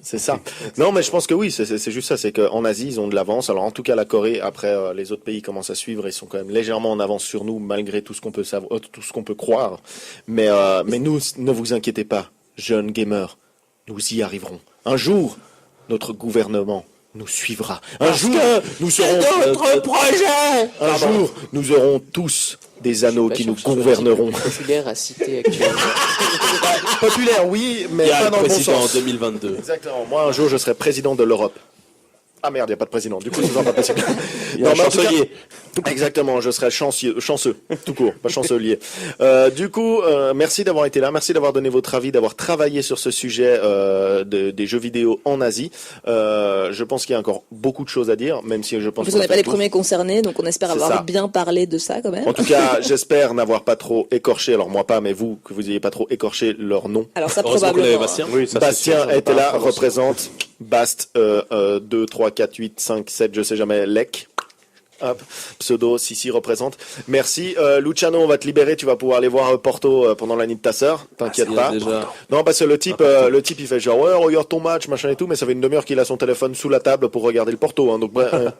C'est ça. Non, mais je pense que oui, c'est juste ça. C'est qu'en Asie, ils ont de l'avance. Alors, en tout cas, la Corée, après, les autres pays commencent à suivre. Ils sont quand même légèrement en avance sur nous, malgré tout ce qu'on peut savoir, tout ce qu'on peut croire. Mais nous, ne vous inquiétez pas, jeunes gamers. Nous y arriverons. Un jour, notre gouvernement nous suivra. Un jour, nous serons notre projet. Un jour, nous aurons tous des anneaux qui nous gouverneront. Populaire à citer actuellement. Populaire, oui, mais pas dans le bon président en sens. 2022. Exactement. Moi, un jour, je serai président de l'Europe. Ah merde, il n'y a pas de président. Du coup, ce sera pas possible. Il y a un chancelier. Exactement, je serai chanceux, tout court, pas chancelier. Du coup, merci d'avoir été là, merci d'avoir donné votre avis, d'avoir travaillé sur ce sujet des jeux vidéo en Asie. Je pense qu'il y a encore beaucoup de choses à dire, même si je pense qu'on n'est pas les premiers concernés, donc on espère avoir bien parlé de ça quand même. En tout cas, j'espère n'avoir pas trop écorché, alors moi pas, mais vous, que vous n'ayez pas trop écorché leur nom. Alors ça probablement. Bastien, oui, ça, Bastien était là, représente Bast 2, 3, 4, 8, 5, 7, je sais jamais, Lec. Hop, pseudo, Sissi représente. Merci. Luciano, on va te libérer, tu vas pouvoir aller voir Porto pendant la nuit de ta sœur. T'inquiète pas. Déjà. Non, parce que le type il fait genre, ouais, regarde ton match, machin et tout, mais ça fait une demi-heure qu'il a son téléphone sous la table pour regarder le Porto, hein. Donc,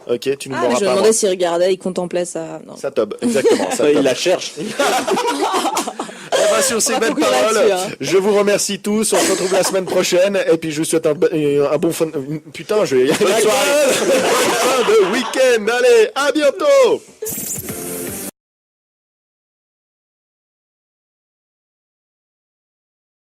ok, tu nous m'auras pas. Je me demandais s'il regardait, il contemplait ça. Non. Ça tobe, exactement. Ça Il la cherche. Sur ces belles paroles, je vous remercie tous. On se retrouve la semaine prochaine. Et puis, je vous souhaite un bon fin. Putain, je vais y aller. Bonne soirée. Fin de week-end. Allez, à bientôt.